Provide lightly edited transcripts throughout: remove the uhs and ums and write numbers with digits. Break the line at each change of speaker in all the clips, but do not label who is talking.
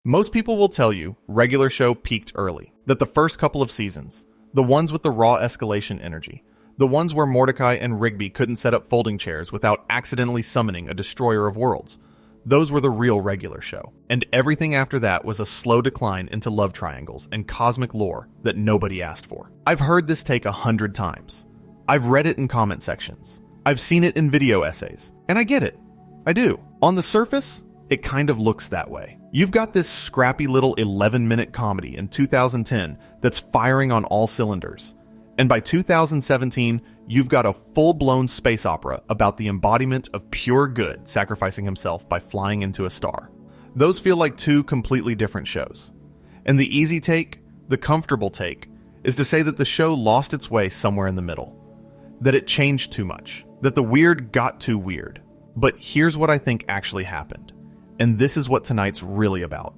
Most people will tell you regular show peaked early, that the first couple of seasons, the ones with the raw escalation energy, the ones where Mordecai and Rigby couldn't set up folding chairs without accidentally summoning a destroyer of worlds, those were the real regular show. And everything after that was a slow decline into love triangles and cosmic lore that nobody asked for. I've heard this take 100 times. I've read it in comment sections. I've seen it in video essays. And I get it. I do. On the surface, it kind of looks that way. You've got this scrappy little 11-minute comedy in 2010 that's firing on all cylinders. And by 2017, you've got a full-blown space opera about the embodiment of pure good sacrificing himself by flying into a star. Those feel like two completely different shows. And the easy take, the comfortable take, is to say that the show lost its way somewhere in the middle. That it changed too much. That the weird got too weird. But here's what I think actually happened. And this is what tonight's really about.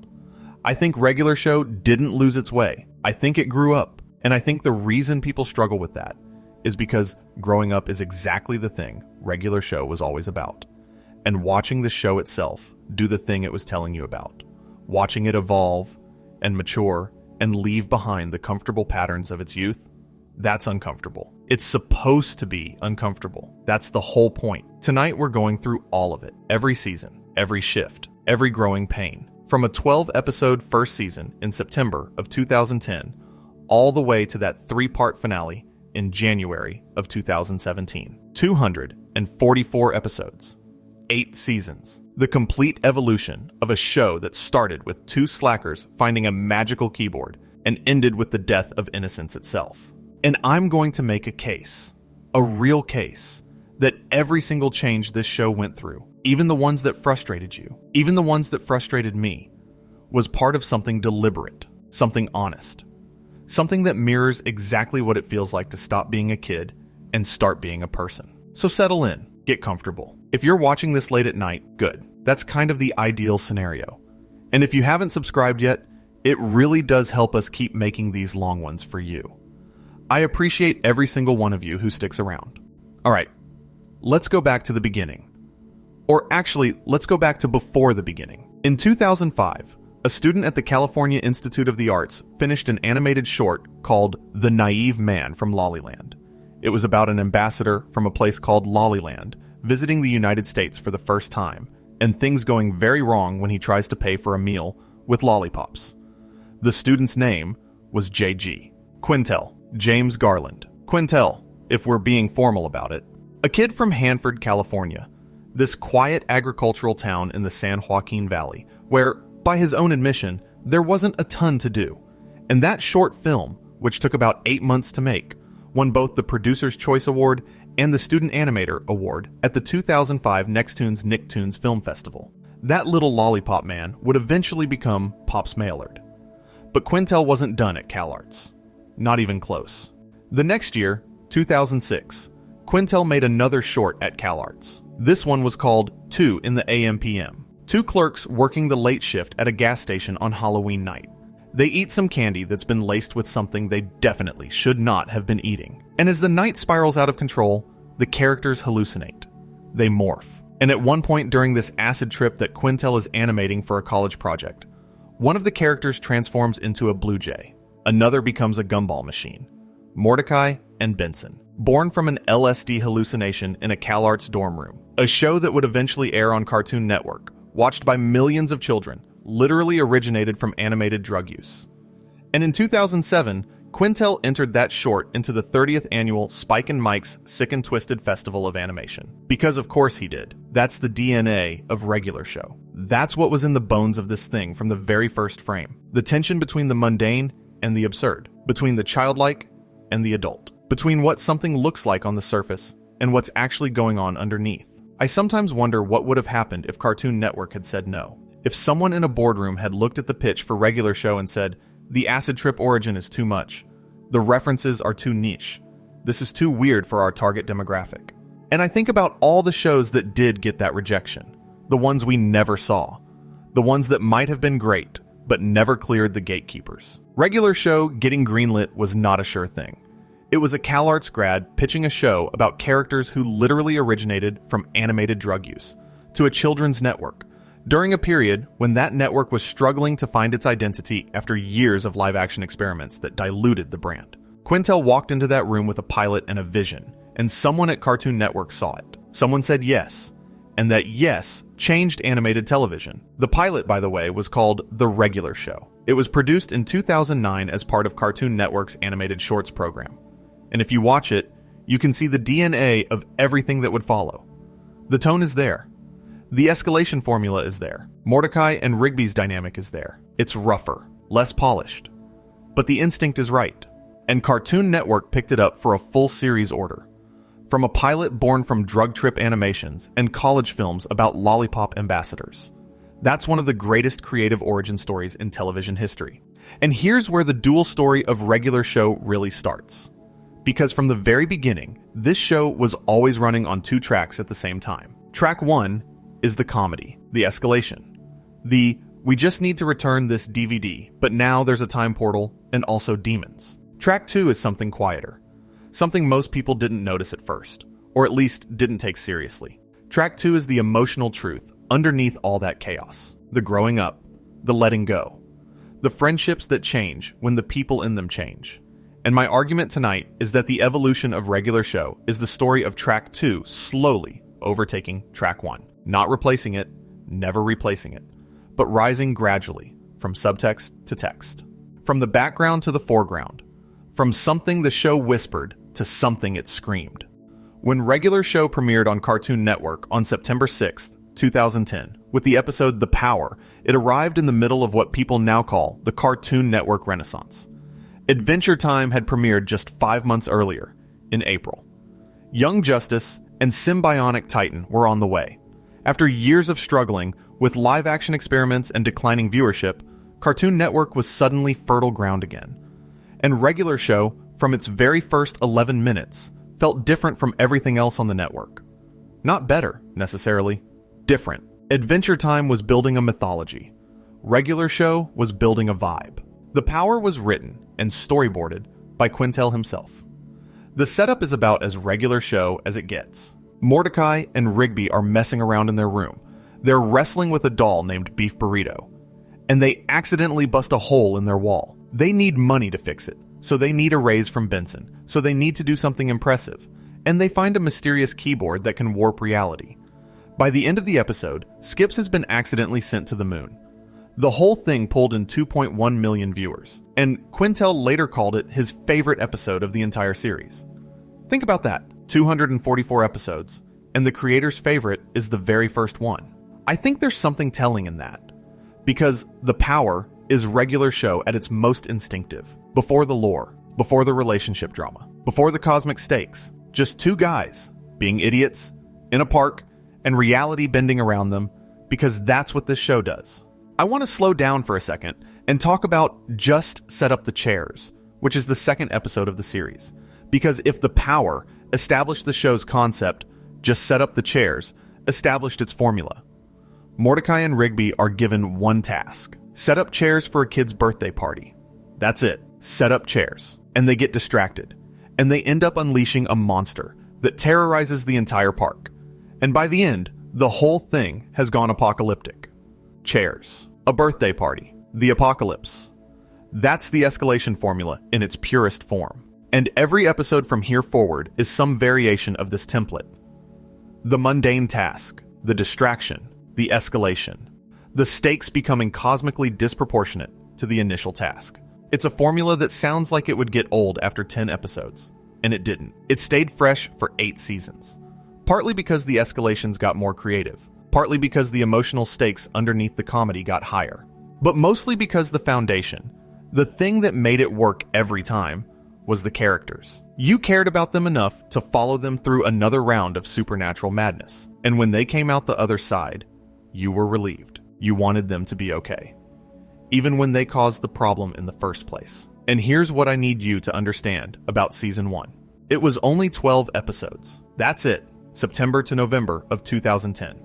I think regular show didn't lose its way. I think it grew up. And I think the reason people struggle with that is because growing up is exactly the thing regular show was always about. And watching the show itself do the thing it was telling you about. Watching it evolve and mature and leave behind the comfortable patterns of its youth, that's uncomfortable. It's supposed to be uncomfortable. That's the whole point. Tonight we're going through all of it. Every season, every shift, every growing pain. From a 12-episode first season in September of 2010, all the way to that 3-part finale in January of 2017. 244 episodes. 8 seasons. The complete evolution of a show that started with 2 slackers finding a magical keyboard and ended with the death of innocence itself. And I'm going to make a case, a real case, that every single change this show went through, even the ones that frustrated you, even the ones that frustrated me, was part of something deliberate, something honest. Something that mirrors exactly what it feels like to stop being a kid and start being a person. So settle in, get comfortable. If you're watching this late at night, good. That's kind of the ideal scenario. And if you haven't subscribed yet, it really does help us keep making these long ones for you. I appreciate every single one of you who sticks around. All right, let's go back to the beginning. Or actually, let's go back to before the beginning. In 2005, a student at the California Institute of the Arts finished an animated short called The Naive Man from Lollyland. It was about an ambassador from a place called Lollyland visiting the United States for the first time, and things going very wrong when he tries to pay for a meal with lollipops. The student's name was JG. Quintel, James Garland. Quintel, if we're being formal about it. A kid from Hanford, California. This quiet agricultural town in the San Joaquin Valley, where, by his own admission, there wasn't a ton to do. And that short film, which took about 8 months to make, won both the Producer's Choice Award and the Student Animator Award at the 2005 Nicktoons Nicktoons Film Festival. That little lollipop man would eventually become Pops Maillard. But Quintel wasn't done at CalArts. Not even close. The next year, 2006, Quintel made another short at CalArts. This one was called 2 in the AM/PM. 2 clerks working the late shift at a gas station on Halloween night. They eat some candy that's been laced with something they definitely should not have been eating. And as the night spirals out of control, the characters hallucinate. They morph. And at one point during this acid trip that Quintel is animating for a college project, one of the characters transforms into a blue jay. Another becomes a gumball machine. Mordecai and Benson. Born from an LSD hallucination in a CalArts dorm room. A show that would eventually air on Cartoon Network, watched by millions of children, literally originated from animated drug use. And in 2007, Quintel entered that short into the 30th annual Spike and Mike's Sick and Twisted Festival of Animation. Because of course he did. That's the DNA of regular show. That's what was in the bones of this thing from the very first frame. The tension between the mundane and the absurd. Between the childlike and the adult. Between what something looks like on the surface and what's actually going on underneath. I sometimes wonder what would have happened if Cartoon Network had said no. If someone in a boardroom had looked at the pitch for regular show and said, the acid trip origin is too much. The references are too niche. This is too weird for our target demographic. And I think about all the shows that did get that rejection. The ones we never saw. The ones that might have been great, but never cleared the gatekeepers. Regular show getting greenlit was not a sure thing. It was a CalArts grad pitching a show about characters who literally originated from animated drug use, to a children's network, during a period when that network was struggling to find its identity after years of live-action experiments that diluted the brand. Quintel walked into that room with a pilot and a vision, and someone at Cartoon Network saw it. Someone said yes, and that yes changed animated television. The pilot, by the way, was called The Regular Show. It was produced in 2009 as part of Cartoon Network's animated shorts program. And if you watch it, you can see the DNA of everything that would follow. The tone is there. The escalation formula is there. Mordecai and Rigby's dynamic is there. It's rougher, less polished. But the instinct is right. And Cartoon Network picked it up for a full series order. From a pilot born from drug trip animations and college films about lollipop ambassadors. That's one of the greatest creative origin stories in television history. And here's where the dual story of Regular Show really starts. Because from the very beginning, this show was always running on 2 tracks at the same time. Track 1 is the comedy, the escalation. We just need to return this DVD, but now there's a time portal and also demons. Track 2 is something quieter. Something most people didn't notice at first, or at least didn't take seriously. Track 2 is the emotional truth underneath all that chaos. The growing up, the letting go. The friendships that change when the people in them change. And my argument tonight is that the evolution of Regular Show is the story of Track 2 slowly overtaking Track 1. Not replacing it, never replacing it, but rising gradually from subtext to text. From the background to the foreground. From something the show whispered to something it screamed. When Regular Show premiered on Cartoon Network on September 6th, 2010, with the episode The Power, it arrived in the middle of what people now call the Cartoon Network Renaissance. Adventure Time had premiered just 5 months earlier, in April. Young Justice and Symbionic Titan were on the way. After years of struggling with live-action experiments and declining viewership, Cartoon Network was suddenly fertile ground again. And Regular Show, from its very first 11 minutes, felt different from everything else on the network. Not better, necessarily. Different. Adventure Time was building a mythology. Regular Show was building a vibe. The Power was written and storyboarded by Quintel himself. The setup is about as Regular Show as it gets. Mordecai and Rigby are messing around in their room. They're wrestling with a doll named Beef Burrito. And they accidentally bust a hole in their wall. They need money to fix it, so they need a raise from Benson, so they need to do something impressive. And they find a mysterious keyboard that can warp reality. By the end of the episode, Skips has been accidentally sent to the moon. The whole thing pulled in 2.1 million viewers, and Quintel later called it his favorite episode of the entire series. Think about that, 244 episodes, and the creator's favorite is the very first one. I think there's something telling in that, because The Power is Regular Show at its most instinctive, before the lore, before the relationship drama, before the cosmic stakes, just 2 guys being idiots, in a park, and reality bending around them, because that's what this show does. I want to slow down for a second and talk about Just Set Up the Chairs, which is the second episode of the series. Because if The Power established the show's concept, Just Set Up the Chairs established its formula. Mordecai and Rigby are given one task. Set up chairs for a kid's birthday party. That's it. Set up chairs. And they get distracted. And they end up unleashing a monster that terrorizes the entire park. And by the end, the whole thing has gone apocalyptic. Chairs. A birthday party. The apocalypse. That's the escalation formula in its purest form. And every episode from here forward is some variation of this template. The mundane task. The distraction. The escalation. The stakes becoming cosmically disproportionate to the initial task. It's a formula that sounds like it would get old after 10 episodes. And it didn't. It stayed fresh for 8 seasons. Partly because the escalations got more creative. Partly because the emotional stakes underneath the comedy got higher. But mostly because the foundation, the thing that made it work every time, was the characters. You cared about them enough to follow them through another round of supernatural madness. And when they came out the other side, you were relieved. You wanted them to be okay. Even when they caused the problem in the first place. And here's what I need you to understand about Season 1. It was only 12 episodes. That's it. September to November of 2010.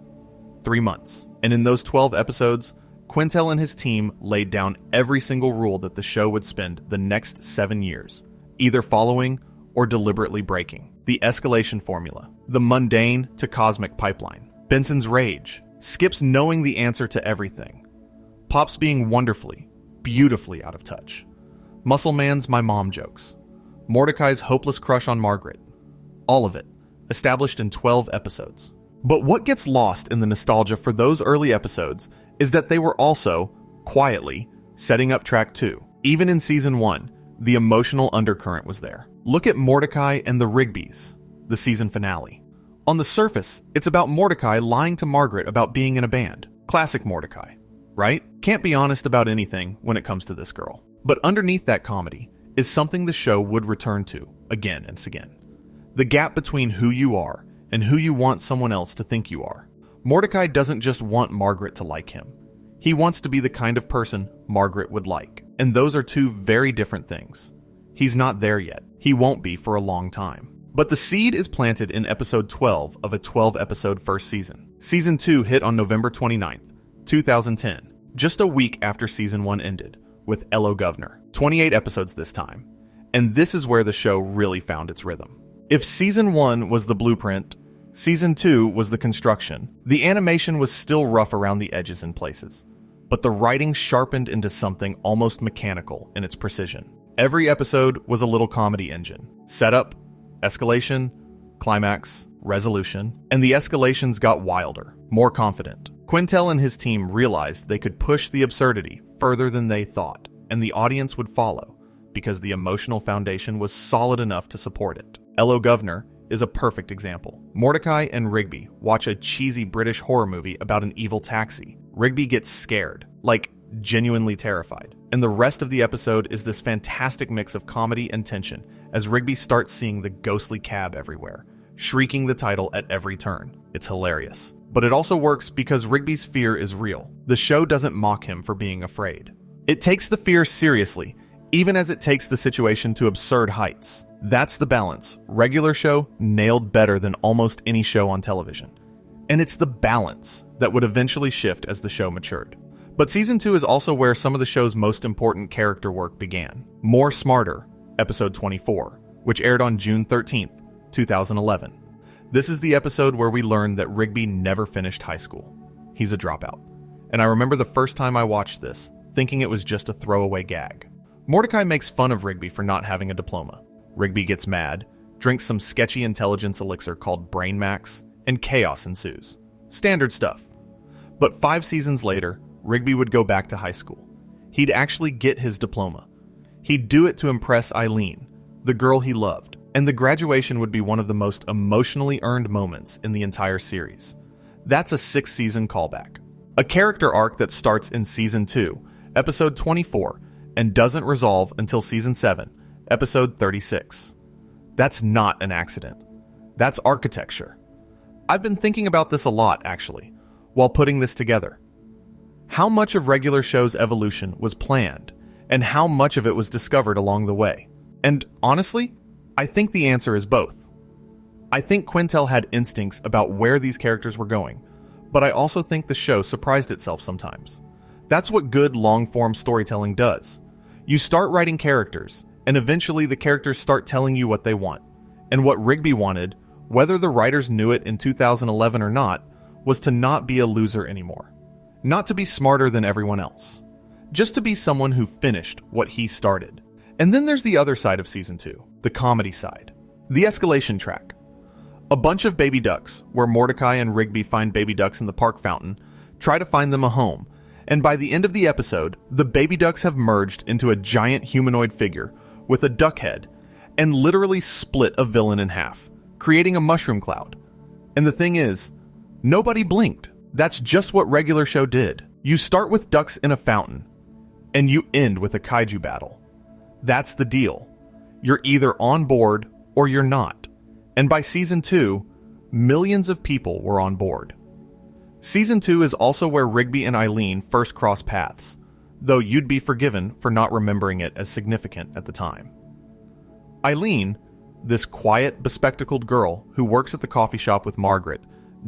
3 months. And in those 12 episodes, Quintel and his team laid down every single rule that the show would spend the next 7 years, either following or deliberately breaking. The escalation formula. The mundane to cosmic pipeline. Benson's rage. Skip's knowing the answer to everything. Pop's being wonderfully, beautifully out of touch. Muscle Man's my mom jokes. Mordecai's hopeless crush on Margaret. All of it, established in 12 episodes. But what gets lost in the nostalgia for those early episodes is that they were also, quietly, setting up track 2. Even in season 1, the emotional undercurrent was there. Look at Mordecai and the Rigbys, the season finale. On the surface, it's about Mordecai lying to Margaret about being in a band. Classic Mordecai, right? Can't be honest about anything when it comes to this girl. But underneath that comedy is something the show would return to again and again. The gap between who you are and who you want someone else to think you are. Mordecai doesn't just want Margaret to like him. He wants to be the kind of person Margaret would like. And those are two very different things. He's not there yet. He won't be for a long time. But the seed is planted in episode 12 of a 12-episode first season. Season 2 hit on November 29th, 2010, just a week after season 1 ended, with Hello Governor. 28 episodes this time. And this is where the show really found its rhythm. If season 1 was the blueprint, season 2 was the construction. The animation was still rough around the edges in places, but the writing sharpened into something almost mechanical in its precision. Every episode was a little comedy engine. Setup, escalation, climax, resolution, and the escalations got wilder, more confident. Quintel and his team realized they could push the absurdity further than they thought, and the audience would follow, because the emotional foundation was solid enough to support it. Hello Governor is a perfect example. Mordecai and Rigby watch a cheesy British horror movie about an evil taxi. Rigby gets scared, like genuinely terrified. And the rest of the episode is this fantastic mix of comedy and tension as Rigby starts seeing the ghostly cab everywhere, shrieking the title at every turn. It's hilarious. But it also works because Rigby's fear is real. The show doesn't mock him for being afraid. It takes the fear seriously, even as it takes the situation to absurd heights. That's the balance regular show nailed better than almost any show on television. And it's the balance that would eventually shift as the show matured. But season 2 is also where some of the show's most important character work began. More Smarter, episode 24, which aired on June 13th, 2011. This is the episode where we learn that Rigby never finished high school. He's a dropout. And I remember the first time I watched this, thinking it was just a throwaway gag. Mordecai makes fun of Rigby for not having a diploma. Rigby gets mad, drinks some sketchy intelligence elixir called Brain Max, and chaos ensues. Standard stuff. But 5 seasons later, Rigby would go back to high school. He'd actually get his diploma. He'd do it to impress Eileen, the girl he loved, and the graduation would be one of the most emotionally earned moments in the entire series. That's a 6-season callback. A character arc that starts in season 2, episode 24, and doesn't resolve until season 7, episode 36. That's not an accident. That's architecture. I've been thinking about this a lot, actually, while putting this together. How much of regular show's evolution was planned, and how much of it was discovered along the way? And honestly, I think the answer is both. I think Quintel had instincts about where these characters were going, but I also think the show surprised itself sometimes. That's what good long-form storytelling does. You start writing characters, and eventually the characters start telling you what they want. And what Rigby wanted, whether the writers knew it in 2011 or not, was to not be a loser anymore. Not to be smarter than everyone else. Just to be someone who finished what he started. And then there's the other side of season 2, the comedy side. The escalation track. A bunch of baby ducks, where Mordecai and Rigby find baby ducks in the park fountain, try to find them a home, and by the end of the episode, the baby ducks have merged into a giant humanoid figure with a duck head, and literally split a villain in half, creating a mushroom cloud. And the thing is, nobody blinked. That's just what regular show did. You start with ducks in a fountain, and you end with a kaiju battle. That's the deal. You're either on board or you're not. And by season 2, millions of people were on board. Season 2 is also where Rigby and Eileen first cross paths, though you'd be forgiven for not remembering it as significant at the time. Eileen, this quiet, bespectacled girl who works at the coffee shop with Margaret,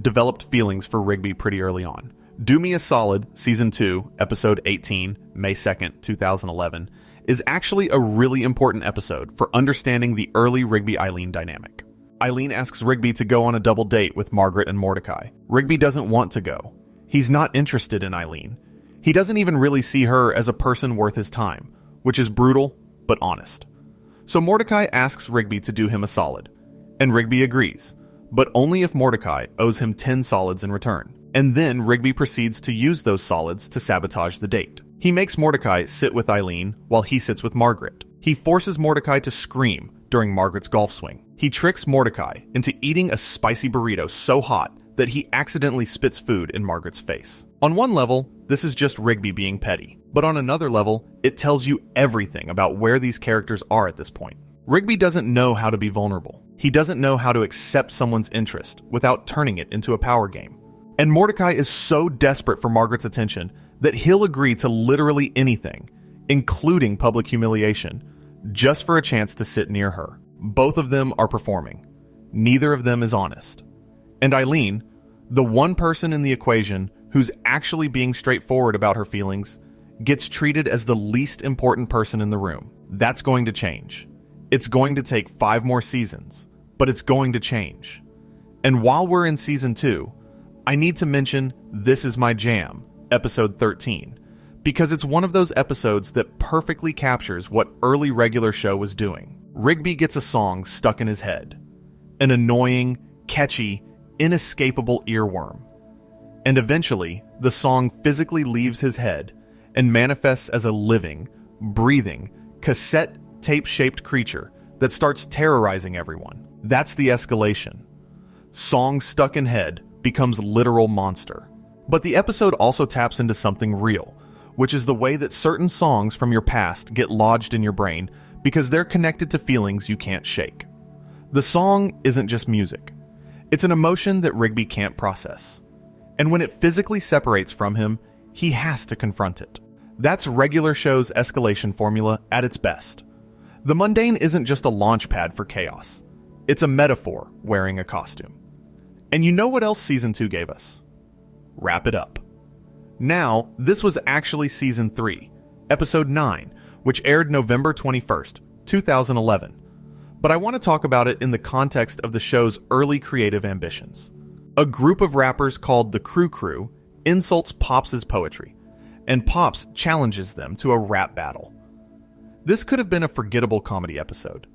developed feelings for Rigby pretty early on. Do Me a Solid, Season 2, Episode 18, May 2nd, 2011, is actually a really important episode for understanding the early Rigby-Eileen dynamic. Eileen asks Rigby to go on a double date with Margaret and Mordecai. Rigby doesn't want to go. He's not interested in Eileen. He doesn't even really see her as a person worth his time, which is brutal but honest. So Mordecai asks Rigby to do him a solid, and Rigby agrees, but only if Mordecai owes him 10 solids in return. And then Rigby proceeds to use those solids to sabotage the date. He makes Mordecai sit with Eileen while he sits with Margaret. He forces Mordecai to scream during Margaret's golf swing. He tricks Mordecai into eating a spicy burrito so hot that he accidentally spits food in Margaret's face. On one level, this is just Rigby being petty, but on another level, it tells you everything about where these characters are at this point. Rigby doesn't know how to be vulnerable. He doesn't know how to accept someone's interest without turning it into a power game. And Mordecai is so desperate for Margaret's attention that he'll agree to literally anything, including public humiliation, just for a chance to sit near her. Both of them are performing. Neither of them is honest. And Eileen, the one person in the equation who's actually being straightforward about her feelings, gets treated as the least important person in the room. That's going to change. It's going to take 5 more seasons, but it's going to change. And while we're in season 2, I need to mention This Is My Jam, episode 13, because it's one of those episodes that perfectly captures what early regular show was doing. Rigby gets a song stuck in his head, an annoying, catchy, inescapable earworm. And eventually, the song physically leaves his head and manifests as a living, breathing, cassette tape-shaped creature that starts terrorizing everyone. That's the escalation. Song stuck in head becomes literal monster. But the episode also taps into something real, which is the way that certain songs from your past get lodged in your brain because they're connected to feelings you can't shake. The song isn't just music. It's an emotion that Rigby can't process. And when it physically separates from him, he has to confront it. That's regular show's escalation formula at its best. The mundane isn't just a launch pad for chaos. It's a metaphor wearing a costume. And you know what else Season 2 gave us? Wrap It Up. Now, this was actually Season 3, Episode 9, which aired November 21st, 2011. But I want to talk about it in the context of the show's early creative ambitions. A group of rappers called the Crew insults Pops' poetry, and Pops challenges them to a rap battle. This could have been a forgettable comedy episode.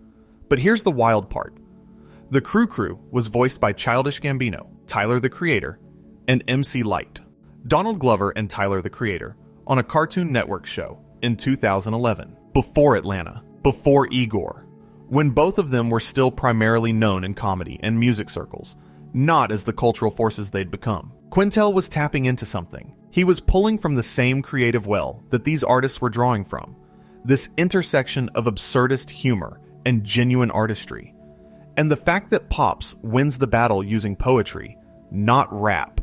But here's the wild part. The Crew was voiced by Childish Gambino, Tyler the Creator, and MC Lyte, Donald Glover and Tyler the Creator, on a Cartoon Network show in 2011, before Atlanta, before Igor, when both of them were still primarily known in comedy and music circles, not as the cultural forces they'd become. Quintel was tapping into something. He was pulling from the same creative well that these artists were drawing from, this intersection of absurdist humor and genuine artistry. And the fact that Pops wins the battle using poetry, not rap,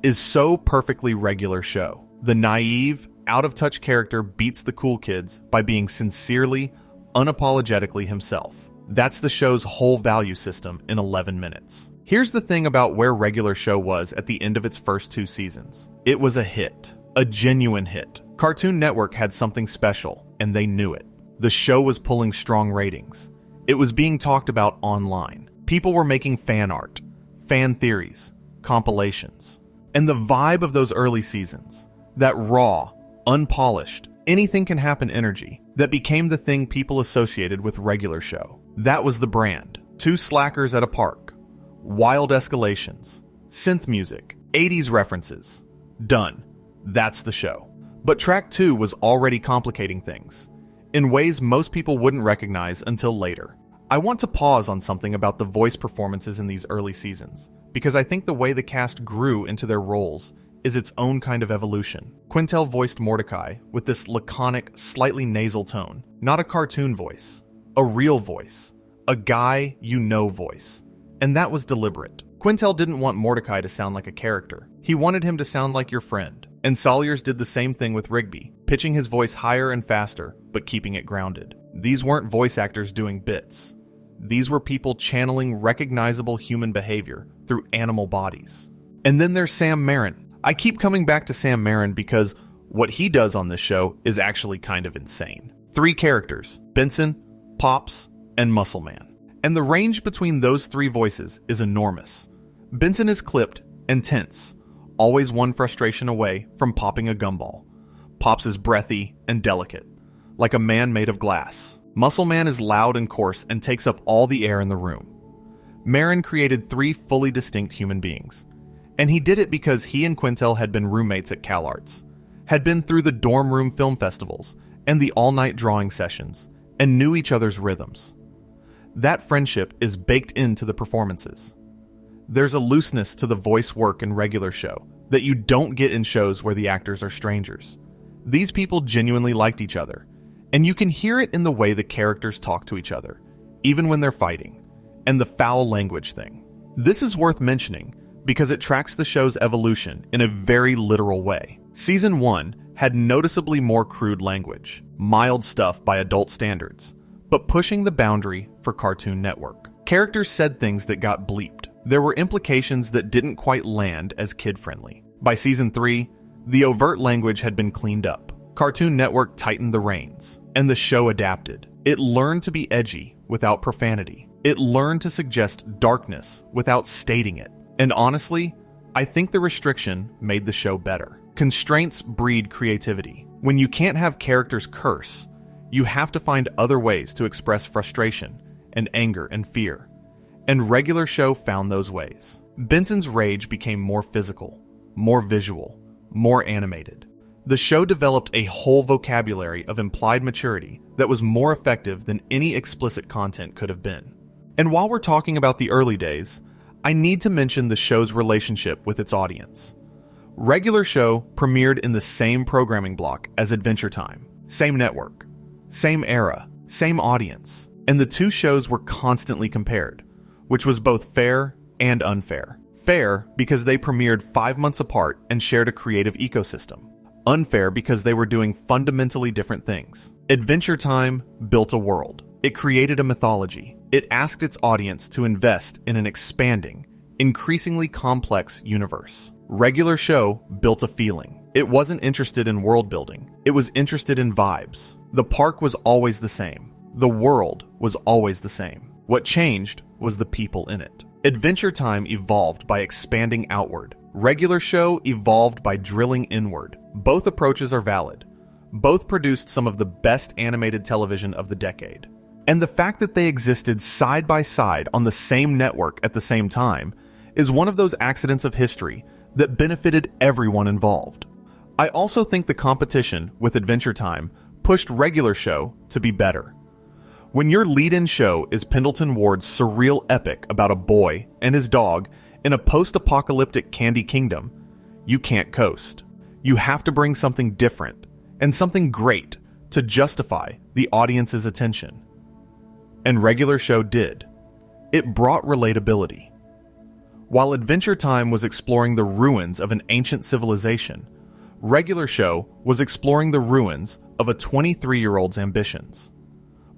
is so perfectly regular show. The naive, out-of-touch character beats the cool kids by being sincerely, unapologetically himself. That's the show's whole value system in 11 minutes. Here's the thing about where regular show was at the end of its first 2 seasons. It was a hit. A genuine hit. Cartoon Network had something special, and they knew it. The show was pulling strong ratings. It was being talked about online. People were making fan art, fan theories, compilations. And the vibe of those early seasons, that raw, unpolished, anything can happen energy, that became the thing people associated with regular show. That was the brand. 2 slackers at a park, wild escalations, synth music, 80s references. Done. That's the show. But track 2 was already complicating things, in ways most people wouldn't recognize until later. I want to pause on something about the voice performances in these early seasons, because I think the way the cast grew into their roles is its own kind of evolution. Quintel voiced Mordecai with this laconic, slightly nasal tone, not a cartoon voice, a real voice, a guy you know voice. And that was deliberate. Quintel didn't want Mordecai to sound like a character. He wanted him to sound like your friend. And Salyers did the same thing with Rigby, pitching his voice higher and faster, but keeping it grounded. These weren't voice actors doing bits. These were people channeling recognizable human behavior through animal bodies. And then there's Sam Marin. I keep coming back to Sam Marin because what he does on this show is actually kind of insane. 3 characters, Benson, Pops, and Muscle Man. And the range between those 3 voices is enormous. Benson is clipped and tense, always one frustration away from popping a gumball. Pops is breathy and delicate, like a man made of glass. Muscle Man is loud and coarse and takes up all the air in the room. Marin created 3 fully distinct human beings, and he did it because he and Quintel had been roommates at CalArts, had been through the dorm room film festivals and the all-night drawing sessions, and knew each other's rhythms. That friendship is baked into the performances. There's a looseness to the voice work in regular show that you don't get in shows where the actors are strangers. These people genuinely liked each other, and you can hear it in the way the characters talk to each other, even when they're fighting, and the foul language thing. This is worth mentioning because it tracks the show's evolution in a very literal way. Season 1 had noticeably more crude language, mild stuff by adult standards, but pushing the boundary for Cartoon Network. Characters said things that got bleeped. There were implications that didn't quite land as kid-friendly. By Season 3, the overt language had been cleaned up. Cartoon Network tightened the reins, and the show adapted. It learned to be edgy without profanity. It learned to suggest darkness without stating it. And honestly, I think the restriction made the show better. Constraints breed creativity. When you can't have characters curse, you have to find other ways to express frustration and anger and fear. And regular show found those ways. Benson's rage became more physical, more visual, more animated. The show developed a whole vocabulary of implied maturity that was more effective than any explicit content could have been. And while we're talking about the early days, I need to mention the show's relationship with its audience. Regular show premiered in the same programming block as Adventure Time, same network, same era, same audience, and the two shows were constantly compared, which was both fair and unfair. Fair because they premiered 5 months apart and shared a creative ecosystem. Unfair because they were doing fundamentally different things. Adventure Time built a world. It created a mythology. It asked its audience to invest in an expanding, increasingly complex universe. Regular show built a feeling. It wasn't interested in world building. It was interested in vibes. The park was always the same. The world was always the same. What changed was the people in it. Adventure Time evolved by expanding outward. Regular show evolved by drilling inward. Both approaches are valid. Both produced some of the best animated television of the decade. And the fact that they existed side by side on the same network at the same time is one of those accidents of history that benefited everyone involved. I also think the competition with Adventure Time pushed regular show to be better. When your lead-in show is Pendleton Ward's surreal epic about a boy and his dog in a post-apocalyptic Candy Kingdom, you can't coast. You have to bring something different and something great to justify the audience's attention. And regular show did. It brought relatability. While Adventure Time was exploring the ruins of an ancient civilization, regular show was exploring the ruins of a 23-year-old's ambitions.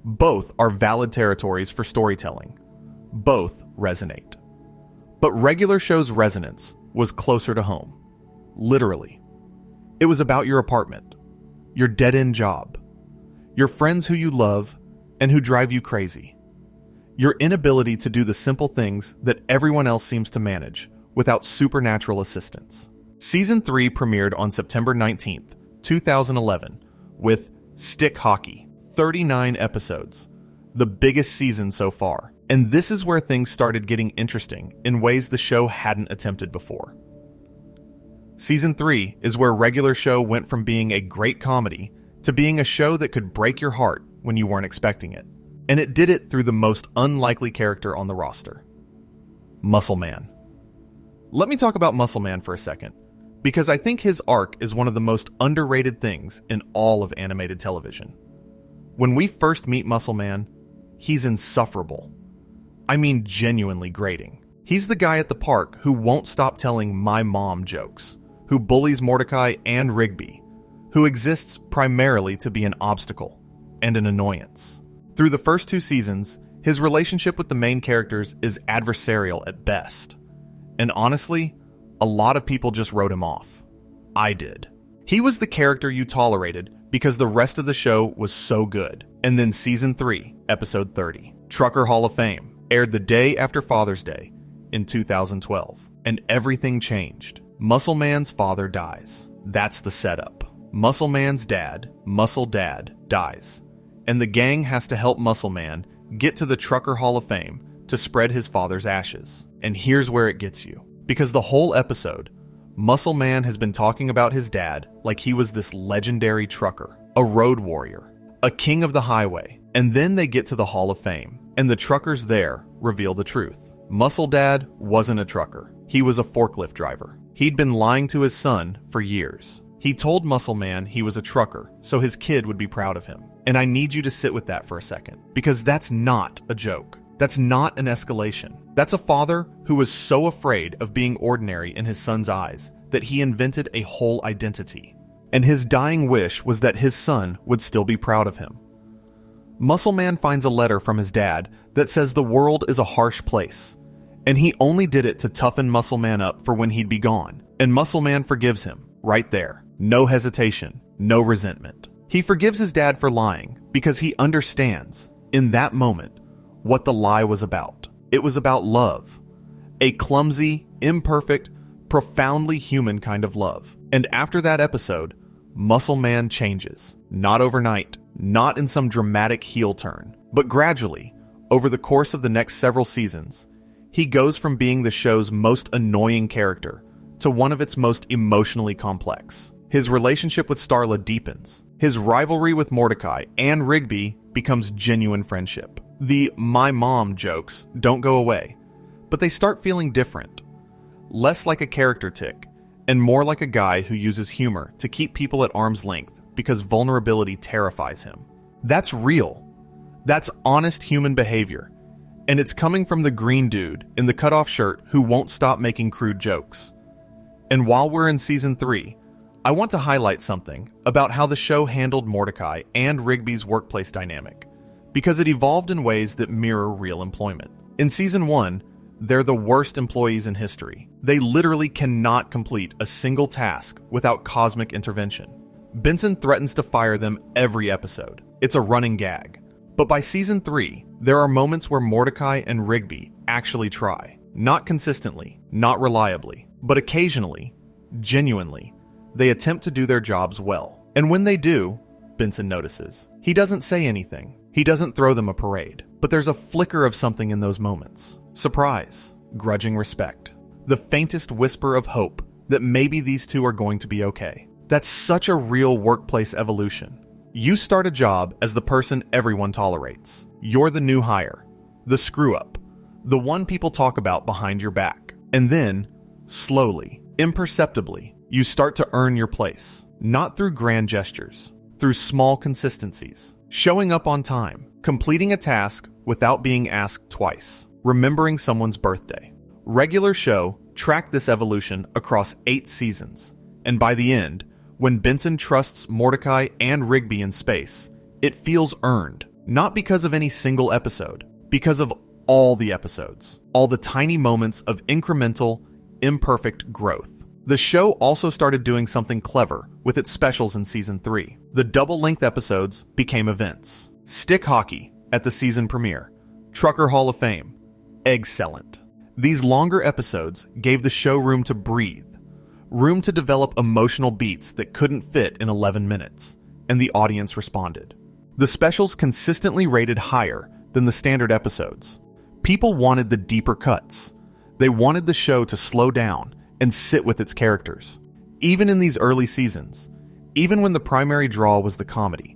Both are valid territories for storytelling. Both resonate. But regular show's resonance was closer to home. Literally. It was about your apartment, your dead-end job, your friends who you love and who drive you crazy, your inability to do the simple things that everyone else seems to manage without supernatural assistance. Season 3 premiered on September 19th, 2011, with Stick Hockey, 39 episodes, the biggest season so far. And this is where things started getting interesting in ways the show hadn't attempted before. Season 3 is where regular show went from being a great comedy to being a show that could break your heart when you weren't expecting it. And it did it through the most unlikely character on the roster, Muscle Man. Let me talk about Muscle Man for a second, because I think his arc is one of the most underrated things in all of animated television. When we first meet Muscle Man, he's insufferable. I mean genuinely grating. He's the guy at the park who won't stop telling my mom jokes, who bullies Mordecai and Rigby, who exists primarily to be an obstacle and an annoyance. Through the first 2 seasons, his relationship with the main characters is adversarial at best. And honestly, a lot of people just wrote him off. I did. He was the character you tolerated because the rest of the show was so good. And then Season 3, Episode 30, Trucker Hall of Fame, aired the day after Father's Day in 2012. And everything changed. Muscle Man's father dies. That's the setup. Muscle Man's dad, Muscle Dad, dies. And the gang has to help Muscle Man get to the Trucker Hall of Fame to spread his father's ashes. And here's where it gets you. Because the whole episode, Muscle Man has been talking about his dad like he was this legendary trucker, a road warrior, a king of the highway. And then they get to the Hall of Fame, and the truckers there reveal the truth. Muscle Dad wasn't a trucker. He was a forklift driver. He'd been lying to his son for years. He told Muscle Man he was a trucker so his kid would be proud of him. And I need you to sit with that for a second, because that's not a joke. That's not an escalation. That's a father who was so afraid of being ordinary in his son's eyes that he invented a whole identity. And his dying wish was that his son would still be proud of him. Muscle Man finds a letter from his dad that says the world is a harsh place, and he only did it to toughen Muscle Man up for when he'd be gone. And Muscle Man forgives him right there. No hesitation, no resentment. He forgives his dad for lying because he understands, in that moment, what the lie was about. It was about love. A clumsy, imperfect, profoundly human kind of love. And after that episode, Muscle Man changes. Not overnight, not in some dramatic heel turn, but gradually, over the course of the next several seasons, he goes from being the show's most annoying character to one of its most emotionally complex. His relationship with Starla deepens. His rivalry with Mordecai and Rigby becomes genuine friendship. The "my mom" jokes don't go away, but they start feeling different. Less like a character tick, and more like a guy who uses humor to keep people at arm's length because vulnerability terrifies him. That's real. That's honest human behavior. And it's coming from the green dude in the cutoff shirt who won't stop making crude jokes. And while we're in season 3, I want to highlight something about how the show handled Mordecai and Rigby's workplace dynamic, because it evolved in ways that mirror real employment. In season 1, they're the worst employees in history. They literally cannot complete a single task without cosmic intervention. Benson threatens to fire them every episode. It's a running gag. But by season 3, there are moments where Mordecai and Rigby actually try. Not consistently, not reliably, but occasionally, genuinely, they attempt to do their jobs well. And when they do, Benson notices. He doesn't say anything. He doesn't throw them a parade. But there's a flicker of something in those moments. Surprise, grudging respect, the faintest whisper of hope that maybe these two are going to be okay. That's such a real workplace evolution. You start a job as the person everyone tolerates. You're the new hire, the screw-up, the one people talk about behind your back. And then, slowly, imperceptibly, you start to earn your place. Not through grand gestures, through small consistencies. Showing up on time, completing a task without being asked twice, remembering someone's birthday. Regular Show tracked this evolution across 8 seasons, and by the end, when Benson trusts Mordecai and Rigby in space, it feels earned. Not because of any single episode, because of all the episodes. All the tiny moments of incremental, imperfect growth. The show also started doing something clever with its specials in season 3. The double-length episodes became events. Stick hockey at the season premiere. Trucker Hall of Fame. Eggcellent. These longer episodes gave the show room to breathe. Room to develop emotional beats that couldn't fit in 11 minutes, and the audience responded. The specials consistently rated higher than the standard episodes. People wanted the deeper cuts. They wanted the show to slow down and sit with its characters. Even in these early seasons, even when the primary draw was the comedy,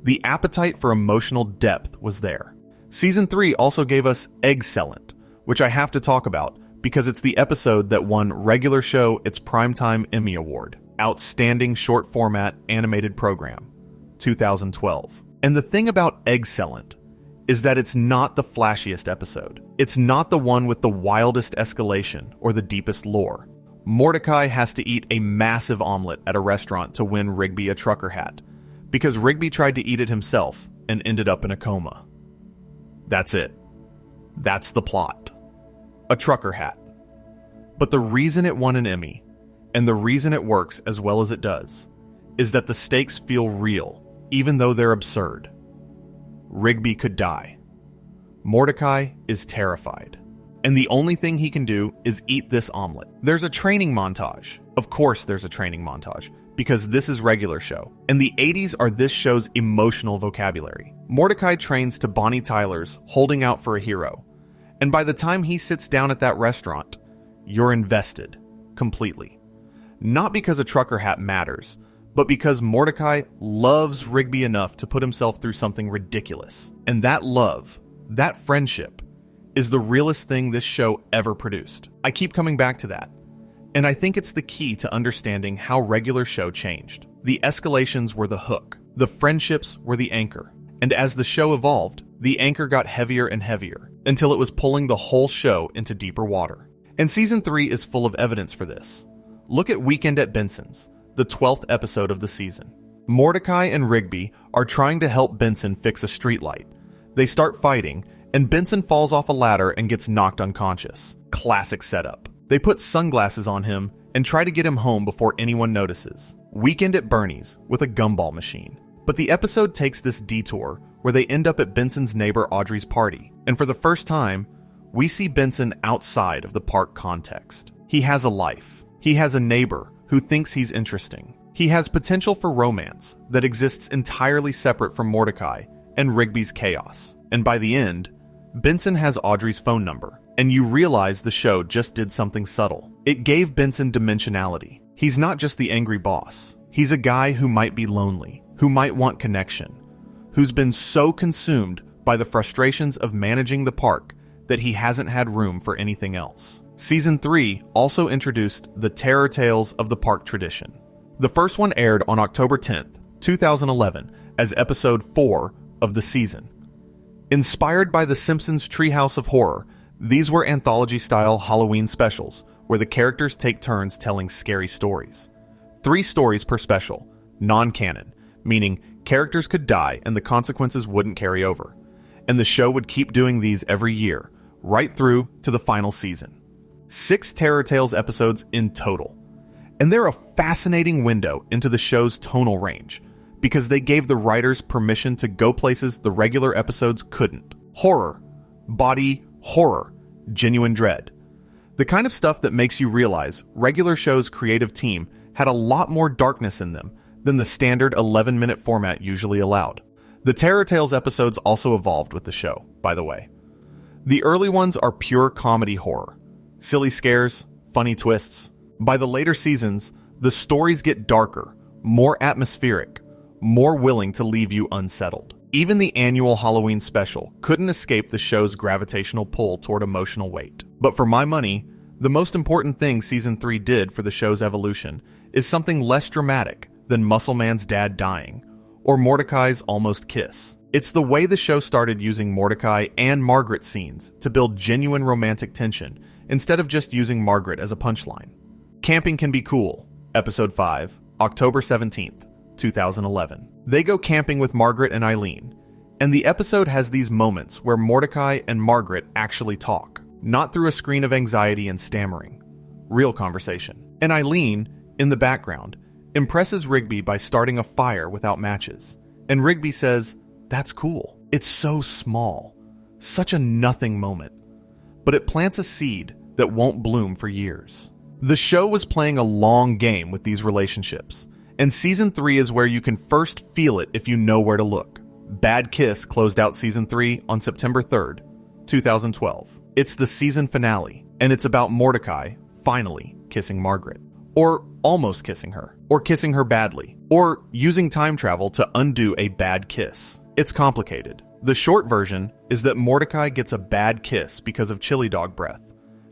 the appetite for emotional depth was there. Season 3 also gave us Eggcellent, which I have to talk about because it's the episode that won Regular Show its Primetime Emmy Award, Outstanding Short Format Animated Program, 2012. And the thing about Eggcellent is that it's not the flashiest episode. It's not the one with the wildest escalation or the deepest lore. Mordecai has to eat a massive omelet at a restaurant to win Rigby a trucker hat, because Rigby tried to eat it himself and ended up in a coma. That's it. That's the plot. A trucker hat. But the reason it won an Emmy, and the reason it works as well as it does, is that the stakes feel real, even though they're absurd. Rigby could die. Mordecai is terrified. And the only thing he can do is eat this omelet. There's a training montage. Of course there's a training montage, because this is regular show, and the 80s are this show's emotional vocabulary. Mordecai trains to Bonnie Tyler's Holding Out for a Hero, and by the time he sits down at that restaurant, you're invested completely. Not because a trucker hat matters, but because Mordecai loves Rigby enough to put himself through something ridiculous. And that love, that friendship, is the realest thing this show ever produced. I keep coming back to that. And I think it's the key to understanding how regular show changed. The escalations were the hook. The friendships were the anchor. And as the show evolved, the anchor got heavier and heavier, until it was pulling the whole show into deeper water. And Season 3 is full of evidence for this. Look at Weekend at Benson's, the 12th episode of the season. Mordecai and Rigby are trying to help Benson fix a streetlight. They start fighting, and Benson falls off a ladder and gets knocked unconscious. Classic setup. They put sunglasses on him and try to get him home before anyone notices. Weekend at Bernie's with a gumball machine. But the episode takes this detour where they end up at Benson's neighbor Audrey's party, and for the first time, we see Benson outside of the park context. He has a life. He has a neighbor who thinks he's interesting. He has potential for romance that exists entirely separate from Mordecai and Rigby's chaos. And by the end, Benson has Audrey's phone number, and you realize the show just did something subtle. It gave Benson dimensionality. He's not just the angry boss. He's a guy who might be lonely, who might want connection, who's been so consumed by the frustrations of managing the park that he hasn't had room for anything else. Season 3 also introduced the Terror Tales of the Park tradition. The first one aired on October 10th, 2011, as episode 4 of the season. Inspired by The Simpsons' Treehouse of Horror, these were anthology-style Halloween specials where the characters take turns telling scary stories. 3 stories per special, non-canon, meaning characters could die and the consequences wouldn't carry over. And the show would keep doing these every year, right through to the final season. 6 Terror Tales episodes in total. And they're a fascinating window into the show's tonal range, because they gave the writers permission to go places the regular episodes couldn't. Horror, body horror, genuine dread. The kind of stuff that makes you realize regular show's creative team had a lot more darkness in them than the standard 11-minute format usually allowed. The Terror Tales episodes also evolved with the show, by the way. The early ones are pure comedy horror. Silly scares, funny twists. By the later seasons, the stories get darker, more atmospheric, more willing to leave you unsettled. Even the annual Halloween special couldn't escape the show's gravitational pull toward emotional weight. But for my money, the most important thing Season 3 did for the show's evolution is something less dramatic than Muscle Man's dad dying, or Mordecai's almost kiss. It's the way the show started using Mordecai and Margaret scenes to build genuine romantic tension instead of just using Margaret as a punchline. Camping Can Be Cool, Episode 5, October 17th, 2011. They go camping with Margaret and Eileen, and the episode has these moments where Mordecai and Margaret actually talk, not through a screen of anxiety and stammering. Real conversation. And Eileen, in the background, impresses Rigby by starting a fire without matches. And Rigby says, "That's cool. It's so small. Such a nothing moment." But it plants a seed that won't bloom for years. The show was playing a long game with these relationships, and Season 3 is where you can first feel it if you know where to look. Bad Kiss closed out Season 3 on September 3rd, 2012. It's the season finale, and it's about Mordecai finally kissing Margaret. Or almost kissing her, or kissing her badly, or using time travel to undo a bad kiss. It's complicated. The short version is that Mordecai gets a bad kiss because of chili dog breath,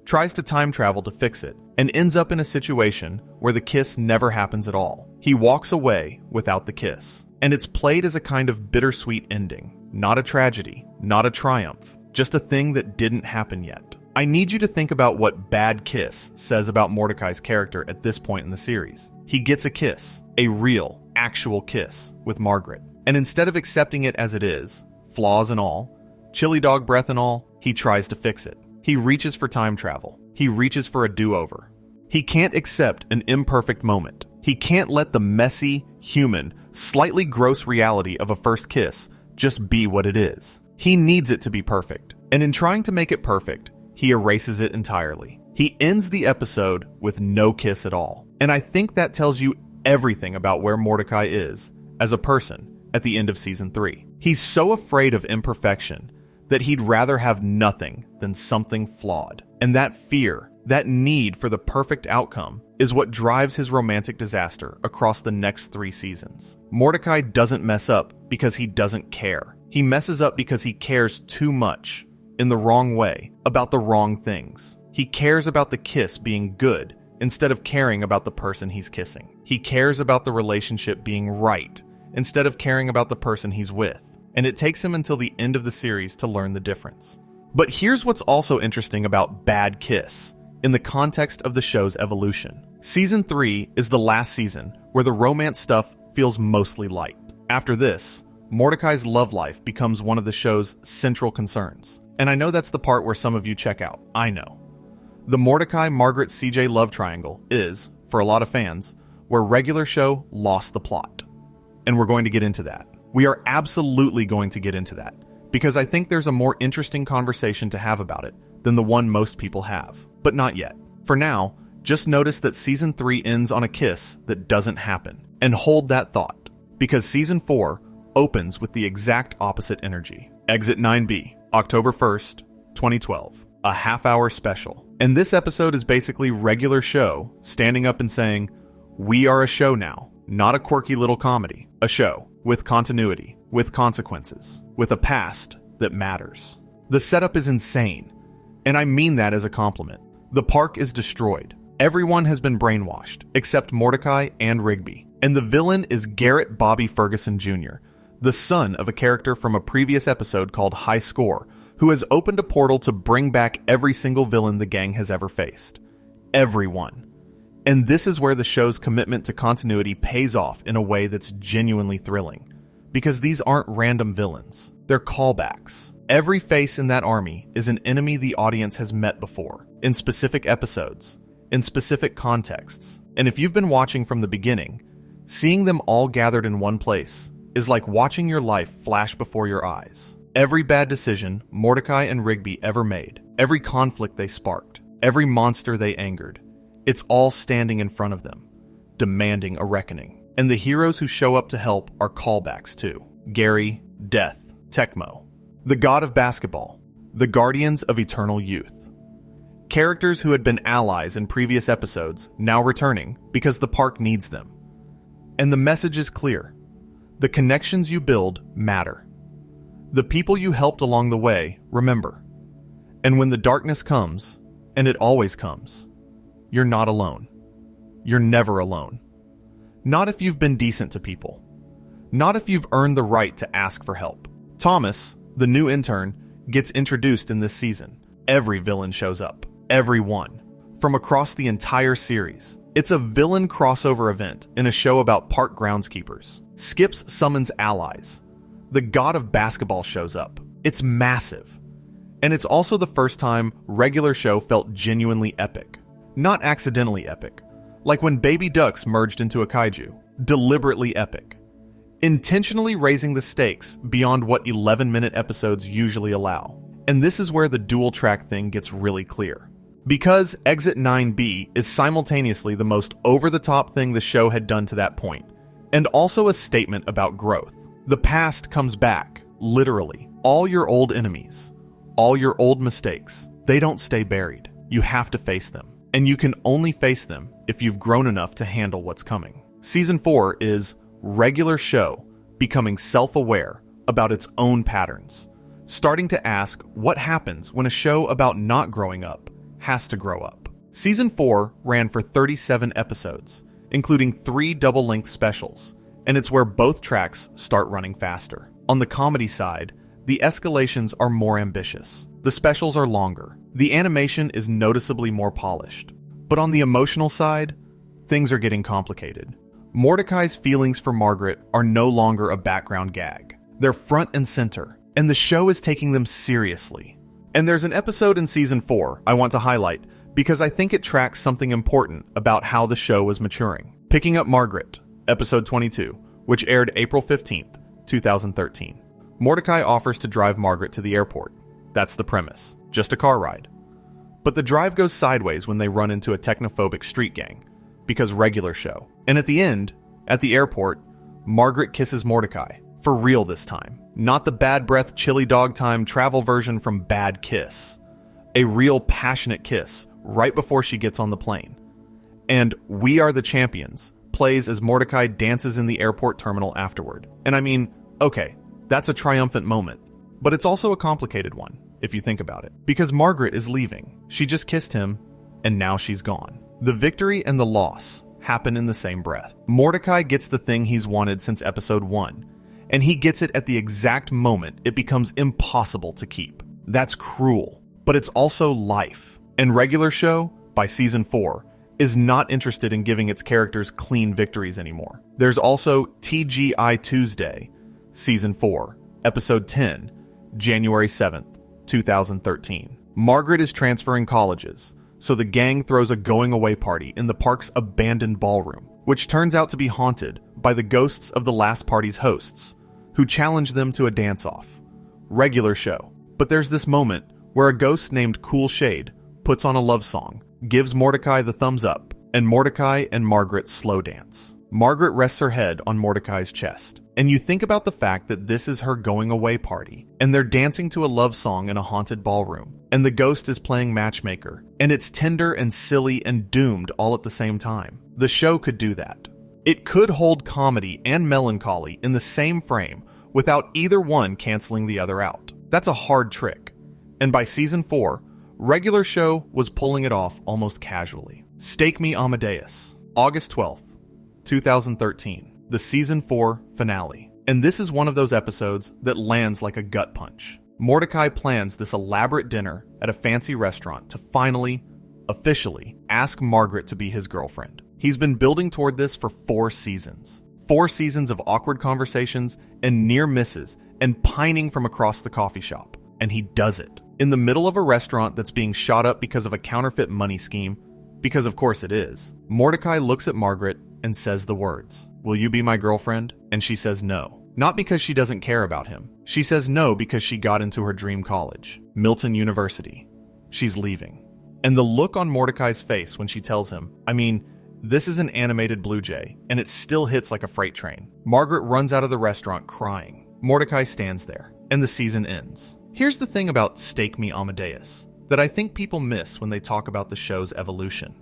tries to time travel to fix it, and ends up in a situation where the kiss never happens at all. He walks away without the kiss, and it's played as a kind of bittersweet ending. Not a tragedy, not a triumph, just a thing that didn't happen yet. I need you to think about what Bad Kiss says about Mordecai's character at this point in the series. He gets a kiss, a real, actual kiss, with Margaret. And instead of accepting it as it is, flaws and all, chili dog breath and all, he tries to fix it. He reaches for time travel. He reaches for a do-over. He can't accept an imperfect moment. He can't let the messy, human, slightly gross reality of a first kiss just be what it is. He needs it to be perfect. And in trying to make it perfect, he erases it entirely. He ends the episode with no kiss at all. And I think that tells you everything about where Mordecai is as a person at the end of season 3. He's so afraid of imperfection that he'd rather have nothing than something flawed. And that fear, that need for the perfect outcome, is what drives his romantic disaster across the next 3 seasons. Mordecai doesn't mess up because he doesn't care. He messes up because he cares too much, in the wrong way, about the wrong things. He cares about the kiss being good instead of caring about the person he's kissing. He cares about the relationship being right instead of caring about the person he's with. And it takes him until the end of the series to learn the difference. But here's what's also interesting about Bad Kiss in the context of the show's evolution. Season 3 is the last season where the romance stuff feels mostly light. After this, Mordecai's love life becomes one of the show's central concerns. And I know that's the part where some of you check out. I know. The Mordecai-Margaret-CJ love triangle is, for a lot of fans, where regular show lost the plot. And we're going to get into that. We are absolutely going to get into that, because I think there's a more interesting conversation to have about it than the one most people have. But not yet. For now, just notice that Season 3 ends on a kiss that doesn't happen. And hold that thought, because Season 4 opens with the exact opposite energy. Exit 9B, October 1st, 2012. A half-hour special. And this episode is basically regular show standing up and saying, we are a show now, not a quirky little comedy. A show with continuity, with consequences, with a past that matters. The setup is insane, and I mean that as a compliment. The park is destroyed. Everyone has been brainwashed, except Mordecai and Rigby. And the villain is Garrett Bobby Ferguson Jr., the son of a character from a previous episode called High Score, who has opened a portal to bring back every single villain the gang has ever faced. Everyone. And this is where the show's commitment to continuity pays off in a way that's genuinely thrilling. Because these aren't random villains. They're callbacks. Every face in that army is an enemy the audience has met before, in specific episodes, in specific contexts. And if you've been watching from the beginning, seeing them all gathered in one place is like watching your life flash before your eyes. Every bad decision Mordecai and Rigby ever made, every conflict they sparked, every monster they angered, it's all standing in front of them, demanding a reckoning. And the heroes who show up to help are callbacks too. Gary, Death, Tecmo, the god of basketball, the guardians of eternal youth. Characters who had been allies in previous episodes now returning because the park needs them. And the message is clear. The connections you build matter. The people you helped along the way, remember. And when the darkness comes, and it always comes, you're not alone. You're never alone. Not if you've been decent to people. Not if you've earned the right to ask for help. Thomas, the new intern, gets introduced in this season. Every villain shows up. Everyone. From across the entire series. It's a villain crossover event in a show about park groundskeepers. Skips summons allies. The god of basketball shows up. It's massive. And it's also the first time regular show felt genuinely epic. Not accidentally epic. Like when Baby Ducks merged into a kaiju. Deliberately epic. Intentionally raising the stakes beyond what 11-minute episodes usually allow. And this is where the dual track thing gets really clear. Because Exit 9B is simultaneously the most over-the-top thing the show had done to that point, and also a statement about growth. The past comes back, literally. All your old enemies, all your old mistakes, they don't stay buried. You have to face them. And you can only face them if you've grown enough to handle what's coming. Season 4 is regular show becoming self-aware about its own patterns, starting to ask what happens when a show about not growing up has to grow up. Season 4 ran for 37 episodes, including 3 double-length specials, and it's where both tracks start running faster. On the comedy side, the escalations are more ambitious. The specials are longer. The animation is noticeably more polished. But on the emotional side, things are getting complicated. Mordecai's feelings for Margaret are no longer a background gag. They're front and center, and the show is taking them seriously. And there's an episode in Season 4 I want to highlight because I think it tracks something important about how the show was maturing. Picking Up Margaret, Episode 22, which aired April 15th, 2013. Mordecai offers to drive Margaret to the airport. That's the premise. Just a car ride. But the drive goes sideways when they run into a technophobic street gang, because regular show. And at the end, at the airport, Margaret kisses Mordecai. For real this time. Not the bad breath chili dog time travel version from Bad Kiss. A real passionate kiss right before she gets on the plane. And We Are the Champions plays as Mordecai dances in the airport terminal afterward. And I mean, okay, that's a triumphant moment. But it's also a complicated one, if you think about it. Because Margaret is leaving. She just kissed him, and now she's gone. The victory and the loss happen in the same breath. Mordecai gets the thing he's wanted since episode 1, and he gets it at the exact moment it becomes impossible to keep. That's cruel, but it's also life. And regular show, by season 4, is not interested in giving its characters clean victories anymore. There's also TGI Tuesday, season 4, episode 10, January 7th, 2013. Margaret is transferring colleges, so the gang throws a going-away party in the park's abandoned ballroom, which turns out to be haunted by the ghosts of the last party's hosts, who challenge them to a dance-off. Regular show. But there's this moment where a ghost named Cool Shade puts on a love song, gives Mordecai the thumbs up, and Mordecai and Margaret slow dance. Margaret rests her head on Mordecai's chest, and you think about the fact that this is her going-away party, and they're dancing to a love song in a haunted ballroom, and the ghost is playing matchmaker, and it's tender and silly and doomed all at the same time. The show could do that. It could hold comedy and melancholy in the same frame without either one canceling the other out. That's a hard trick. And by season 4, regular show was pulling it off almost casually. Stake Me Amadeus, August 12th, 2013, the season 4 finale. And this is one of those episodes that lands like a gut punch. Mordecai plans this elaborate dinner at a fancy restaurant to finally, officially, ask Margaret to be his girlfriend. He's been building toward this for 4 seasons. 4 seasons of awkward conversations and near misses and pining from across the coffee shop. And he does it. In the middle of a restaurant that's being shot up because of a counterfeit money scheme, because of course it is, Mordecai looks at Margaret and says the words, "Will you be my girlfriend?" And she says no. Not because she doesn't care about him. She says no because she got into her dream college, Milton University. She's leaving. And the look on Mordecai's face when she tells him, I mean, this is an animated Blue Jay, and it still hits like a freight train. Margaret runs out of the restaurant crying. Mordecai stands there, and the season ends. Here's the thing about Stake Me Amadeus that I think people miss when they talk about the show's evolution.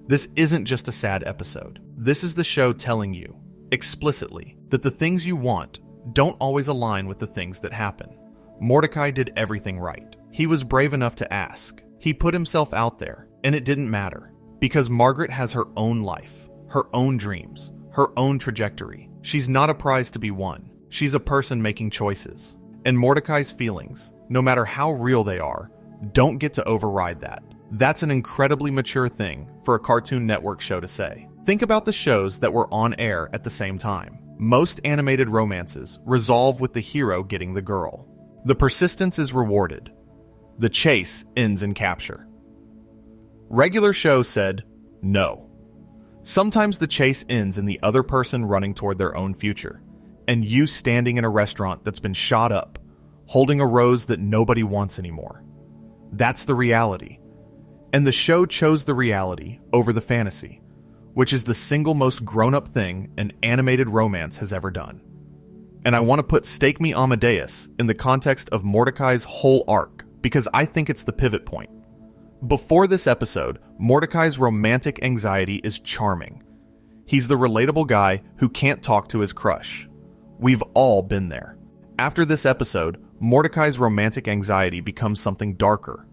This isn't just a sad episode. This is the show telling you, explicitly, that the things you want don't always align with the things that happen. Mordecai did everything right. He was brave enough to ask. He put himself out there, and it didn't matter. Because Margaret has her own life, her own dreams, her own trajectory. She's not a prize to be won. She's a person making choices. And Mordecai's feelings, no matter how real they are, don't get to override that. That's an incredibly mature thing for a Cartoon Network show to say. Think about the shows that were on air at the same time. Most animated romances resolve with the hero getting the girl. The persistence is rewarded. The chase ends in capture. Regular show said, no. Sometimes the chase ends in the other person running toward their own future, and you standing in a restaurant that's been shot up, holding a rose that nobody wants anymore. That's the reality. And the show chose the reality over the fantasy, which is the single most grown-up thing an animated romance has ever done. And I want to put Stake Me Amadeus in the context of Mordecai's whole arc, because I think it's the pivot point. Before this episode, Mordecai's romantic anxiety is charming. He's the relatable guy who can't talk to his crush. We've all been there. After this episode, Mordecai's romantic anxiety becomes something darker.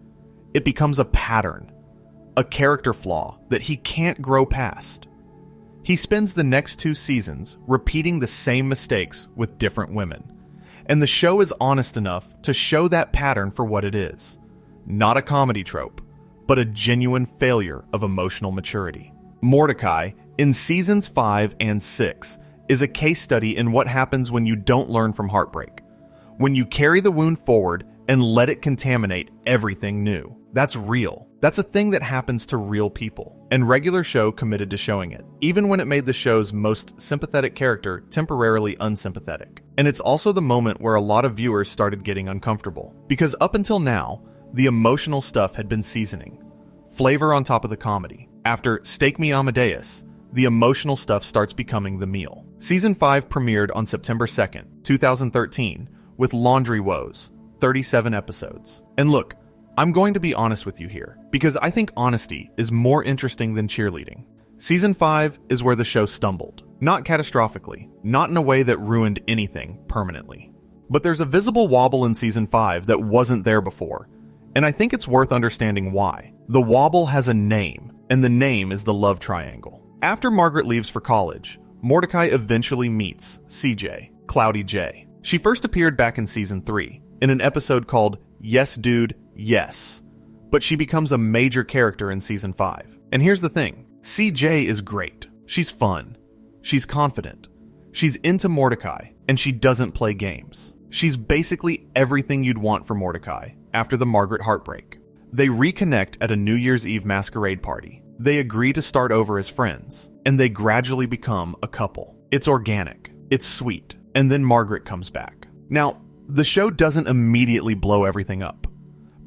It becomes a pattern, a character flaw that he can't grow past. He spends the next 2 seasons repeating the same mistakes with different women, and the show is honest enough to show that pattern for what it is. Not a comedy trope, but a genuine failure of emotional maturity. Mordecai, in seasons 5 and 6, is a case study in what happens when you don't learn from heartbreak. When you carry the wound forward and let it contaminate everything new. That's real. That's a thing that happens to real people. And regular show committed to showing it, even when it made the show's most sympathetic character temporarily unsympathetic. And it's also the moment where a lot of viewers started getting uncomfortable. Because up until now, the emotional stuff had been seasoning. Flavor on top of the comedy. After Stake Me Amadeus, the emotional stuff starts becoming the meal. Season 5 premiered on September 2nd, 2013, with Laundry Woes, 37 episodes. And look, I'm going to be honest with you here, because I think honesty is more interesting than cheerleading. Season 5 is where the show stumbled. Not catastrophically, not in a way that ruined anything permanently. But there's a visible wobble in Season 5 that wasn't there before, and I think it's worth understanding why. The wobble has a name, and the name is the love triangle. After Margaret leaves for college, Mordecai eventually meets CJ, Cloudy J. She first appeared back in Season 3, in an episode called Yes Dude, Yes. But she becomes a major character in Season 5. And here's the thing, CJ is great. She's fun. She's confident. She's into Mordecai, and she doesn't play games. She's basically everything you'd want for Mordecai after the Margaret heartbreak. They reconnect at a New Year's Eve masquerade party. They agree to start over as friends, and they gradually become a couple. It's organic, it's sweet, and then Margaret comes back. Now, the show doesn't immediately blow everything up,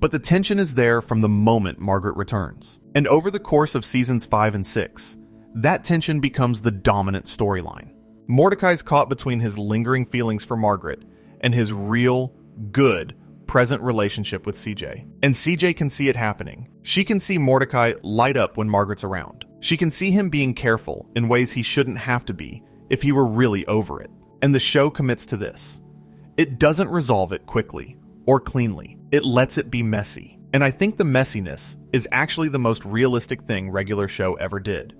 but the tension is there from the moment Margaret returns. And over the course of Seasons 5 and 6, that tension becomes the dominant storyline. Mordecai's caught between his lingering feelings for Margaret and his real, good, present relationship with CJ. And CJ can see it happening. She can see Mordecai light up when Margaret's around. She can see him being careful in ways he shouldn't have to be if he were really over it. And the show commits to this. It doesn't resolve it quickly or cleanly. It lets it be messy. And I think the messiness is actually the most realistic thing regular show ever did.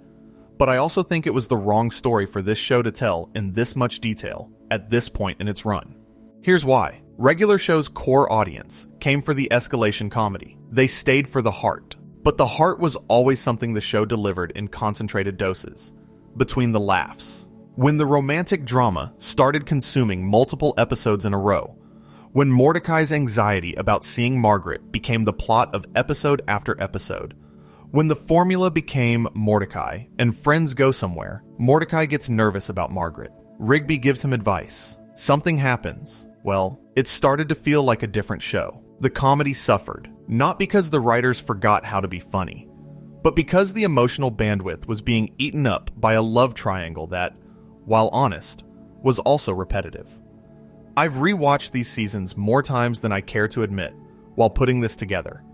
But I also think it was the wrong story for this show to tell in this much detail at this point in its run. Here's why. Regular show's core audience came for the escalation comedy. They stayed for the heart. But the heart was always something the show delivered in concentrated doses, between the laughs. When the romantic drama started consuming multiple episodes in a row, when Mordecai's anxiety about seeing Margaret became the plot of episode after episode, when the formula became Mordecai and friends go somewhere, Mordecai gets nervous about Margaret. Rigby gives him advice. Something happens. Well, it started to feel like a different show. The comedy suffered, not because the writers forgot how to be funny, but because the emotional bandwidth was being eaten up by a love triangle that, while honest, was also repetitive. I've rewatched these seasons more times than I care to admit while putting this together,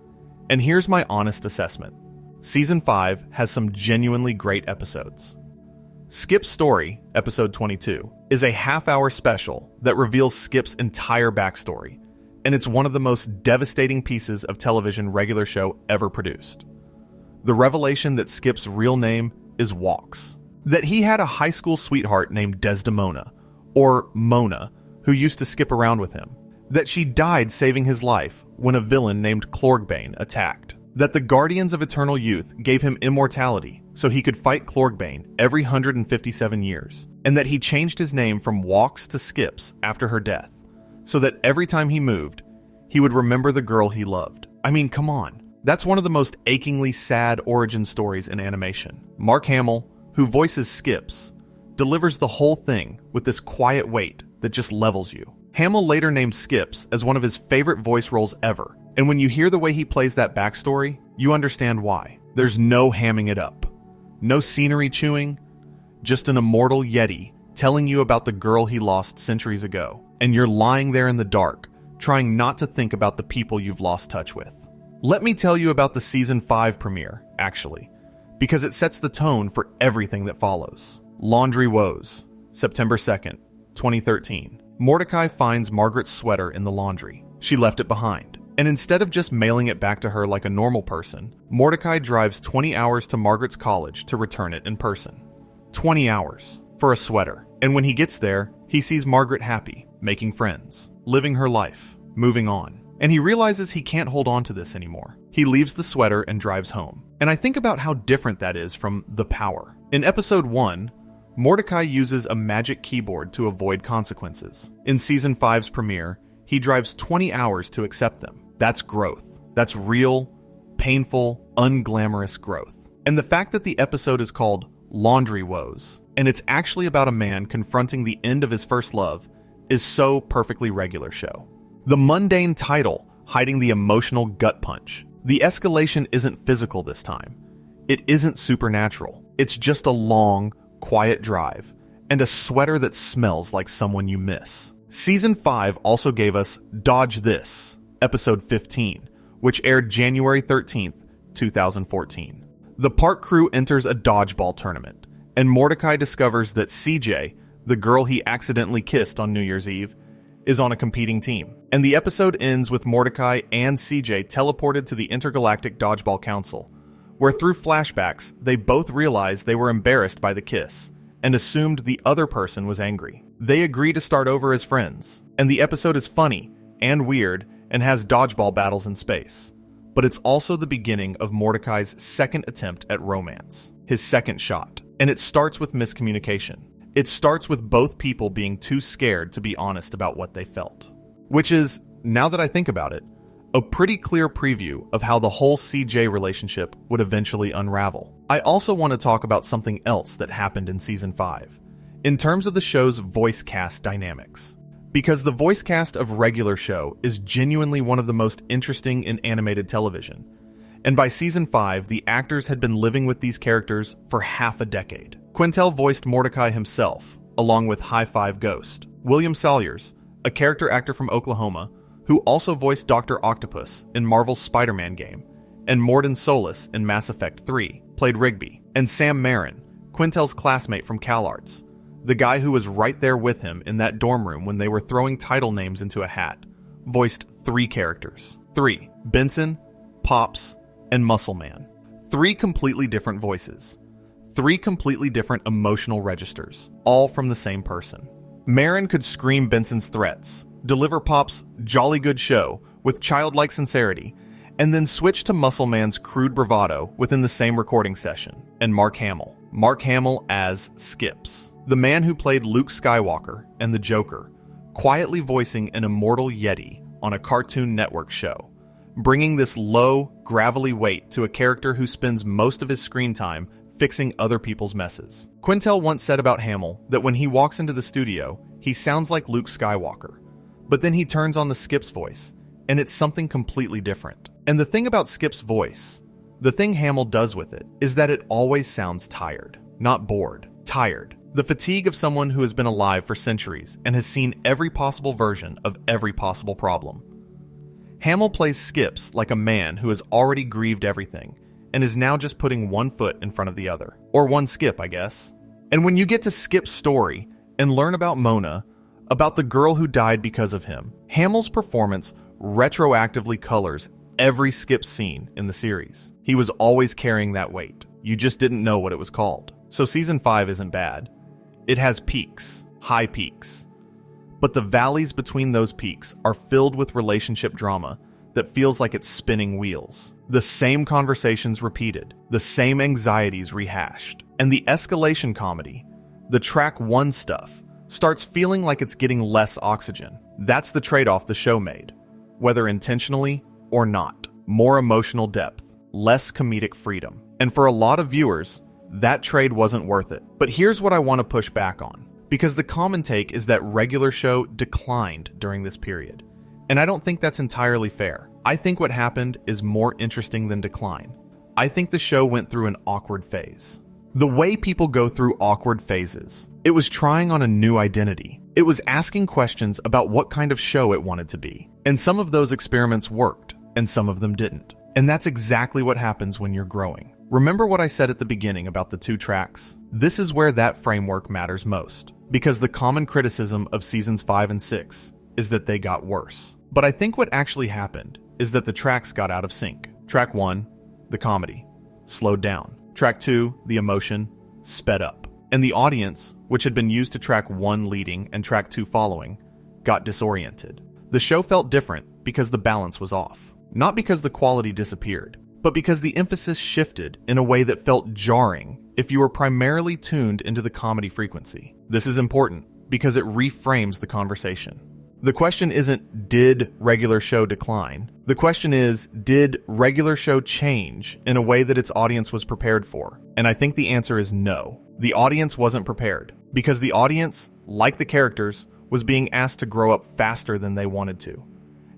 and here's my honest assessment. Season 5 has some genuinely great episodes. Skip's Story, episode 22, is a half-hour special that reveals Skip's entire backstory, and it's one of the most devastating pieces of television regular show ever produced. The revelation that Skip's real name is Walks, that he had a high school sweetheart named Desdemona, or Mona, who used to skip around with him, that she died saving his life when a villain named Clorgbane attacked, that the Guardians of Eternal Youth gave him immortality so he could fight Clorgbane every 157 years, and that he changed his name from Walks to Skips after her death, so that every time he moved, he would remember the girl he loved. I mean, come on. That's one of the most achingly sad origin stories in animation. Mark Hamill, who voices Skips, delivers the whole thing with this quiet weight that just levels you. Hamill later named Skips as one of his favorite voice roles ever, and when you hear the way he plays that backstory, you understand why. There's no hamming it up. No scenery chewing, just an immortal Yeti telling you about the girl he lost centuries ago, and you're lying there in the dark, trying not to think about the people you've lost touch with. Let me tell you about the Season 5 premiere, actually, because it sets the tone for everything that follows. Laundry Woes, September 2nd, 2013. Mordecai finds Margaret's sweater in the laundry. She left it behind. And instead of just mailing it back to her like a normal person, Mordecai drives 20 hours to Margaret's college to return it in person. 20 hours for a sweater. And when he gets there, he sees Margaret happy, making friends, living her life, moving on. And he realizes he can't hold on to this anymore. He leaves the sweater and drives home. And I think about how different that is from The Power. In episode 1, Mordecai uses a magic keyboard to avoid consequences. In Season 5's premiere, he drives 20 hours to accept them. That's growth. That's real, painful, unglamorous growth. And the fact that the episode is called Laundry Woes, and it's actually about a man confronting the end of his first love, is so perfectly regular show. The mundane title hiding the emotional gut punch. The escalation isn't physical this time. It isn't supernatural. It's just a long, quiet drive and a sweater that smells like someone you miss. Season 5 also gave us Dodge This, episode 15, which aired January 13th, 2014. The park crew enters a dodgeball tournament, and Mordecai discovers that CJ, the girl he accidentally kissed on New Year's Eve, is on a competing team. And the episode ends with Mordecai and CJ teleported to the Intergalactic Dodgeball Council, where through flashbacks, they both realize they were embarrassed by the kiss and assumed the other person was angry. They agree to start over as friends, and the episode is funny and weird and has dodgeball battles in space. But it's also the beginning of Mordecai's second attempt at romance, his second shot. And it starts with miscommunication. It starts with both people being too scared to be honest about what they felt. Which is, now that I think about it, a pretty clear preview of how the whole CJ relationship would eventually unravel. I also want to talk about something else that happened in Season 5, in terms of the show's voice cast dynamics. Because the voice cast of regular show is genuinely one of the most interesting in animated television. And by Season 5, the actors had been living with these characters for half a decade. Quintel voiced Mordecai himself, along with High Five Ghost. William Salyers, a character actor from Oklahoma, who also voiced Dr. Octopus in Marvel's Spider-Man game, and Mordin Solus in Mass Effect 3, played Rigby. And Sam Marin, Quintel's classmate from CalArts, the guy who was right there with him in that dorm room when they were throwing title names into a hat, voiced 3 characters. 3. Benson, Pops, and Muscle Man. 3 completely different voices. 3 completely different emotional registers, all from the same person. Marin could scream Benson's threats, deliver Pop's jolly good show with childlike sincerity, and then switch to Muscle Man's crude bravado within the same recording session. And Mark Hamill. Mark Hamill as Skips, the man who played Luke Skywalker and the Joker, quietly voicing an immortal Yeti on a Cartoon Network show, bringing this low, gravelly weight to a character who spends most of his screen time fixing other people's messes. Quintel once said about Hamill that when he walks into the studio, he sounds like Luke Skywalker, but then he turns on the Skip's voice, and it's something completely different. And the thing about Skip's voice, the thing Hamill does with it, is that it always sounds tired, not bored, tired. The fatigue of someone who has been alive for centuries and has seen every possible version of every possible problem. Hamill plays Skips like a man who has already grieved everything and is now just putting one foot in front of the other. Or one skip, I guess. And when you get to Skip's story and learn about Mona, about the girl who died because of him, Hamill's performance retroactively colors every Skip scene in the series. He was always carrying that weight. You just didn't know what it was called. So Season 5 isn't bad. It has peaks, high peaks. But the valleys between those peaks are filled with relationship drama that feels like it's spinning wheels. The same conversations repeated, the same anxieties rehashed. And the escalation comedy, the track 1 stuff, starts feeling like it's getting less oxygen. That's the trade-off the show made, whether intentionally or not. More emotional depth, less comedic freedom. And for a lot of viewers, that trade wasn't worth it. But here's what I want to push back on, because the common take is that regular show declined during this period. And I don't think that's entirely fair. I think what happened is more interesting than decline. I think the show went through an awkward phase. The way people go through awkward phases. It was trying on a new identity. It was asking questions about what kind of show it wanted to be. And some of those experiments worked, and some of them didn't. And that's exactly what happens when you're growing. Remember what I said at the beginning about the 2 tracks? This is where that framework matters most, because the common criticism of Seasons 5 and 6 is that they got worse. But I think what actually happened is that the tracks got out of sync. Track 1, the comedy, slowed down. Track 2, the emotion, sped up. And the audience, which had been used to track 1 leading and track 2 following, got disoriented. The show felt different because the balance was off. Not because the quality disappeared, but because the emphasis shifted in a way that felt jarring if you were primarily tuned into the comedy frequency. This is important because it reframes the conversation. The question isn't, did regular show decline? The question is, did regular show change in a way that its audience was prepared for? And I think the answer is no. The audience wasn't prepared, because the audience, like the characters, was being asked to grow up faster than they wanted to.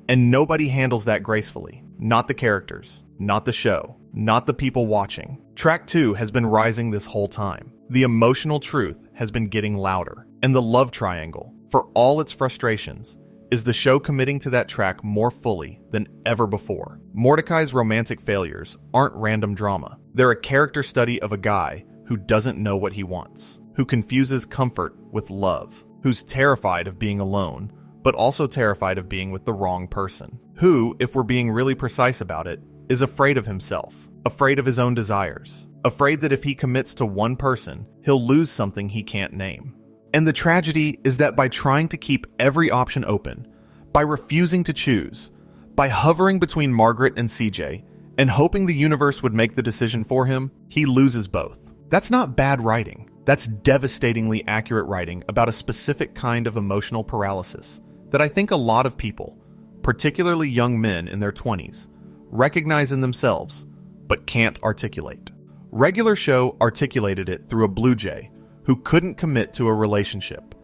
And nobody handles that gracefully. Not the characters, not the show, not the people watching. Track 2 has been rising this whole time. The emotional truth has been getting louder. And the love triangle, for all its frustrations, is the show committing to that track more fully than ever before. Mordecai's romantic failures aren't random drama. They're a character study of a guy who doesn't know what he wants, who confuses comfort with love, who's terrified of being alone, but also terrified of being with the wrong person, who, if we're being really precise about it, is afraid of himself, afraid of his own desires, afraid that if he commits to one person, he'll lose something he can't name. And the tragedy is that by trying to keep every option open, by refusing to choose, by hovering between Margaret and CJ, and hoping the universe would make the decision for him, he loses both. That's not bad writing. That's devastatingly accurate writing about a specific kind of emotional paralysis that I think a lot of people, particularly young men in their 20s, recognize in themselves, but can't articulate. Regular Show articulated it through a Blue Jay who couldn't commit to a relationship,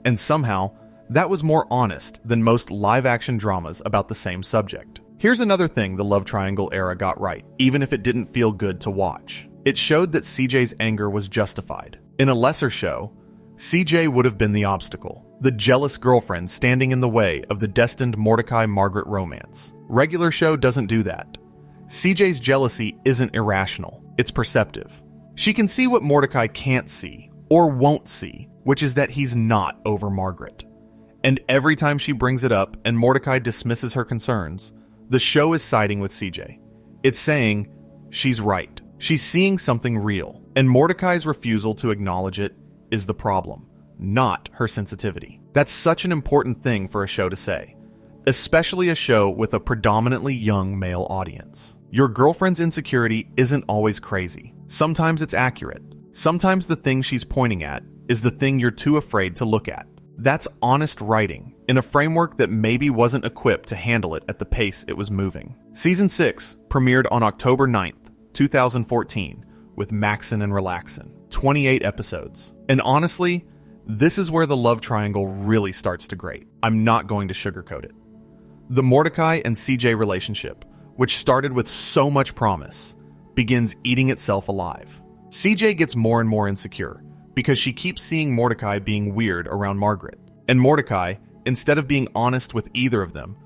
and somehow that was more honest than most live-action dramas about the same subject. Here's another thing the love triangle era got right, even if it didn't feel good to watch. It showed that CJ's anger was justified. In a lesser show, CJ would have been the obstacle, the jealous girlfriend standing in the way of the destined Mordecai-Margaret romance. Regular Show doesn't do that. CJ's jealousy isn't irrational, it's perceptive. She can see what Mordecai can't see, or won't see, which is that he's not over Margaret. And every time she brings it up and Mordecai dismisses her concerns, the show is siding with CJ. It's saying, she's right. She's seeing something real, and Mordecai's refusal to acknowledge it is the problem, not her sensitivity. That's such an important thing for a show to say, especially a show with a predominantly young male audience. Your girlfriend's insecurity isn't always crazy. Sometimes it's accurate. Sometimes the thing she's pointing at is the thing you're too afraid to look at. That's honest writing in a framework that maybe wasn't equipped to handle it at the pace it was moving. Season 6 premiered on October 9th, 2014, with Maxin and Relaxin, 28 episodes. And honestly, this is where the love triangle really starts to grate. I'm not going to sugarcoat it. The Mordecai and CJ relationship, which started with so much promise, begins eating itself alive. CJ gets more and more insecure because she keeps seeing Mordecai being weird around Margaret. And Mordecai, instead of being honest with either of them,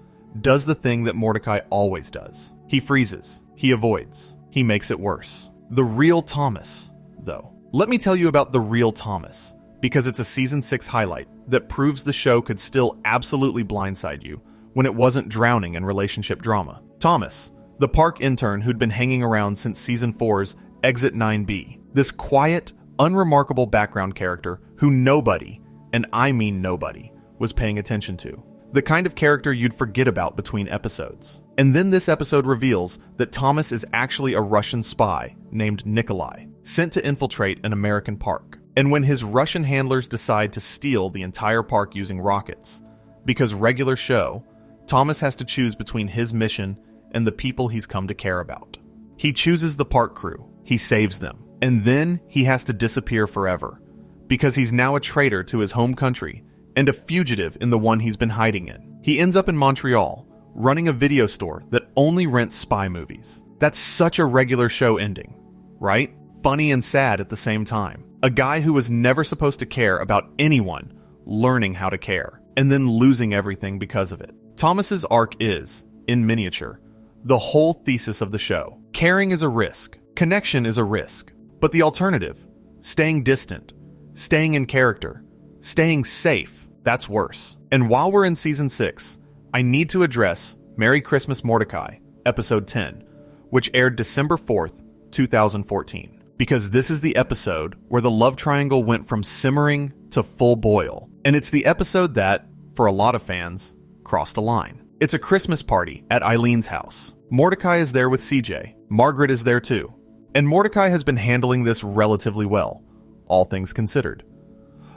does the thing that Mordecai always does. He freezes. He avoids. He makes it worse. The real Thomas, though. Let me tell you about the real Thomas, because it's a Season 6 highlight that proves the show could still absolutely blindside you when it wasn't drowning in relationship drama. Thomas, the park intern who'd been hanging around since Season 4's Exit 9B. This quiet, unremarkable background character who nobody, and I mean nobody, was paying attention to. The kind of character you'd forget about between episodes. And then this episode reveals that Thomas is actually a Russian spy named Nikolai, sent to infiltrate an American park. And when his Russian handlers decide to steal the entire park using rockets, because Regular Show, Thomas has to choose between his mission and the people he's come to care about. He chooses the park crew. He saves them. And then he has to disappear forever, because he's now a traitor to his home country and a fugitive in the one he's been hiding in. He ends up in Montreal, running a video store that only rents spy movies. That's such a Regular Show ending, right? Funny and sad at the same time. A guy who was never supposed to care about anyone learning how to care, and then losing everything because of it. Thomas's arc is, in miniature, the whole thesis of the show. Caring is a risk. Connection is a risk. But the alternative, staying distant, staying in character, staying safe, that's worse. And while we're in Season 6, I need to address Merry Christmas Mordecai, Episode 10, which aired December 4th, 2014. Because this is the episode where the love triangle went from simmering to full boil. And it's the episode that, for a lot of fans, crossed a line. It's a Christmas party at Eileen's house. Mordecai is there with CJ. Margaret is there too. And Mordecai has been handling this relatively well, all things considered.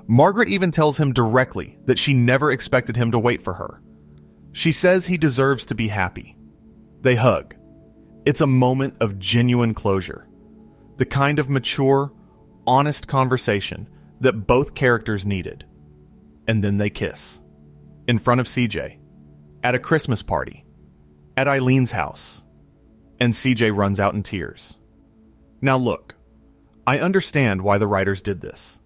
Margaret even tells him directly that she never expected him to wait for her. She says he deserves to be happy. They hug. It's a moment of genuine closure. The kind of mature, honest conversation that both characters needed. And then they kiss. In front of CJ. At a Christmas party. At Eileen's house. And CJ runs out in tears. Now look, I understand why the writers did this.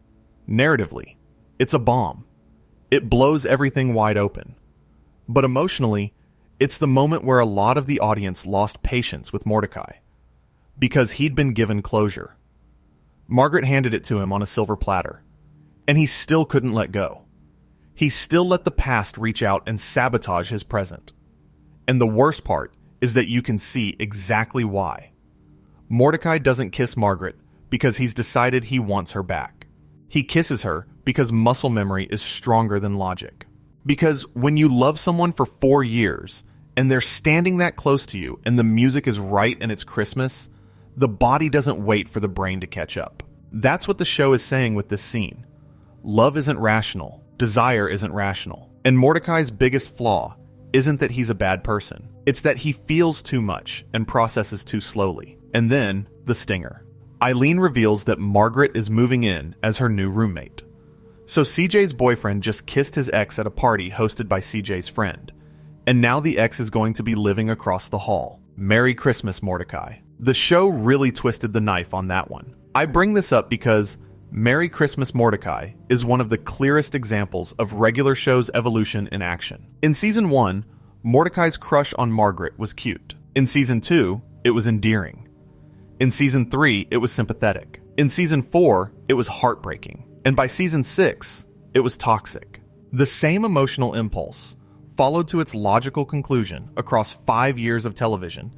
Narratively, it's a bomb. It blows everything wide open. But emotionally, it's the moment where a lot of the audience lost patience with Mordecai, because he'd been given closure. Margaret handed it to him on a silver platter, and he still couldn't let go. He still let the past reach out and sabotage his present. And the worst part is that you can see exactly why. Mordecai doesn't kiss Margaret because he's decided he wants her back. He kisses her because muscle memory is stronger than logic. Because when you love someone for 4 years, and they're standing that close to you, and the music is right and it's Christmas, the body doesn't wait for the brain to catch up. That's what the show is saying with this scene. Love isn't rational. Desire isn't rational. And Mordecai's biggest flaw isn't that he's a bad person. It's that he feels too much and processes too slowly. And then, the stinger. Eileen reveals that Margaret is moving in as her new roommate. So CJ's boyfriend just kissed his ex at a party hosted by CJ's friend. And now the ex is going to be living across the hall. Merry Christmas, Mordecai. The show really twisted the knife on that one. I bring this up because Merry Christmas, Mordecai is one of the clearest examples of regular show's evolution in action. In Season 1, Mordecai's crush on Margaret was cute. In Season 2, it was endearing. In Season 3, it was sympathetic. In Season 4, it was heartbreaking. And by Season 6, it was toxic. The same emotional impulse, followed to its logical conclusion across 5 years of television,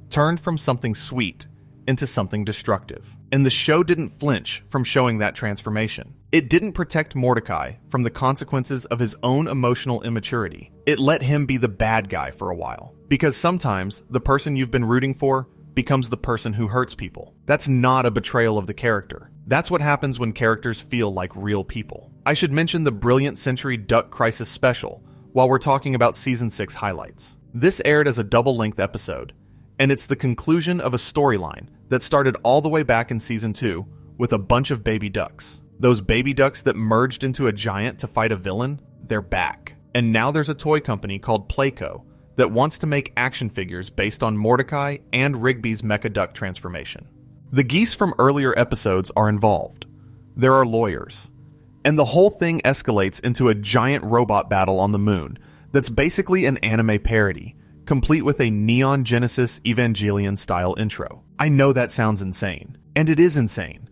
turned from something sweet into something destructive. And the show didn't flinch from showing that transformation. It didn't protect Mordecai from the consequences of his own emotional immaturity. It let him be the bad guy for a while. Because sometimes the person you've been rooting for becomes the person who hurts people. That's not a betrayal of the character. That's what happens when characters feel like real people. I should mention the Brilliant Century Duck Crisis special while we're talking about Season 6 highlights. This aired as a double-length episode, and it's the conclusion of a storyline that started all the way back in Season 2 with a bunch of baby ducks. Those baby ducks that merged into a giant to fight a villain, they're back. And now there's a toy company called Playco that wants to make action figures based on Mordecai and Rigby's mecha duck transformation. The geese from earlier episodes are involved. There are lawyers. And the whole thing escalates into a giant robot battle on the moon that's basically an anime parody, complete with a Neon Genesis Evangelion-style intro. I know that sounds insane, and it is insane.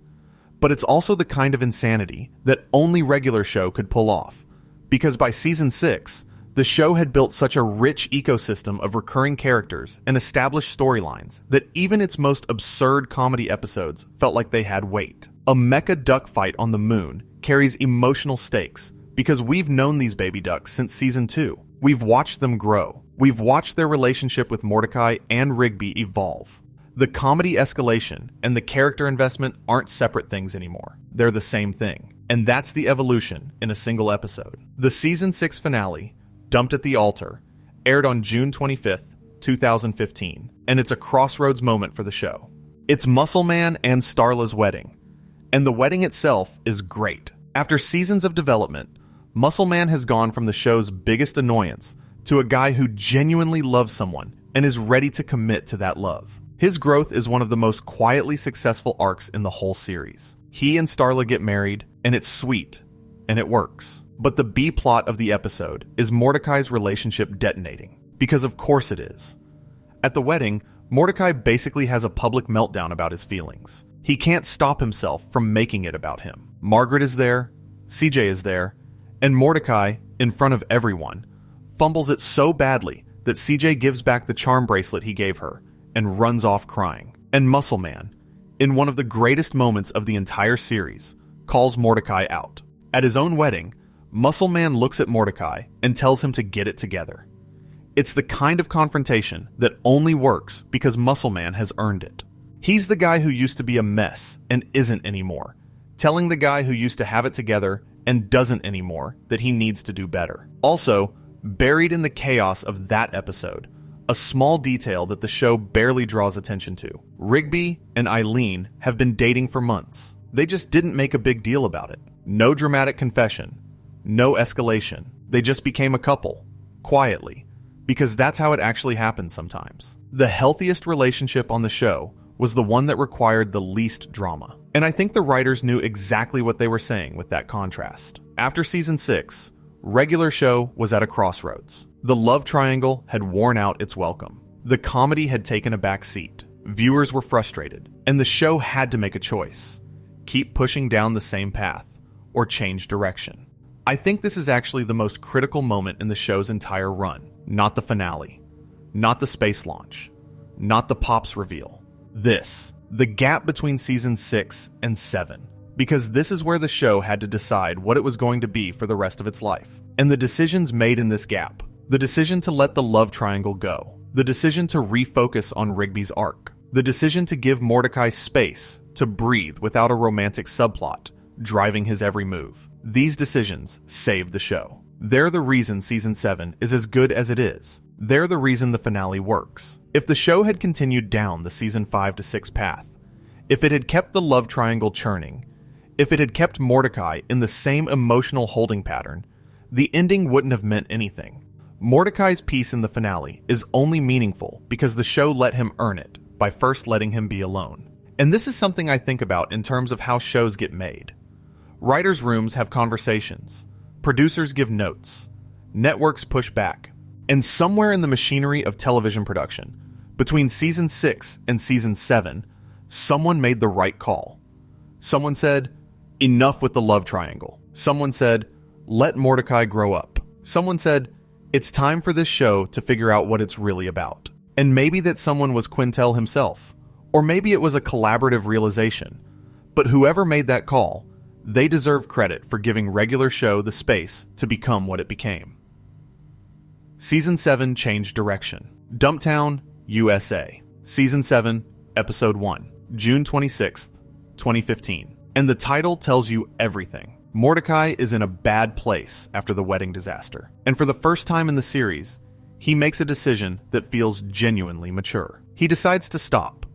But it's also the kind of insanity that only regular show could pull off, because by Season 6, the show had built such a rich ecosystem of recurring characters and established storylines that even its most absurd comedy episodes felt like they had weight. A mecha duck fight on the moon carries emotional stakes because we've known these baby ducks since Season 2. We've watched them grow. We've watched their relationship with Mordecai and Rigby evolve. The comedy escalation and the character investment aren't separate things anymore. They're the same thing. And that's the evolution in a single episode. The Season 6 finale, Dumped at the Altar, aired on June 25th, 2015, and it's a crossroads moment for the show. It's Muscle Man and Starla's wedding, and the wedding itself is great. After seasons of development, Muscle Man has gone from the show's biggest annoyance to a guy who genuinely loves someone and is ready to commit to that love. His growth is one of the most quietly successful arcs in the whole series. He and Starla get married, and it's sweet, and it works. But the B-plot of the episode is Mordecai's relationship detonating, because of course it is. At the wedding, Mordecai basically has a public meltdown about his feelings. He can't stop himself from making it about him. Margaret is there, CJ is there, and Mordecai, in front of everyone, fumbles it so badly that CJ gives back the charm bracelet he gave her and runs off crying. And Muscle Man, in one of the greatest moments of the entire series, calls Mordecai out. At his own wedding, Muscle Man looks at Mordecai and tells him to get it together. It's the kind of confrontation that only works because Muscle Man has earned it. He's the guy who used to be a mess and isn't anymore, telling the guy who used to have it together and doesn't anymore that he needs to do better. Also, buried in the chaos of that episode, a small detail that the show barely draws attention to. Rigby and Eileen have been dating for months. They just didn't make a big deal about it. No dramatic confession. No escalation. They just became a couple, quietly, because that's how it actually happens sometimes. The healthiest relationship on the show was the one that required the least drama. And I think the writers knew exactly what they were saying with that contrast. After season 6, regular show was at a crossroads. The love triangle had worn out its welcome. The comedy had taken a back seat. Viewers were frustrated, and the show had to make a choice. Keep pushing down the same path, or change direction. I think this is actually the most critical moment in the show's entire run. Not the finale. Not the space launch. Not the Pops reveal. This. The gap between season 6 and 7. Because this is where the show had to decide what it was going to be for the rest of its life. And the decisions made in this gap. The decision to let the love triangle go. The decision to refocus on Rigby's arc. The decision to give Mordecai space to breathe without a romantic subplot driving his every move. These decisions saved the show. They're the reason season 7 is as good as it is. They're the reason the finale works. If the show had continued down the season 5 to 6 path, if it had kept the love triangle churning, if it had kept Mordecai in the same emotional holding pattern, the ending wouldn't have meant anything. Mordecai's piece in the finale is only meaningful because the show let him earn it by first letting him be alone. And this is something I think about in terms of how shows get made. Writers' rooms have conversations. Producers give notes. Networks push back. And somewhere in the machinery of television production, between season 6 and season 7, someone made the right call. Someone said, enough with the love triangle. Someone said, let Mordecai grow up. Someone said, it's time for this show to figure out what it's really about. And maybe that someone was Quintel himself. Or maybe it was a collaborative realization. But whoever made that call, they deserve credit for giving regular show the space to become what it became. Season 7 changed direction. Dumptown, USA. Season 7, Episode 1, June 26th, 2015. And the title tells you everything. Mordecai is in a bad place after the wedding disaster. And for the first time in the series, he makes a decision that feels genuinely mature. He decides to stop.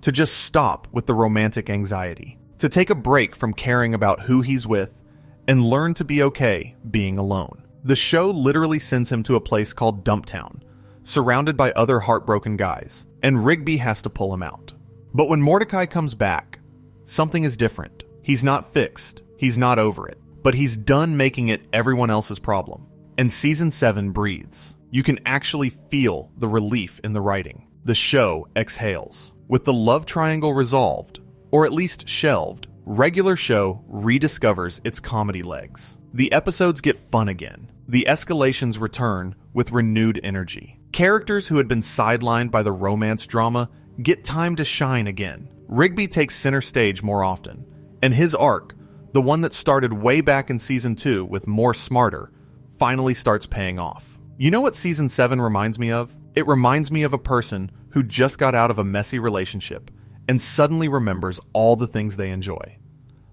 To just stop with the romantic anxiety. To take a break from caring about who he's with and learn to be okay being alone. The show literally sends him to a place called Dumptown, surrounded by other heartbroken guys, and Rigby has to pull him out. But when Mordecai comes back, something is different. He's not fixed, he's not over it, but he's done making it everyone else's problem. And season 7 breathes. You can actually feel the relief in the writing. The show exhales. With the love triangle resolved, or at least shelved, regular show rediscovers its comedy legs. The episodes get fun again. The escalations return with renewed energy. Characters who had been sidelined by the romance drama get time to shine again. Rigby takes center stage more often, and his arc, the one that started way back in season 2 with More Smarter, finally starts paying off. You know what season 7 reminds me of? It reminds me of a person who just got out of a messy relationship and suddenly remembers all the things they enjoy.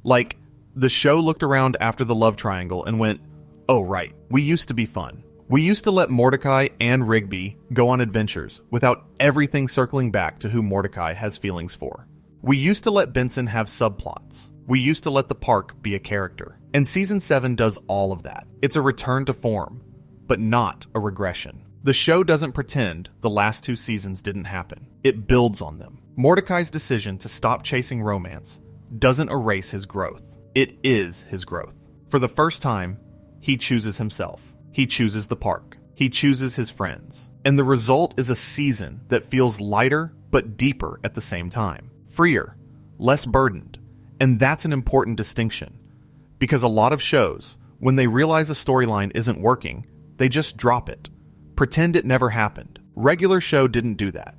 Like, the show looked around after the love triangle and went, oh right, we used to be fun. We used to let Mordecai and Rigby go on adventures without everything circling back to who Mordecai has feelings for. We used to let Benson have subplots. We used to let the park be a character. And season 7 does all of that. It's a return to form, but not a regression. The show doesn't pretend the last 2 seasons didn't happen. It builds on them. Mordecai's decision to stop chasing romance doesn't erase his growth. It is his growth. For the first time, he chooses himself. He chooses the park. He chooses his friends. And the result is a season that feels lighter but deeper at the same time. Freer, less burdened. And that's an important distinction. Because a lot of shows, when they realize a storyline isn't working, they just drop it. Pretend it never happened. Regular show didn't do that.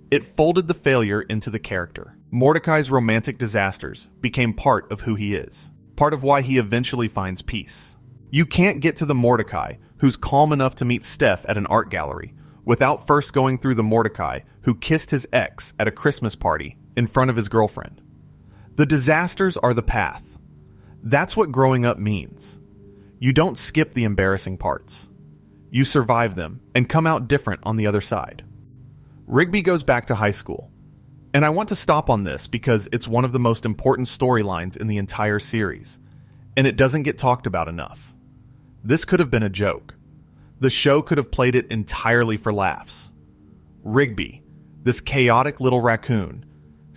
It folded the failure into the character. Mordecai's romantic disasters became part of who he is. Part of why he eventually finds peace. You can't get to the Mordecai who's calm enough to meet Steph at an art gallery without first going through the Mordecai who kissed his ex at a Christmas party in front of his girlfriend. The disasters are the path. That's what growing up means. You don't skip the embarrassing parts. You survive them and come out different on the other side. Rigby goes back to high school. And I want to stop on this because it's one of the most important storylines in the entire series, and it doesn't get talked about enough. This could have been a joke. The show could have played it entirely for laughs. Rigby, this chaotic little raccoon,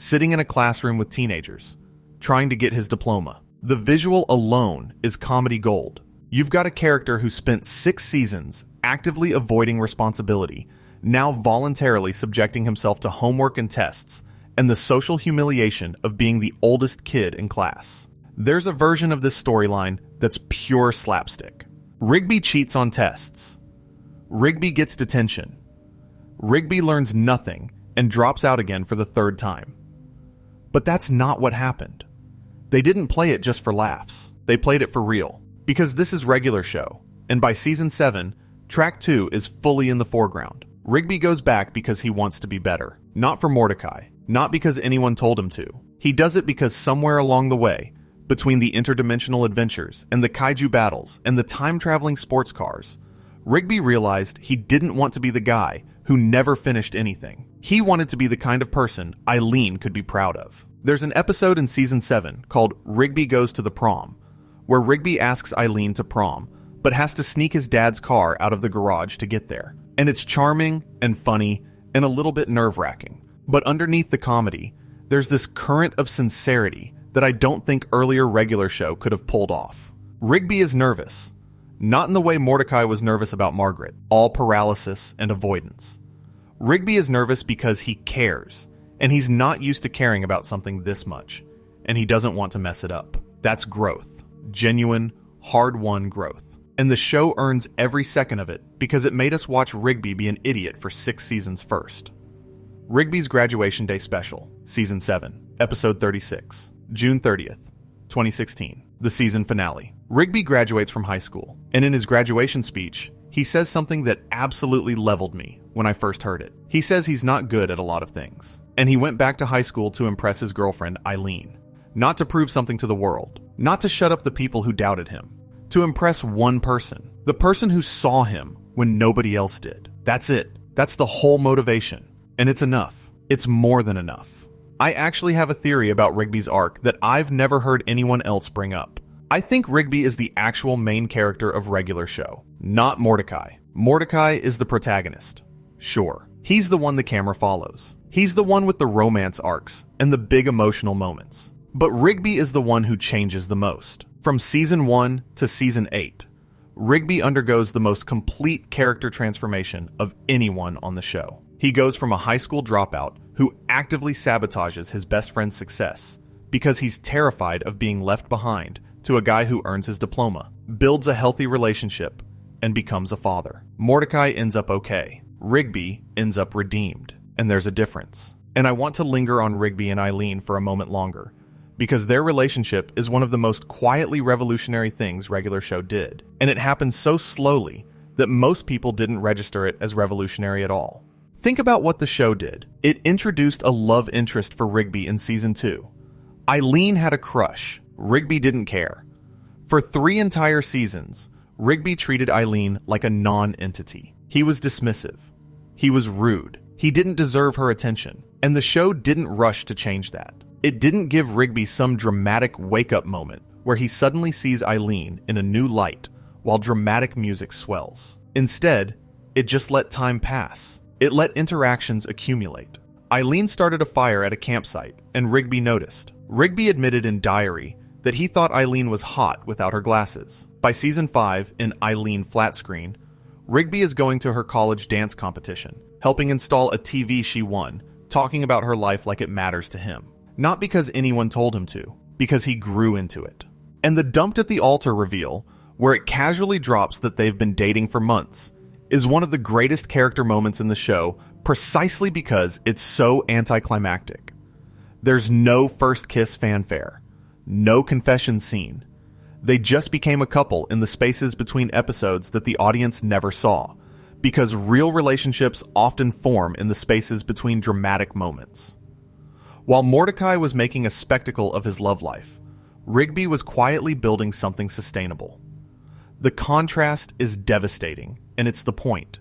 sitting in a classroom with teenagers, trying to get his diploma. The visual alone is comedy gold. You've got a character who spent 6 seasons actively avoiding responsibility, now voluntarily subjecting himself to homework and tests, and the social humiliation of being the oldest kid in class. There's a version of this storyline that's pure slapstick. Rigby cheats on tests. Rigby gets detention. Rigby learns nothing and drops out again for the 3rd time. But that's not what happened. They didn't play it just for laughs. They played it for real. Because this is regular show, and by season 7, track 2 is fully in the foreground. Rigby goes back because he wants to be better. Not for Mordecai. Not because anyone told him to. He does it because somewhere along the way, between the interdimensional adventures and the kaiju battles and the time-traveling sports cars, Rigby realized he didn't want to be the guy who never finished anything. He wanted to be the kind of person Eileen could be proud of. There's an episode in season 7 called Rigby Goes to the Prom, where Rigby asks Eileen to prom, but has to sneak his dad's car out of the garage to get there. And it's charming and funny and a little bit nerve-wracking. But underneath the comedy, there's this current of sincerity that I don't think earlier regular show could have pulled off. Rigby is nervous. Not in the way Mordecai was nervous about Margaret, all paralysis and avoidance. Rigby is nervous because he cares, and he's not used to caring about something this much, and he doesn't want to mess it up. That's growth. Genuine, hard-won growth. And the show earns every second of it because it made us watch Rigby be an idiot for 6 seasons first. Rigby's Graduation Day Special, Season 7, Episode 36, June 30th, 2016, the season finale. Rigby graduates from high school, and in his graduation speech, he says something that absolutely leveled me when I first heard it. He says he's not good at a lot of things, and he went back to high school to impress his girlfriend, Eileen. Not to prove something to the world, not to shut up the people who doubted him, to impress one person, the person who saw him when nobody else did. That's it. That's the whole motivation. And it's enough. It's more than enough. I actually have a theory about Rigby's arc that I've never heard anyone else bring up. I think Rigby is the actual main character of regular show, not Mordecai. Mordecai is the protagonist. Sure, he's the one the camera follows. He's the one with the romance arcs and the big emotional moments. But Rigby is the one who changes the most. From season 1 to season 8, Rigby undergoes the most complete character transformation of anyone on the show. He goes from a high school dropout who actively sabotages his best friend's success because he's terrified of being left behind to a guy who earns his diploma, builds a healthy relationship, and becomes a father. Mordecai ends up okay. Rigby ends up redeemed. And there's a difference. And I want to linger on Rigby and Eileen for a moment longer, because their relationship is one of the most quietly revolutionary things regular show did. And it happened so slowly that most people didn't register it as revolutionary at all. Think about what the show did. It introduced a love interest for Rigby in season 2. Eileen had a crush. Rigby didn't care. For 3 entire seasons, Rigby treated Eileen like a non-entity. He was dismissive. He was rude. He didn't deserve her attention. And the show didn't rush to change that. It didn't give Rigby some dramatic wake-up moment where he suddenly sees Eileen in a new light while dramatic music swells. Instead, it just let time pass. It let interactions accumulate. Eileen started a fire at a campsite, and Rigby noticed. Rigby admitted in Diary that he thought Eileen was hot without her glasses. By season 5, in Eileen Flat Screen, Rigby is going to her college dance competition, helping install a TV she won, talking about her life like it matters to him. Not because anyone told him to, because he grew into it. And the dumped at the altar reveal, where it casually drops that they've been dating for months, is one of the greatest character moments in the show precisely because it's so anticlimactic. There's no first kiss fanfare, no confession scene. They just became a couple in the spaces between episodes that the audience never saw, because real relationships often form in the spaces between dramatic moments. While Mordecai was making a spectacle of his love life, Rigby was quietly building something sustainable. The contrast is devastating, and it's the point.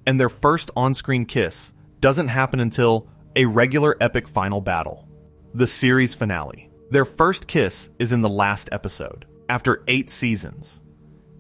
And their first on-screen kiss doesn't happen until a regular epic final battle, the series finale. Their first kiss is in the last episode, after 8 seasons,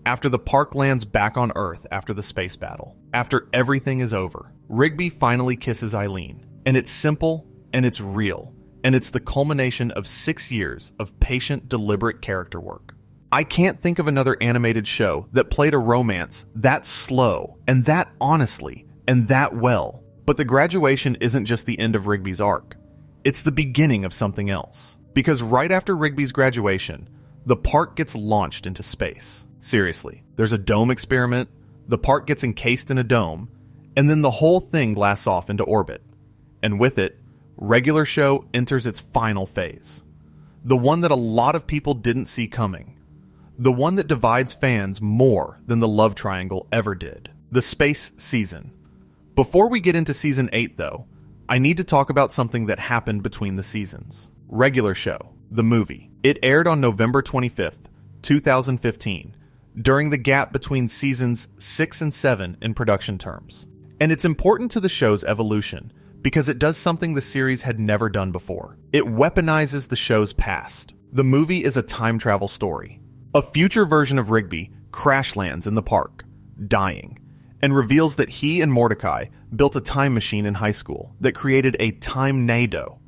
after the park lands back on Earth after the space battle, after everything is over. Rigby finally kisses Eileen, and it's simple and it's real, and it's the culmination of 6 years of patient, deliberate character work. I can't think of another animated show that played a romance that slow, and that honestly, and that well. But the graduation isn't just the end of Rigby's arc. It's the beginning of something else. Because right after Rigby's graduation, the park gets launched into space. Seriously, there's a dome experiment, the park gets encased in a dome, and then the whole thing blasts off into orbit. And with it, Regular Show enters its final phase. The one that a lot of people didn't see coming. The one that divides fans more than the love triangle ever did. The space season. Before we get into season 8 though, I need to talk about something that happened between the seasons. Regular Show, the movie. It aired on November 25th, 2015, during the gap between seasons 6 and 7 in production terms. And it's important to the show's evolution because it does something the series had never done before. It weaponizes the show's past. The movie is a time travel story. A future version of Rigby crash lands in the park, dying, and reveals that he and Mordecai built a time machine in high school that created a time-nado,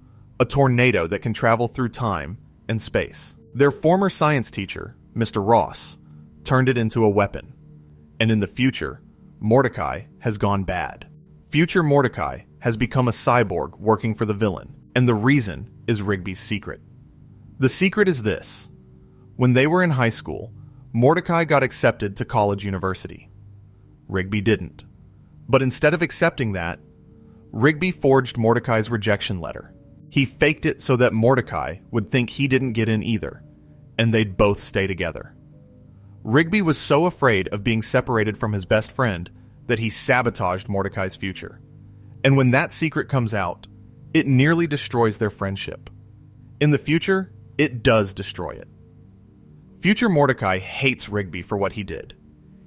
a tornado that can travel through time and space. Their former science teacher, Mr. Ross, turned it into a weapon. And in the future, Mordecai has gone bad. Future Mordecai has become a cyborg working for the villain, and the reason is Rigby's secret. The secret is this. When they were in high school, Mordecai got accepted to college university. Rigby didn't. But instead of accepting that, Rigby forged Mordecai's rejection letter. He faked it so that Mordecai would think he didn't get in either, and they'd both stay together. Rigby was so afraid of being separated from his best friend that he sabotaged Mordecai's future. And when that secret comes out, it nearly destroys their friendship. In the future, it does destroy it. Future Mordecai hates Rigby for what he did.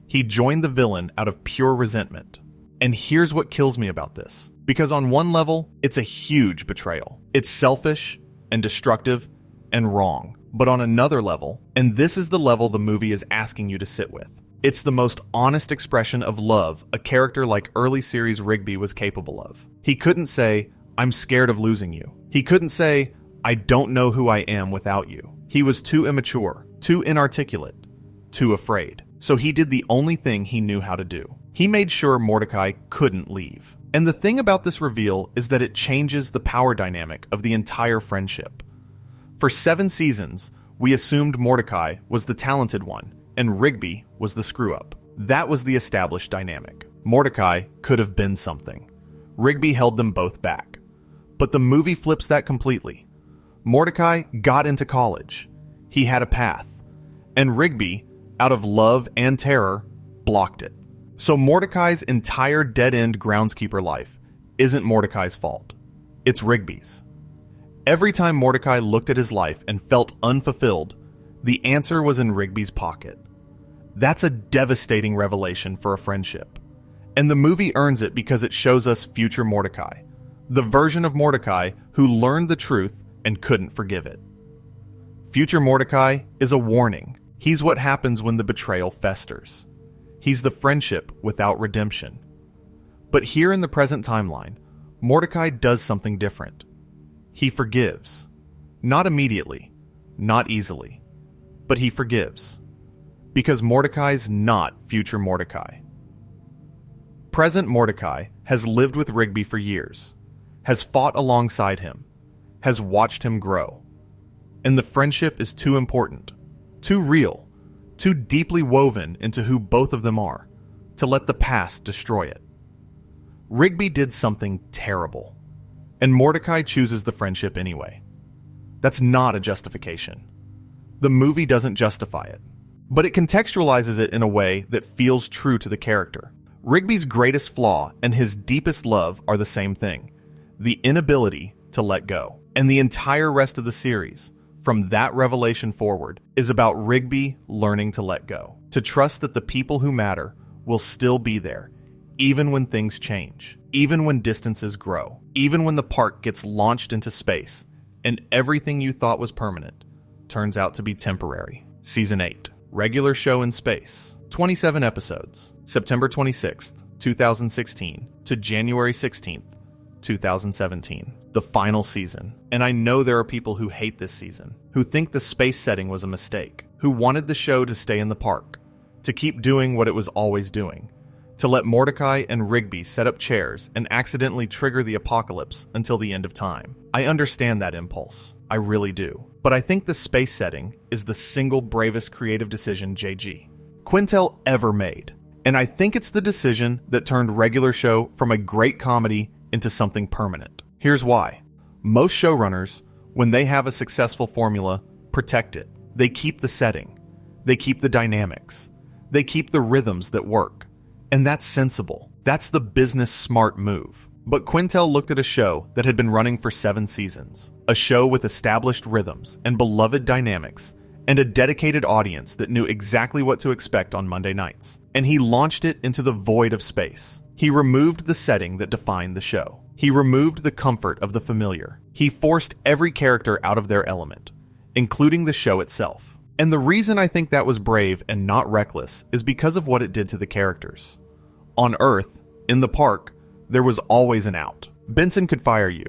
He joined the villain out of pure resentment. And here's what kills me about this. Because on one level, it's a huge betrayal. It's selfish and destructive and wrong. But on another level, and this is the level the movie is asking you to sit with, it's the most honest expression of love a character like early series Rigby was capable of. He couldn't say, "I'm scared of losing you." He couldn't say, "I don't know who I am without you." He was too immature, too inarticulate, too afraid. So he did the only thing he knew how to do. He made sure Mordecai couldn't leave. And the thing about this reveal is that it changes the power dynamic of the entire friendship. For 7 seasons, we assumed Mordecai was the talented one, and Rigby was the screw-up. That was the established dynamic. Mordecai could have been something. Rigby held them both back. But the movie flips that completely. Mordecai got into college. He had a path. And Rigby, out of love and terror, blocked it. So Mordecai's entire dead-end groundskeeper life isn't Mordecai's fault. It's Rigby's. Every time Mordecai looked at his life and felt unfulfilled, the answer was in Rigby's pocket. That's a devastating revelation for a friendship. And the movie earns it because it shows us future Mordecai, the version of Mordecai who learned the truth and couldn't forgive it. Future Mordecai is a warning. He's what happens when the betrayal festers. He's the friendship without redemption. But here in the present timeline, Mordecai does something different. He forgives. Not immediately, not easily, but he forgives. Because Mordecai's not future Mordecai. Present Mordecai has lived with Rigby for years, has fought alongside him, has watched him grow. And the friendship is too important, too real, too deeply woven into who both of them are, to let the past destroy it. Rigby did something terrible, and Mordecai chooses the friendship anyway. That's not a justification. The movie doesn't justify it, but it contextualizes it in a way that feels true to the character. Rigby's greatest flaw and his deepest love are the same thing: the inability to let go. And the entire rest of the series, from that revelation forward, is about Rigby learning to let go, to trust that the people who matter will still be there, even when things change, even when distances grow, even when the park gets launched into space, and everything you thought was permanent turns out to be temporary. Season 8, Regular Show in Space, 27 episodes, September 26th, 2016 to January 16th, 2017. the final season. And I know there are people who hate this season, who think the space setting was a mistake, who wanted the show to stay in the park, to keep doing what it was always doing, to let Mordecai and Rigby set up chairs and accidentally trigger the apocalypse until the end of time. I understand that impulse. I really do. But I think the space setting is the single bravest creative decision J.G. Quintel ever made. And I think it's the decision that turned regular show from a great comedy into something permanent. Here's why. Most showrunners, when they have a successful formula, protect it. They keep the setting. They keep the dynamics. They keep the rhythms that work. And that's sensible. That's the business smart move. But Quintel looked at a show that had been running for 7 seasons, a show with established rhythms and beloved dynamics, and a dedicated audience that knew exactly what to expect on Monday nights. And he launched it into the void of space. He removed the setting that defined the show. He removed the comfort of the familiar. He forced every character out of their element, including the show itself. And the reason I think that was brave and not reckless is because of what it did to the characters. On Earth, in the park, there was always an out. Benson could fire you.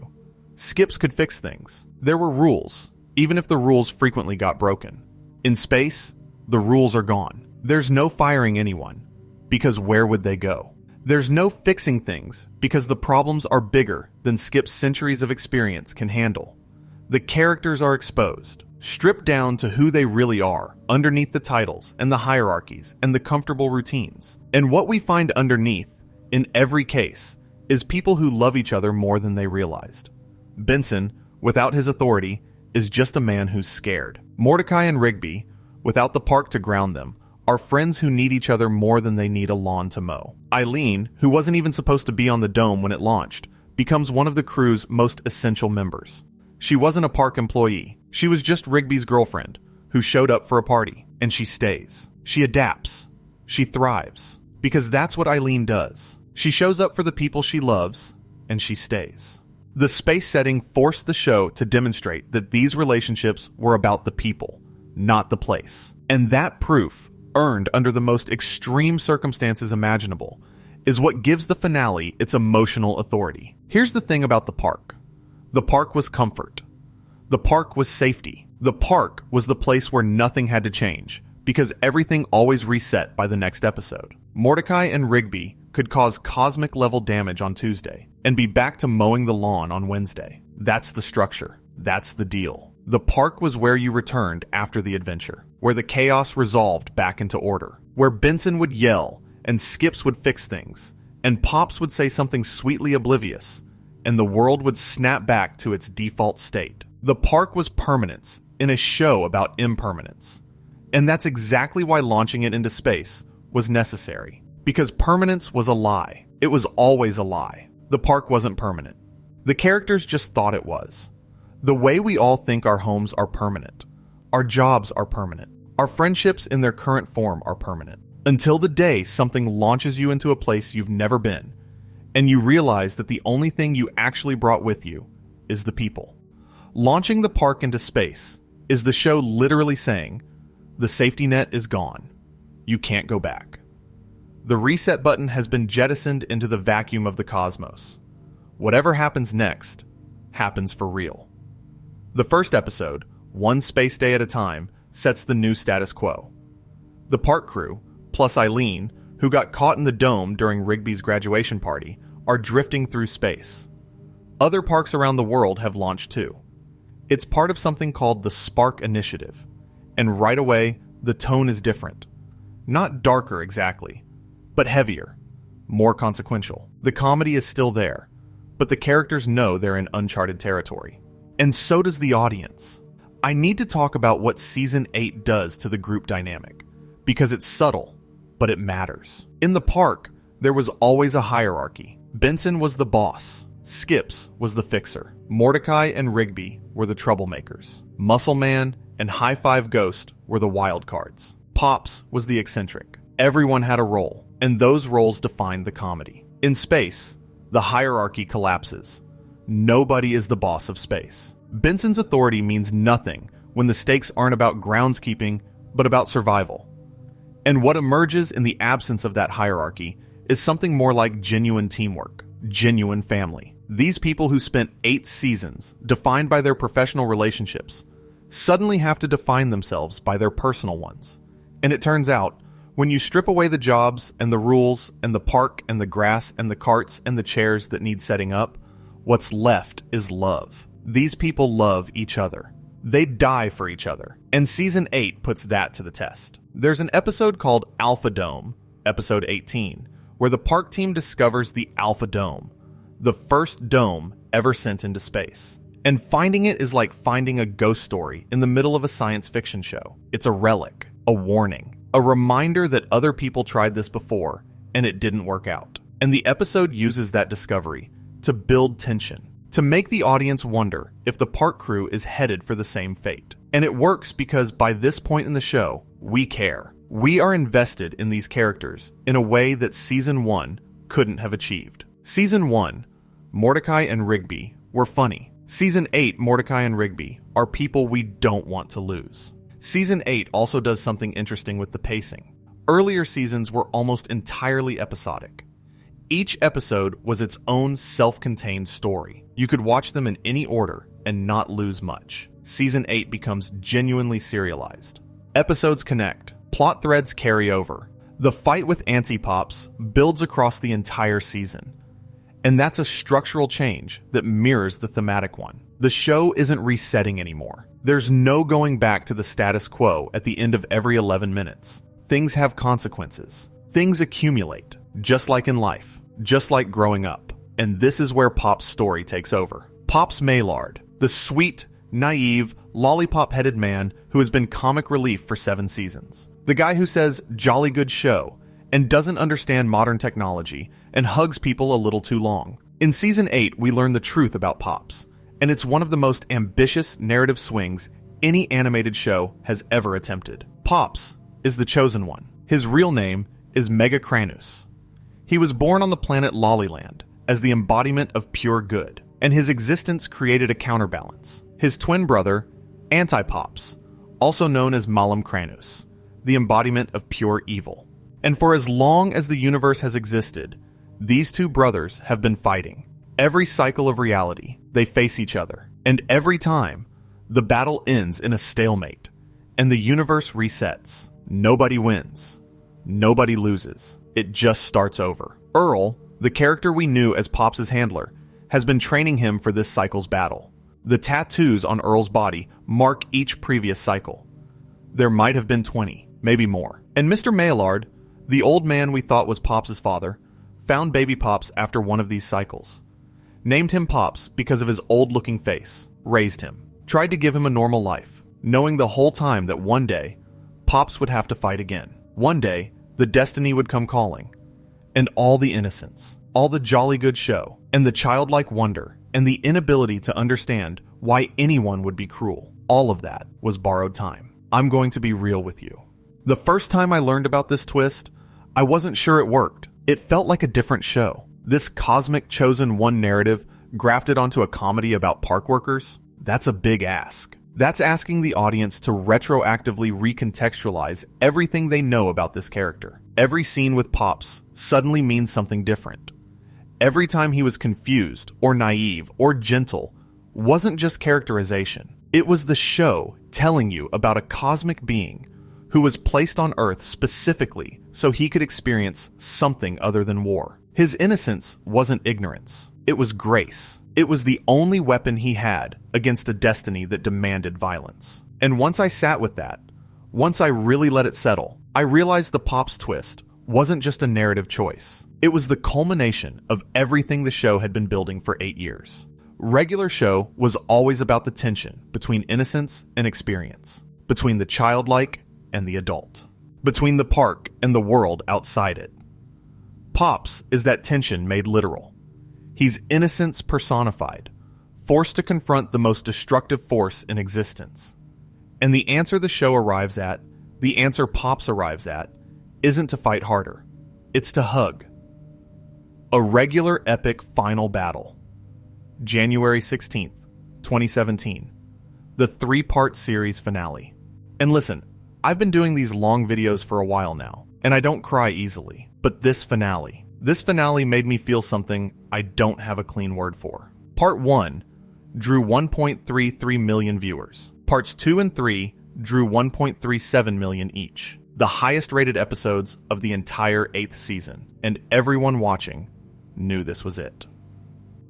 Skips could fix things. There were rules, even if the rules frequently got broken. In space, the rules are gone. There's no firing anyone, because where would they go? There's no fixing things, because the problems are bigger than Skip's centuries of experience can handle. The characters are exposed, stripped down to who they really are, underneath the titles and the hierarchies and the comfortable routines. And what we find underneath, in every case, is people who love each other more than they realized. Benson, without his authority, is just a man who's scared. Mordecai and Rigby, without the park to ground them, are friends who need each other more than they need a lawn to mow. Eileen, who wasn't even supposed to be on the dome when it launched, becomes one of the crew's most essential members. She wasn't a park employee. She was just Rigby's girlfriend, who showed up for a party, and she stays. She adapts. She thrives. Because that's what Eileen does. She shows up for the people she loves, and she stays. The space setting forced the show to demonstrate that these relationships were about the people, not the place. And that proof, earned under the most extreme circumstances imaginable, is what gives the finale its emotional authority. Here's the thing about the park. The park was comfort. The park was safety. The park was the place where nothing had to change, because everything always reset by the next episode. Mordecai and Rigby could cause cosmic-level damage on Tuesday, and be back to mowing the lawn on Wednesday. That's the structure. That's the deal. The park was where you returned after the adventure, where the chaos resolved back into order, where Benson would yell, and Skips would fix things, and Pops would say something sweetly oblivious, and the world would snap back to its default state. The park was permanence in a show about impermanence. And that's exactly why launching it into space was necessary. Because permanence was a lie. It was always a lie. The park wasn't permanent. The characters just thought it was. The way we all think our homes are permanent. Our jobs are permanent. Our friendships in their current form are permanent. Until the day something launches you into a place you've never been, and you realize that the only thing you actually brought with you is the people. Launching the park into space is the show literally saying, the safety net is gone. You can't go back. The reset button has been jettisoned into the vacuum of the cosmos. Whatever happens next, happens for real. The first episode, one space day at a time, sets the new status quo. The park crew, plus Eileen, who got caught in the dome during Rigby's graduation party, are drifting through space. Other parks around the world have launched too. It's part of something called the Spark Initiative, and right away, the tone is different. Not darker exactly, but heavier, more consequential. The comedy is still there, but the characters know they're in uncharted territory. And so does the audience. I need to talk about what Season 8 does to the group dynamic, because it's subtle, but it matters. In the park, there was always a hierarchy. Benson was the boss. Skips was the fixer. Mordecai and Rigby were the troublemakers. Muscle Man and High Five Ghost were the wild cards. Pops was the eccentric. Everyone had a role, and those roles defined the comedy. In space, the hierarchy collapses. Nobody is the boss of space. Benson's authority means nothing when the stakes aren't about groundskeeping, but about survival. And what emerges in the absence of that hierarchy is something more like genuine teamwork. genuine family. These people who spent 8 seasons defined by their professional relationships suddenly have to define themselves by their personal ones. And it turns out, when you strip away the jobs and the rules and the park and the grass and the carts and the chairs that need setting up, what's left is love. These people love each other. They die for each other. And Season 8 puts that to the test. There's an episode called Alpha Dome, episode 18, where the park team discovers the Alpha Dome, the first dome ever sent into space. And finding it is like finding a ghost story in the middle of a science fiction show. It's a relic, a warning, a reminder that other people tried this before and it didn't work out. And the episode uses that discovery to build tension, to make the audience wonder if the park crew is headed for the same fate. And it works because by this point in the show, we care. We are invested in these characters in a way that Season 1 couldn't have achieved. Season 1, Mordecai and Rigby were funny. Season 8, Mordecai and Rigby are people we don't want to lose. Season 8 also does something interesting with the pacing. Earlier seasons were almost entirely episodic. Each episode was its own self-contained story. You could watch them in any order and not lose much. Season 8 becomes genuinely serialized. Episodes connect. Plot threads carry over. The fight with Antipops builds across the entire season. And that's a structural change that mirrors the thematic one. The show isn't resetting anymore. There's no going back to the status quo at the end of every 11 minutes. Things have consequences. Things accumulate, just like in life, just like growing up. And this is where Pop's story takes over. Pops Maillard, the sweet, naive, lollipop-headed man who has been comic relief for 7 seasons. The guy who says, "Jolly good show," and doesn't understand modern technology and hugs people a little too long. In Season 8, we learn the truth about Pops, and it's one of the most ambitious narrative swings any animated show has ever attempted. Pops is the chosen one. His real name is Megacranus. He was born on the planet Lollyland as the embodiment of pure good, and his existence created a counterbalance. His twin brother, Antipops, also known as Malum Cranus, the embodiment of pure evil. And for as long as the universe has existed, these two brothers have been fighting. Every cycle of reality, they face each other. And every time, the battle ends in a stalemate, and the universe resets. Nobody wins. Nobody loses. It just starts over. Earl, the character we knew as Pops' handler, has been training him for this cycle's battle. The tattoos on Earl's body mark each previous cycle. There might have been 20, maybe more. And Mr. Maillard, the old man we thought was Pops' father, found baby Pops after one of these cycles. Named him Pops because of his old-looking face, raised him, tried to give him a normal life, knowing the whole time that one day, Pops would have to fight again. One day, the destiny would come calling, and all the innocence, all the jolly good show, and the childlike wonder, and the inability to understand why anyone would be cruel, all of that was borrowed time. I'm going to be real with you. The first time I learned about this twist, I wasn't sure it worked. It felt like a different show. This cosmic chosen one narrative grafted onto a comedy about park workers, that's a big ask. That's asking the audience to retroactively recontextualize everything they know about this character. Every scene with Pops suddenly means something different. Every time he was confused or naive or gentle wasn't just characterization. It was the show telling you about a cosmic being who was placed on Earth specifically so he could experience something other than war. His innocence wasn't ignorance. It was grace. It was the only weapon he had against a destiny that demanded violence. And once I sat with that, once I really let it settle, I realized the Pops twist wasn't just a narrative choice. It was the culmination of everything the show had been building for 8 years. Regular show was always about the tension between innocence and experience, between the childlike and the adult, between the park and the world outside it. Pops is that tension made literal. He's innocence personified, forced to confront the most destructive force in existence. And the answer the show arrives at, the answer Pops arrives at, isn't to fight harder. It's to hug. A regular epic final battle. January 16th, 2017. The 3-part series finale. And listen, I've been doing these long videos for a while now, and I don't cry easily. But this finale made me feel something I don't have a clean word for. Part 1 drew 1.33 million viewers. Parts 2 and 3 drew 1.37 million each. The highest rated episodes of the entire 8th season, and everyone watching knew this was it.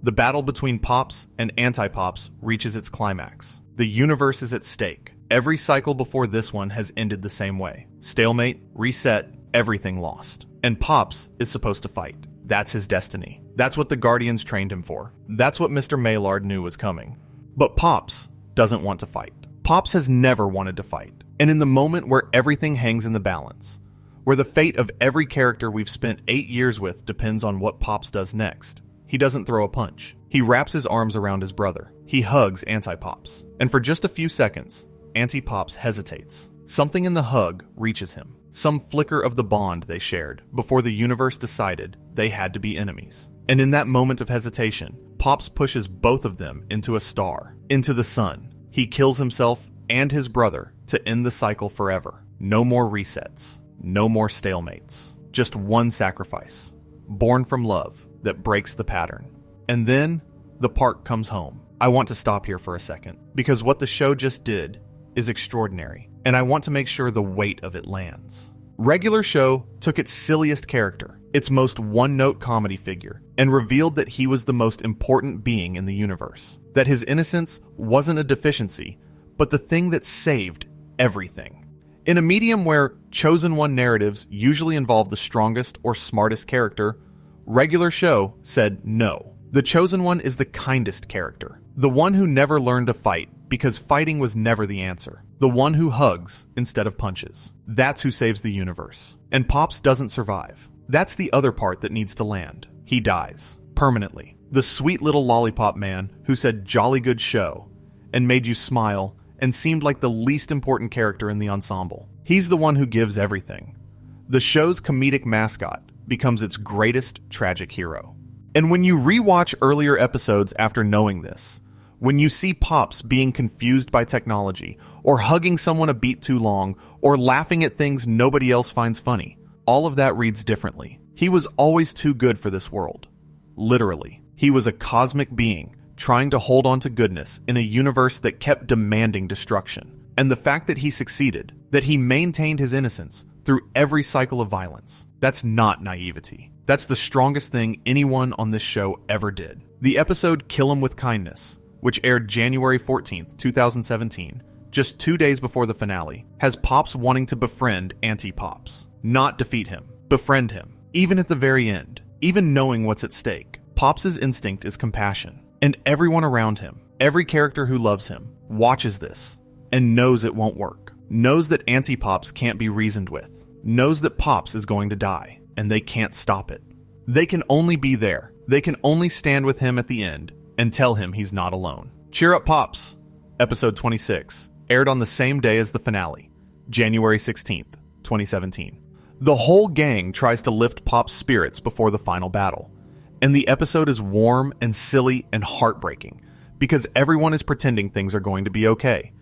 The battle between Pops and Anti-Pops reaches its climax. The universe is at stake. Every cycle before this one has ended the same way. Stalemate, reset, everything lost. And Pops is supposed to fight. That's his destiny. That's what the Guardians trained him for. That's what Mr. Maillard knew was coming. But Pops doesn't want to fight. Pops has never wanted to fight. And in the moment where everything hangs in the balance, where the fate of every character we've spent 8 years with depends on what Pops does next, he doesn't throw a punch. He wraps his arms around his brother. He hugs Anti-Pops. And for just a few seconds, Anti-Pops hesitates. Something in the hug reaches him. Some flicker of the bond they shared before the universe decided they had to be enemies. And in that moment of hesitation, Pops pushes both of them into a star, into the sun. He kills himself and his brother to end the cycle forever. No more resets. No more stalemates. Just one sacrifice, born from love, that breaks the pattern. And then, the park comes home. I want to stop here for a second, because what the show just did is extraordinary, and I want to make sure the weight of it lands. Regular Show took its silliest character, its most one-note comedy figure, and revealed that he was the most important being in the universe. That his innocence wasn't a deficiency, but the thing that saved everything. In a medium where Chosen One narratives usually involve the strongest or smartest character, Regular Show said no. The Chosen One is the kindest character. The one who never learned to fight because fighting was never the answer. The one who hugs instead of punches. That's who saves the universe. And Pops doesn't survive. That's the other part that needs to land. He dies. Permanently. The sweet little lollipop man who said jolly good show and made you smile and seemed like the least important character in the ensemble. He's the one who gives everything. The show's comedic mascot becomes its greatest tragic hero. And when you rewatch earlier episodes after knowing this, when you see Pops being confused by technology, or hugging someone a beat too long, or laughing at things nobody else finds funny, all of that reads differently. He was always too good for this world. Literally. He was a cosmic being trying to hold on to goodness in a universe that kept demanding destruction. And the fact that he succeeded, that he maintained his innocence through every cycle of violence, that's not naivety. That's the strongest thing anyone on this show ever did. The episode Kill 'Em With Kindness, which aired January 14th, 2017, just 2 days before the finale, has Pops wanting to befriend Anti-Pops. Not defeat him, befriend him. Even at the very end, even knowing what's at stake, Pops' instinct is compassion. And everyone around him, every character who loves him, watches this and knows it won't work. Knows that Anti-Pops can't be reasoned with. Knows that Pops is going to die, and they can't stop it. They can only be there. They can only stand with him at the end and tell him he's not alone. Cheer Up Pops, episode 26, aired on the same day as the finale, January 16th, 2017. The whole gang tries to lift Pop's spirits before the final battle, and the episode is warm and silly and heartbreaking because everyone is pretending things are going to be okay,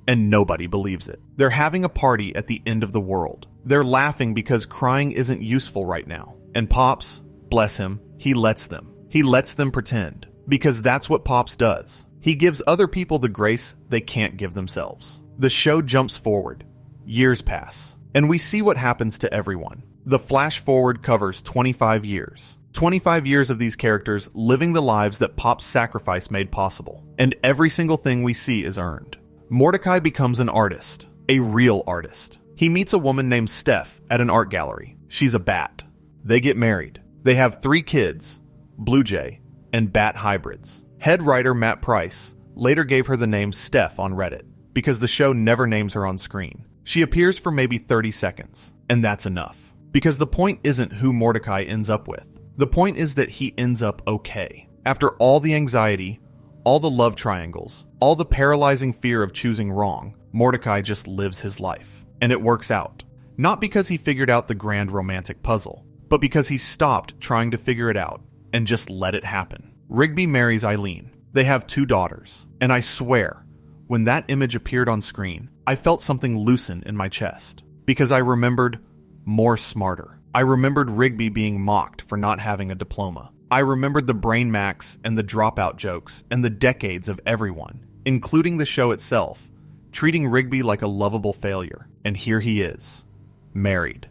and nobody believes it. They're having a party at the end of the world. They're laughing because crying isn't useful right now, and Pops, bless him, he lets them. He lets them pretend, because that's what Pops does. He gives other people the grace they can't give themselves. The show jumps forward. Years pass, and we see what happens to everyone. The flash forward covers 25 years. 25 years of these characters living the lives that Pop's sacrifice made possible. And every single thing we see is earned. Mordecai becomes an artist. A real artist. He meets a woman named Steph at an art gallery. She's a bat. They get married. They have 3 kids, Blue Jay, and bat hybrids. Head writer Matt Price later gave her the name Steph on Reddit, because the show never names her on screen. She appears for maybe 30 seconds, and that's enough. Because the point isn't who Mordecai ends up with. The point is that he ends up okay. After all the anxiety, all the love triangles, all the paralyzing fear of choosing wrong, Mordecai just lives his life. And it works out. Not because he figured out the grand romantic puzzle, but because he stopped trying to figure it out and just let it happen. Rigby marries Eileen. They have 2 daughters. And I swear, when that image appeared on screen, I felt something loosen in my chest. Because I remembered more smarter. I remembered Rigby being mocked for not having a diploma. I remembered the brain max and the dropout jokes and the decades of everyone, including the show itself, treating Rigby like a lovable failure. And here he is, married,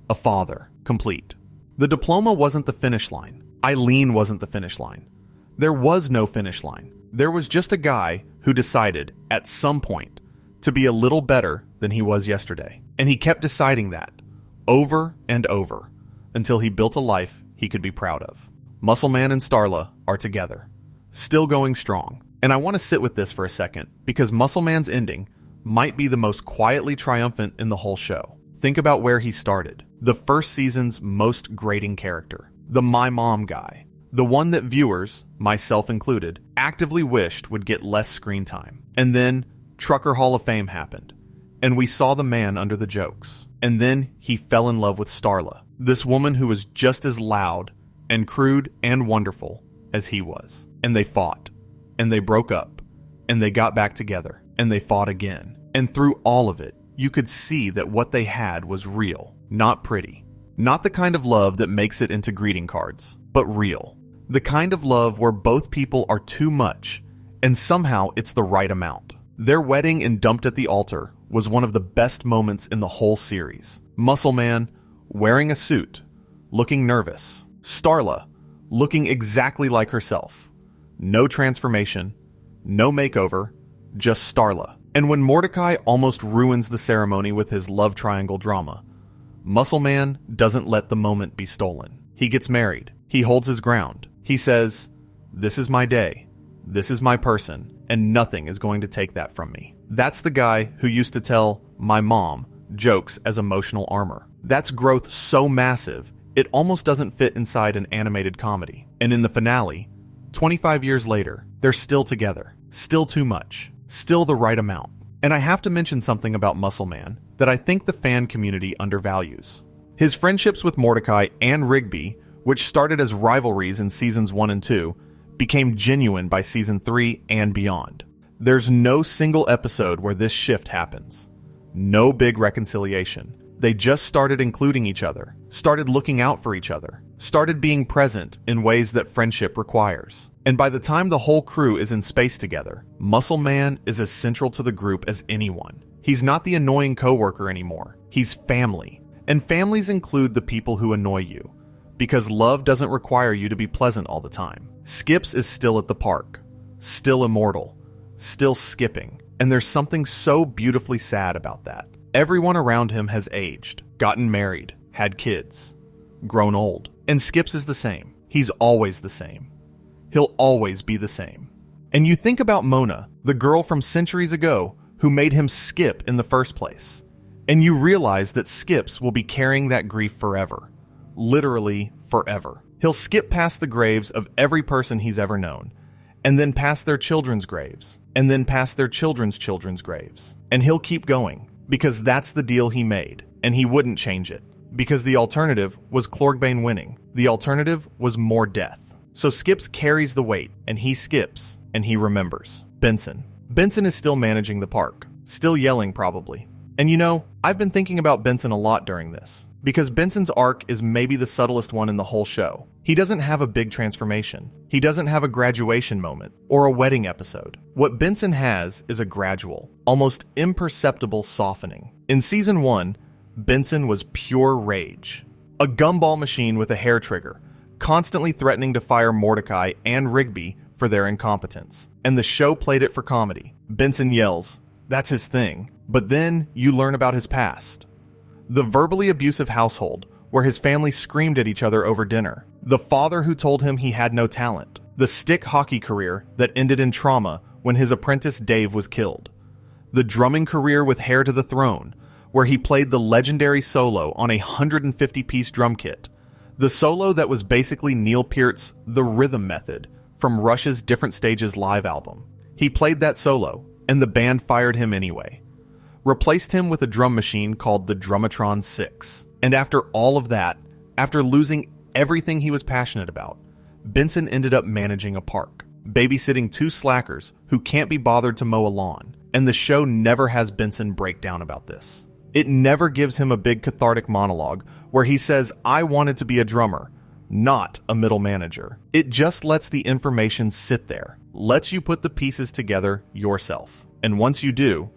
a father, complete. The diploma wasn't the finish line. Eileen wasn't the finish line. There was no finish line. There was just a guy who decided, at some point, to be a little better than he was yesterday. And he kept deciding that, over and over, until he built a life he could be proud of. Muscle Man and Starla are together, still going strong. And I want to sit with this for a second, because Muscle Man's ending might be the most quietly triumphant in the whole show. Think about where he started. The first season's most grating character. The My Mom guy. The one that viewers, myself included, actively wished would get less screen time. And then Trucker Hall of Fame happened, and we saw the man under the jokes. And then he fell in love with Starla, this woman who was just as loud and crude and wonderful as he was. And they fought, and they broke up, and they got back together, and they fought again. And through all of it, you could see that what they had was real, not pretty. Not the kind of love that makes it into greeting cards, but real. The kind of love where both people are too much, and somehow it's the right amount. Their wedding and Dumped at the Altar was one of the best moments in the whole series. Muscle Man, wearing a suit, looking nervous. Starla, looking exactly like herself. No transformation, no makeover, just Starla. And when Mordecai almost ruins the ceremony with his love triangle drama, Muscle Man doesn't let the moment be stolen. He gets married. He holds his ground. He says, "This is my day. This is my person, and nothing is going to take that from me." That's the guy who used to tell my mom jokes as emotional armor. That's growth so massive, it almost doesn't fit inside an animated comedy. And in the finale, 25 years later, they're still together. Still too much. Still the right amount. And I have to mention something about Muscle Man that I think the fan community undervalues. His friendships with Mordecai and Rigby, which started as rivalries in seasons 1 and 2, became genuine by season 3 and beyond. There's no single episode where this shift happens. No big reconciliation. They just started including each other, started looking out for each other, started being present in ways that friendship requires. And by the time the whole crew is in space together, Muscle Man is as central to the group as anyone. He's not the annoying coworker anymore. He's family. And families include the people who annoy you, because love doesn't require you to be pleasant all the time. Skips is still at the park, still immortal, still skipping, and there's something so beautifully sad about that. Everyone around him has aged, gotten married, had kids, grown old. And Skips is the same. He's always the same. He'll always be the same. And you think about Mona, the girl from centuries ago who made him skip in the first place. And you realize that Skips will be carrying that grief forever. Literally forever. He'll skip past the graves of every person he's ever known, and then past their children's graves, and then past their children's children's graves. And he'll keep going, because that's the deal he made, and he wouldn't change it. Because the alternative was Clorgbane winning. The alternative was more death. So Skips carries the weight, and he skips, and he remembers. Benson. Benson is still managing the park. Still yelling, probably. And you know, I've been thinking about Benson a lot during this, because Benson's arc is maybe the subtlest one in the whole show. He doesn't have a big transformation. He doesn't have a graduation moment or a wedding episode. What Benson has is a gradual, almost imperceptible softening. In season 1, Benson was pure rage. A gumball machine with a hair trigger, constantly threatening to fire Mordecai and Rigby for their incompetence. And the show played it for comedy. Benson yells, that's his thing. But then you learn about his past. The verbally abusive household, where his family screamed at each other over dinner. The father who told him he had no talent. The stick hockey career that ended in trauma when his apprentice Dave was killed. The drumming career with Heir to the Throne, where he played the legendary solo on a 150-piece drum kit. The solo that was basically Neil Peart's The Rhythm Method from Rush's Different Stages live album. He played that solo, and the band fired him anyway. Replaced him with a drum machine called the Drumatron 6. And after all of that, after losing everything he was passionate about, Benson ended up managing a park, babysitting 2 slackers who can't be bothered to mow a lawn. And the show never has Benson break down about this. It never gives him a big cathartic monologue where he says, I wanted to be a drummer, not a middle manager. It just lets the information sit there, lets you put the pieces together yourself. And once you do,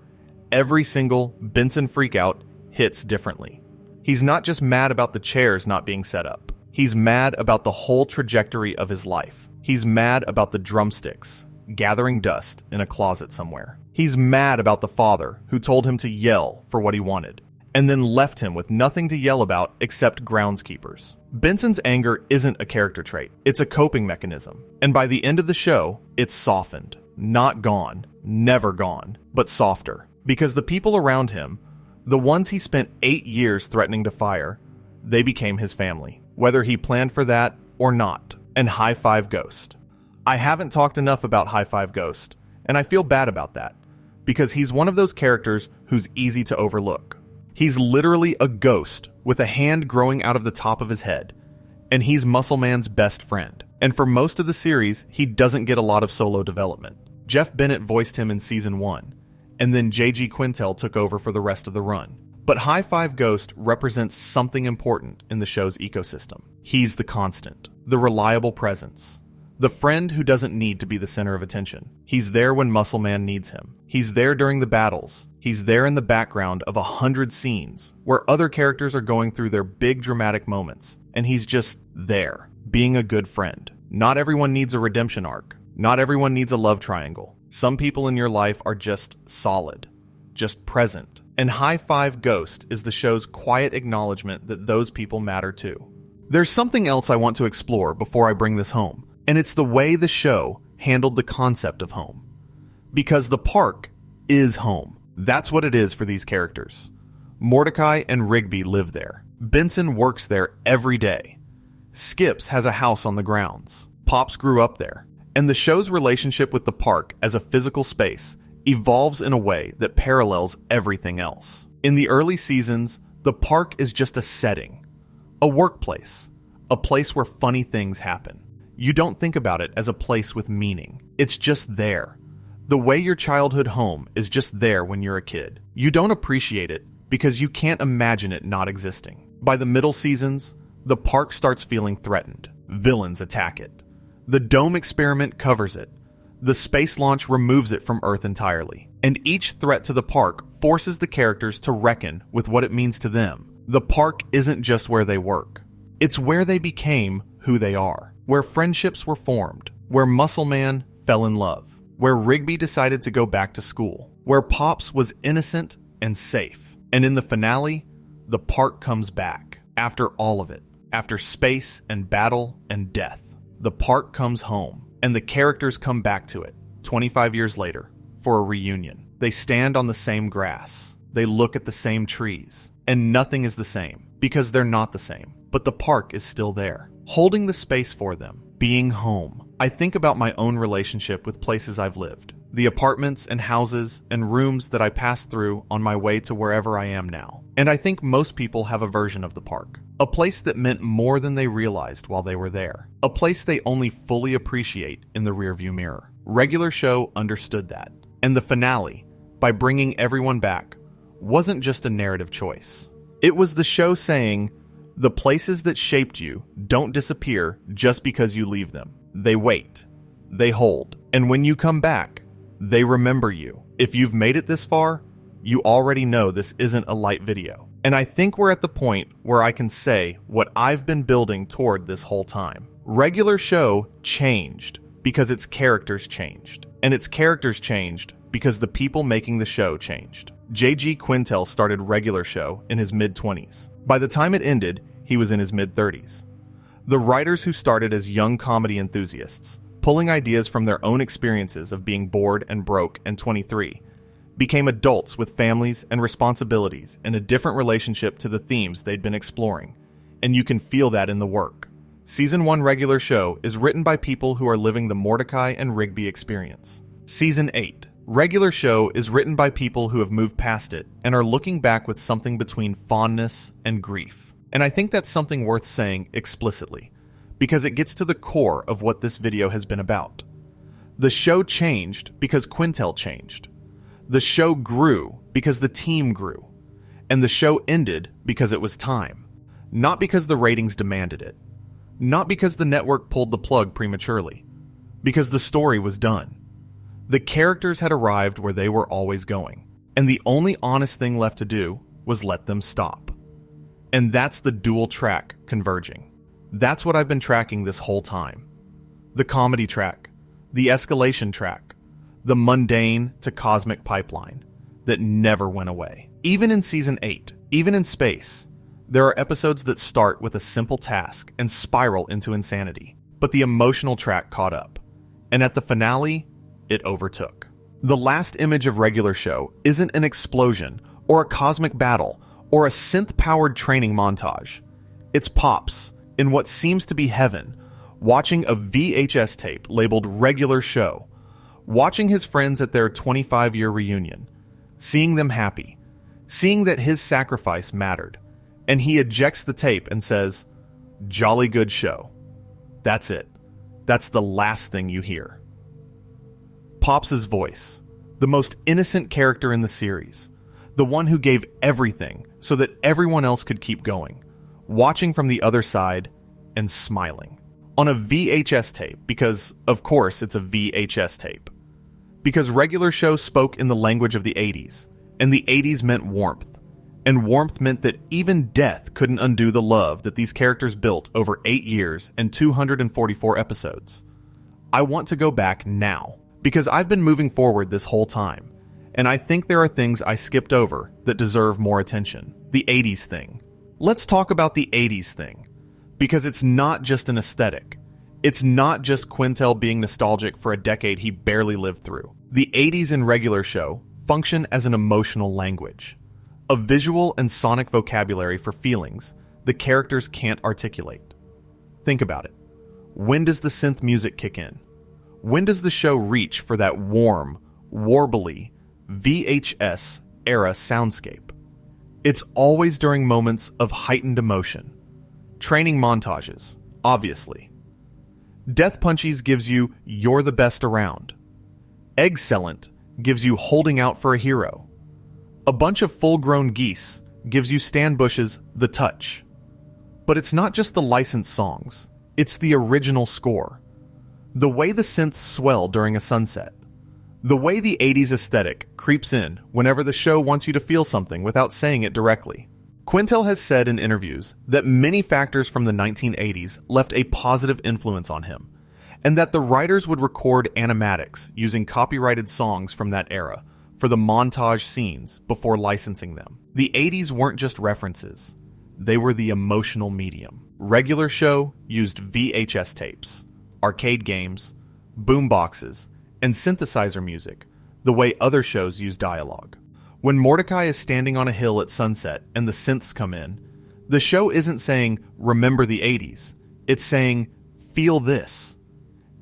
every single Benson freakout hits differently. He's not just mad about the chairs not being set up. He's mad about the whole trajectory of his life. He's mad about the drumsticks gathering dust in a closet somewhere. He's mad about the father who told him to yell for what he wanted, and then left him with nothing to yell about except groundskeepers. Benson's anger isn't a character trait, it's a coping mechanism. And by the end of the show, it's softened. Not gone, never gone, but softer. Because the people around him, the ones he spent 8 years threatening to fire, they became his family, whether he planned for that or not. And High Five Ghost. I haven't talked enough about High Five Ghost, and I feel bad about that, because he's one of those characters who's easy to overlook. He's literally a ghost with a hand growing out of the top of his head, and he's Muscle Man's best friend. And for most of the series, he doesn't get a lot of solo development. Jeff Bennett voiced him in Season 1, and then J.G. Quintel took over for the rest of the run. But High Five Ghost represents something important in the show's ecosystem. He's the constant, the reliable presence, the friend who doesn't need to be the center of attention. He's there when Muscle Man needs him. He's there during the battles. He's there in the background of 100 scenes where other characters are going through their big dramatic moments, and he's just there, being a good friend. Not everyone needs a redemption arc. Not everyone needs a love triangle. Some people in your life are just solid, just present. And High Five Ghost is the show's quiet acknowledgement that those people matter too. There's something else I want to explore before I bring this home, and it's the way the show handled the concept of home. Because the park is home. That's what it is for these characters. Mordecai and Rigby live there. Benson works there every day. Skips has a house on the grounds. Pops grew up there. And the show's relationship with the park as a physical space evolves in a way that parallels everything else. In the early seasons, the park is just a setting, a workplace, a place where funny things happen. You don't think about it as a place with meaning. It's just there. The way your childhood home is just there when you're a kid. You don't appreciate it because you can't imagine it not existing. By the middle seasons, the park starts feeling threatened. Villains attack it. The dome experiment covers it. The space launch removes it from Earth entirely. And each threat to the park forces the characters to reckon with what it means to them. The park isn't just where they work. It's where they became who they are. Where friendships were formed. Where Muscle Man fell in love. Where Rigby decided to go back to school. Where Pops was innocent and safe. And in the finale, the park comes back. After all of it. After space and battle and death. The park comes home. And the characters come back to it, 25 years later, for a reunion. They stand on the same grass. They look at the same trees. And nothing is the same, because they're not the same. But the park is still there, holding the space for them, being home. I think about my own relationship with places I've lived. The apartments and houses and rooms that I passed through on my way to wherever I am now. And I think most people have a version of the park. A place that meant more than they realized while they were there. A place they only fully appreciate in the rearview mirror. Regular Show understood that. And the finale, by bringing everyone back, wasn't just a narrative choice. It was the show saying, the places that shaped you don't disappear just because you leave them. They wait. They hold. And when you come back, they remember you. If you've made it this far, you already know this isn't a light video. And I think we're at the point where I can say what I've been building toward this whole time. Regular Show changed because its characters changed. And its characters changed because the people making the show changed. J.G. Quintel started Regular Show in his mid-20s. By the time it ended, he was in his mid-30s. The writers who started as young comedy enthusiasts, pulling ideas from their own experiences of being bored and broke and 23, became adults with families and responsibilities and a different relationship to the themes they'd been exploring. And you can feel that in the work. Season 1 Regular Show is written by people who are living the Mordecai and Rigby experience. Season 8 Regular Show is written by people who have moved past it and are looking back with something between fondness and grief. And I think that's something worth saying explicitly, because it gets to the core of what this video has been about. The show changed because Quintel changed. The show grew because the team grew. And the show ended because it was time. Not because the ratings demanded it. Not because the network pulled the plug prematurely, because the story was done. The characters had arrived where they were always going, and the only honest thing left to do was let them stop. And that's the dual track converging. That's what I've been tracking this whole time. The comedy track, the escalation track, the mundane to cosmic pipeline that never went away. Even in Season 8, even in space, there are episodes that start with a simple task and spiral into insanity. But the emotional track caught up, and at the finale, it overtook. The last image of regular show isn't an explosion or a cosmic battle or a synth-powered training montage. It's Pops, in what seems to be heaven, watching a VHS tape labeled regular show, watching his friends at their 25-year reunion, seeing them happy, seeing that his sacrifice mattered, and he ejects the tape and says, "Jolly good show." That's it. That's the last thing you hear. Pops' voice, the most innocent character in the series, the one who gave everything so that everyone else could keep going, watching from the other side and smiling. On a VHS tape, because, of course, it's a VHS tape. Because regular show spoke in the language of the 80s, and the 80s meant warmth, and warmth meant that even death couldn't undo the love that these characters built over 8 years and 244 episodes. I want to go back now, because I've been moving forward this whole time, and I think there are things I skipped over that deserve more attention. The 80s thing. Let's talk about the 80s thing, because it's not just an aesthetic. It's not just Quintel being nostalgic for a decade he barely lived through. The 80s in regular show function as an emotional language, a visual and sonic vocabulary for feelings the characters can't articulate. Think about it. When does the synth music kick in? When does the show reach for that warm, warbly, VHS-era soundscape? It's always during moments of heightened emotion. Training montages, obviously. Death Punchies gives you "You're the Best Around." Eggcellent gives you "Holding Out for a Hero." A Bunch of Full-Grown Geese gives you Stan Bush's "The Touch." But it's not just the licensed songs, it's the original score. The way the synths swell during a sunset. The way the 80s aesthetic creeps in whenever the show wants you to feel something without saying it directly. Quintel has said in interviews that many factors from the 1980s left a positive influence on him, and that the writers would record animatics using copyrighted songs from that era for the montage scenes before licensing them. The 80s weren't just references, they were the emotional medium. Regular show used VHS tapes, arcade games, boomboxes, and synthesizer music, the way other shows use dialogue. When Mordecai is standing on a hill at sunset and the synths come in, the show isn't saying, "Remember the 80s." It's saying, "Feel this."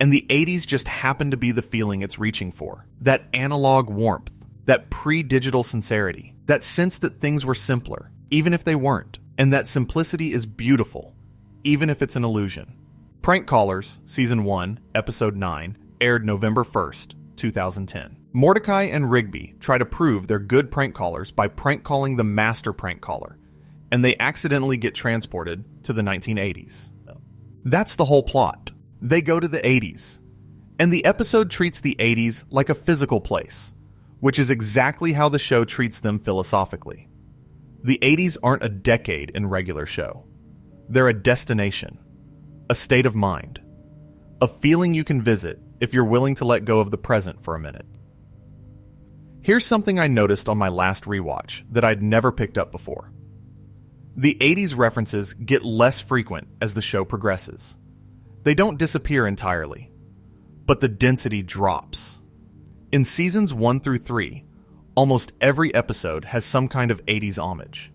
And the 80s just happen to be the feeling it's reaching for. That analog warmth, that pre-digital sincerity, that sense that things were simpler, even if they weren't, and that simplicity is beautiful, even if it's an illusion. Prank Callers, Season 1, Episode 9, aired November 1st, 2010. Mordecai and Rigby try to prove they're good prank callers by prank calling the master prank caller, and they accidentally get transported to the 1980s. That's the whole plot. They go to the 80s, and the episode treats the 80s like a physical place, which is exactly how the show treats them philosophically. The 80s aren't a decade in regular show. They're a destination, a state of mind, a feeling you can visit if you're willing to let go of the present for a minute. Here's something I noticed on my last rewatch that I'd never picked up before. The 80s references get less frequent as the show progresses. They don't disappear entirely, but the density drops. In seasons 1 through 3, almost every episode has some kind of 80s homage.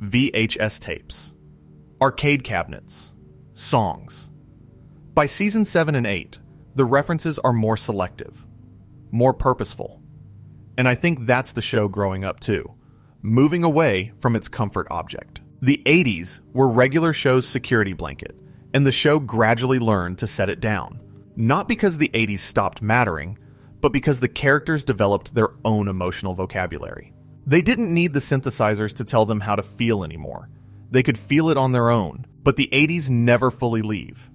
VHS tapes, arcade cabinets, songs. By season 7 and 8, the references are more selective, more purposeful. And I think that's the show growing up too, moving away from its comfort object. The 80s were regular show's security blanket, and the show gradually learned to set it down. Not because the 80s stopped mattering, but because the characters developed their own emotional vocabulary. They didn't need the synthesizers to tell them how to feel anymore. They could feel it on their own, But the 80s never fully leave.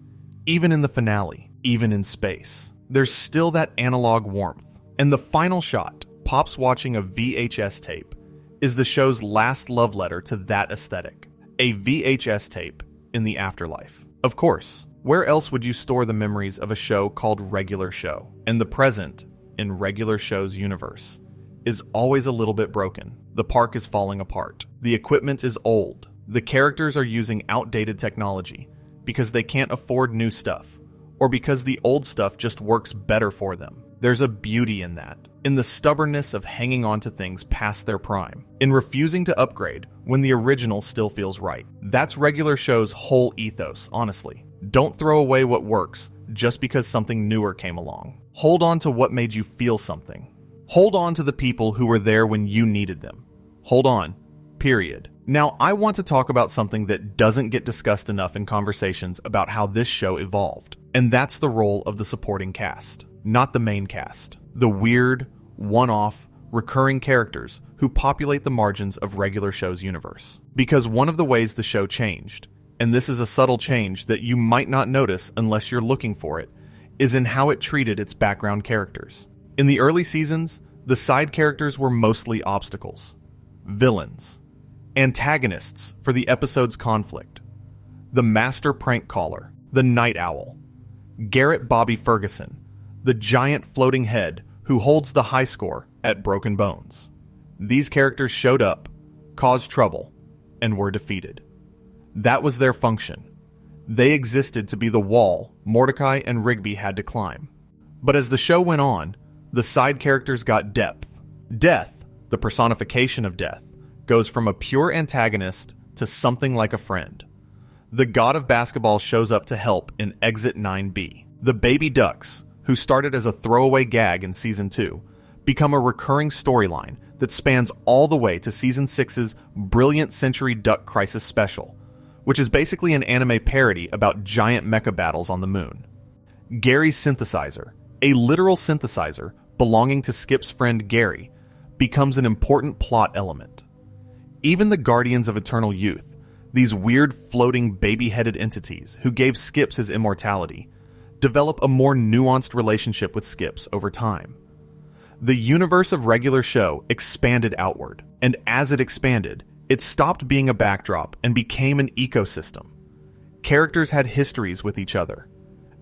Even in the finale, even in space, there's still that analog warmth. And the final shot, Pops watching a VHS tape, is the show's last love letter to that aesthetic. A VHS tape in the afterlife. Of course, where else would you store the memories of a show called Regular Show? And the present, in Regular Show's universe, is always a little bit broken. The park is falling apart. The equipment is old. The characters are using outdated technology because they can't afford new stuff, or because the old stuff just works better for them. There's a beauty in that, in the stubbornness of hanging on to things past their prime, in refusing to upgrade when the original still feels right. That's Regular Show's whole ethos, honestly. Don't throw away what works just because something newer came along. Hold on to what made you feel something. Hold on to the people who were there when you needed them. Hold on. Period. Now, I want to talk about something that doesn't get discussed enough in conversations about how this show evolved, and that's the role of the supporting cast, not the main cast. The weird, one-off, recurring characters who populate the margins of Regular Show's universe. Because one of the ways the show changed, and this is a subtle change that you might not notice unless you're looking for it, is in how it treated its background characters. In the early seasons, the side characters were mostly obstacles, villains, antagonists for the episode's conflict. The master prank caller, the night owl, Garrett Bobby Ferguson, the giant floating head who holds the high score at Broken Bones. These characters showed up, caused trouble, and were defeated. That was their function. They existed to be the wall Mordecai and Rigby had to climb. But as the show went on, the side characters got depth. Death, the personification of death, goes from a pure antagonist to something like a friend. The god of basketball shows up to help in Exit 9B. The Baby Ducks, who started as a throwaway gag in Season 2, become a recurring storyline that spans all the way to Season 6's brilliant Century Duck Crisis special, which is basically an anime parody about giant mecha battles on the moon. Gary's synthesizer, a literal synthesizer belonging to Skip's friend Gary, becomes an important plot element. Even the Guardians of Eternal Youth, these weird floating baby-headed entities who gave Skips his immortality, develop a more nuanced relationship with Skips over time. The universe of Regular Show expanded outward, and as it expanded, it stopped being a backdrop and became an ecosystem. Characters had histories with each other.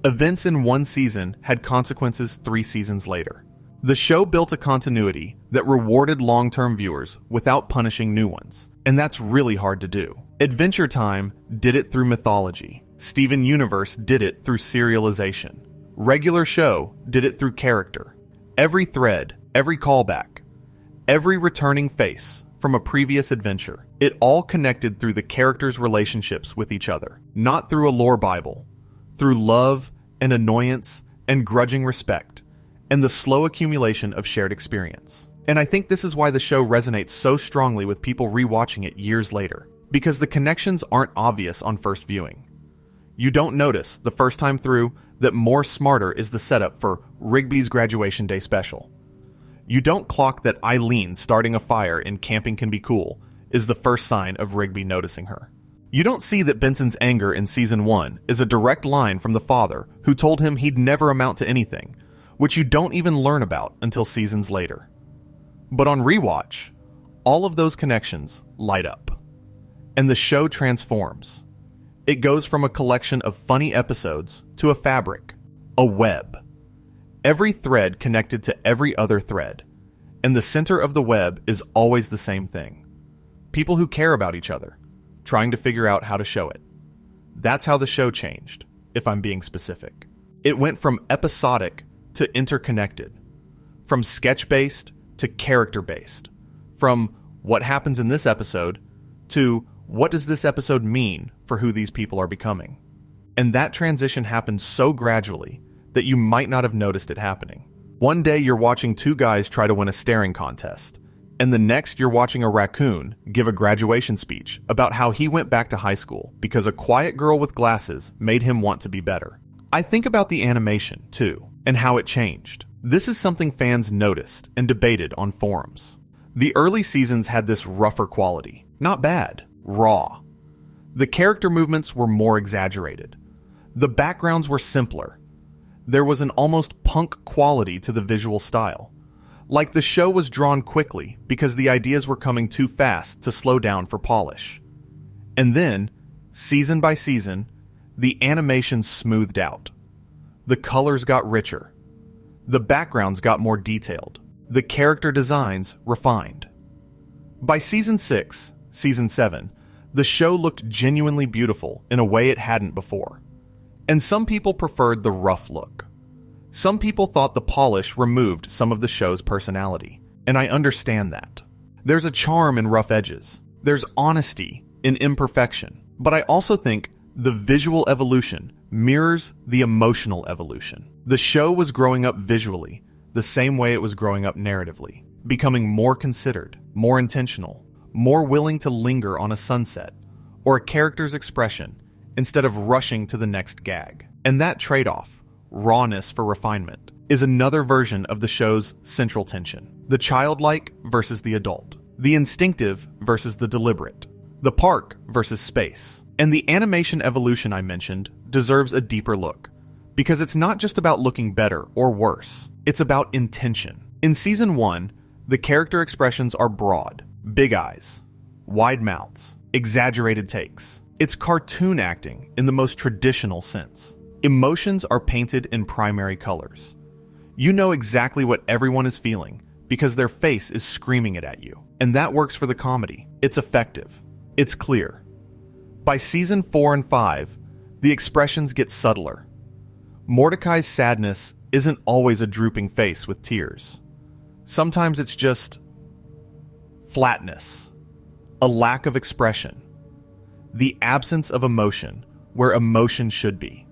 Events in one season had consequences 3 seasons later. The show built a continuity that rewarded long-term viewers without punishing new ones, and that's really hard to do. Adventure Time did it through mythology. Steven Universe did it through serialization. Regular Show did it through character. Every thread, every callback, every returning face from a previous adventure, it all connected through the characters' relationships with each other, not through a lore Bible, through love and annoyance and grudging respect, and the slow accumulation of shared experience. And I think this is why the show resonates so strongly with people rewatching it years later, because the connections aren't obvious on first viewing. You don't notice, the first time through, that More Smarter is the setup for Rigby's graduation day special. You don't clock that Eileen starting a fire in Camping Can Be Cool is the first sign of Rigby noticing her. You don't see that Benson's anger in Season 1 is a direct line from the father who told him he'd never amount to anything, which you don't even learn about until seasons later. But on rewatch, all of those connections light up, and the show transforms. It goes from a collection of funny episodes to a fabric, a web. Every thread connected to every other thread, and the center of the web is always the same thing. People who care about each other, trying to figure out how to show it. That's how the show changed, if I'm being specific. It went from episodic to interconnected, from sketch-based to character-based, from what happens in this episode to what does this episode mean for who these people are becoming. And that transition happened so gradually that you might not have noticed it happening. One day you're watching 2 guys try to win a staring contest, and the next you're watching a raccoon give a graduation speech about how he went back to high school because a quiet girl with glasses made him want to be better. I think about the animation, too, and how it changed. This is something fans noticed and debated on forums. The early seasons had this rougher quality. Not bad, raw. The character movements were more exaggerated. The backgrounds were simpler. There was an almost punk quality to the visual style. Like the show was drawn quickly because the ideas were coming too fast to slow down for polish. And then, season by season, the animation smoothed out. The colors got richer. The backgrounds got more detailed. The character designs refined. By season 6, season 7, the show looked genuinely beautiful in a way it hadn't before. And some people preferred the rough look. Some people thought the polish removed some of the show's personality, and I understand that. There's a charm in rough edges. There's honesty in imperfection. But I also think the visual evolution mirrors the emotional evolution. The show was growing up visually, the same way it was growing up narratively, becoming more considered, more intentional, more willing to linger on a sunset or a character's expression instead of rushing to the next gag. And that trade-off, rawness for refinement, is another version of the show's central tension. The childlike versus the adult, the instinctive versus the deliberate, the park versus space. And the animation evolution I mentioned deserves a deeper look, because it's not just about looking better or worse, it's about intention. In season 1, the character expressions are broad, big eyes, wide mouths, exaggerated takes. It's cartoon acting in the most traditional sense. Emotions are painted in primary colors. You know exactly what everyone is feeling because their face is screaming it at you. And that works for the comedy. It's effective. It's clear. By season 4 and 5, the expressions get subtler. Mordecai's sadness isn't always a drooping face with tears. Sometimes it's just flatness, a lack of expression, the absence of emotion where emotion should be.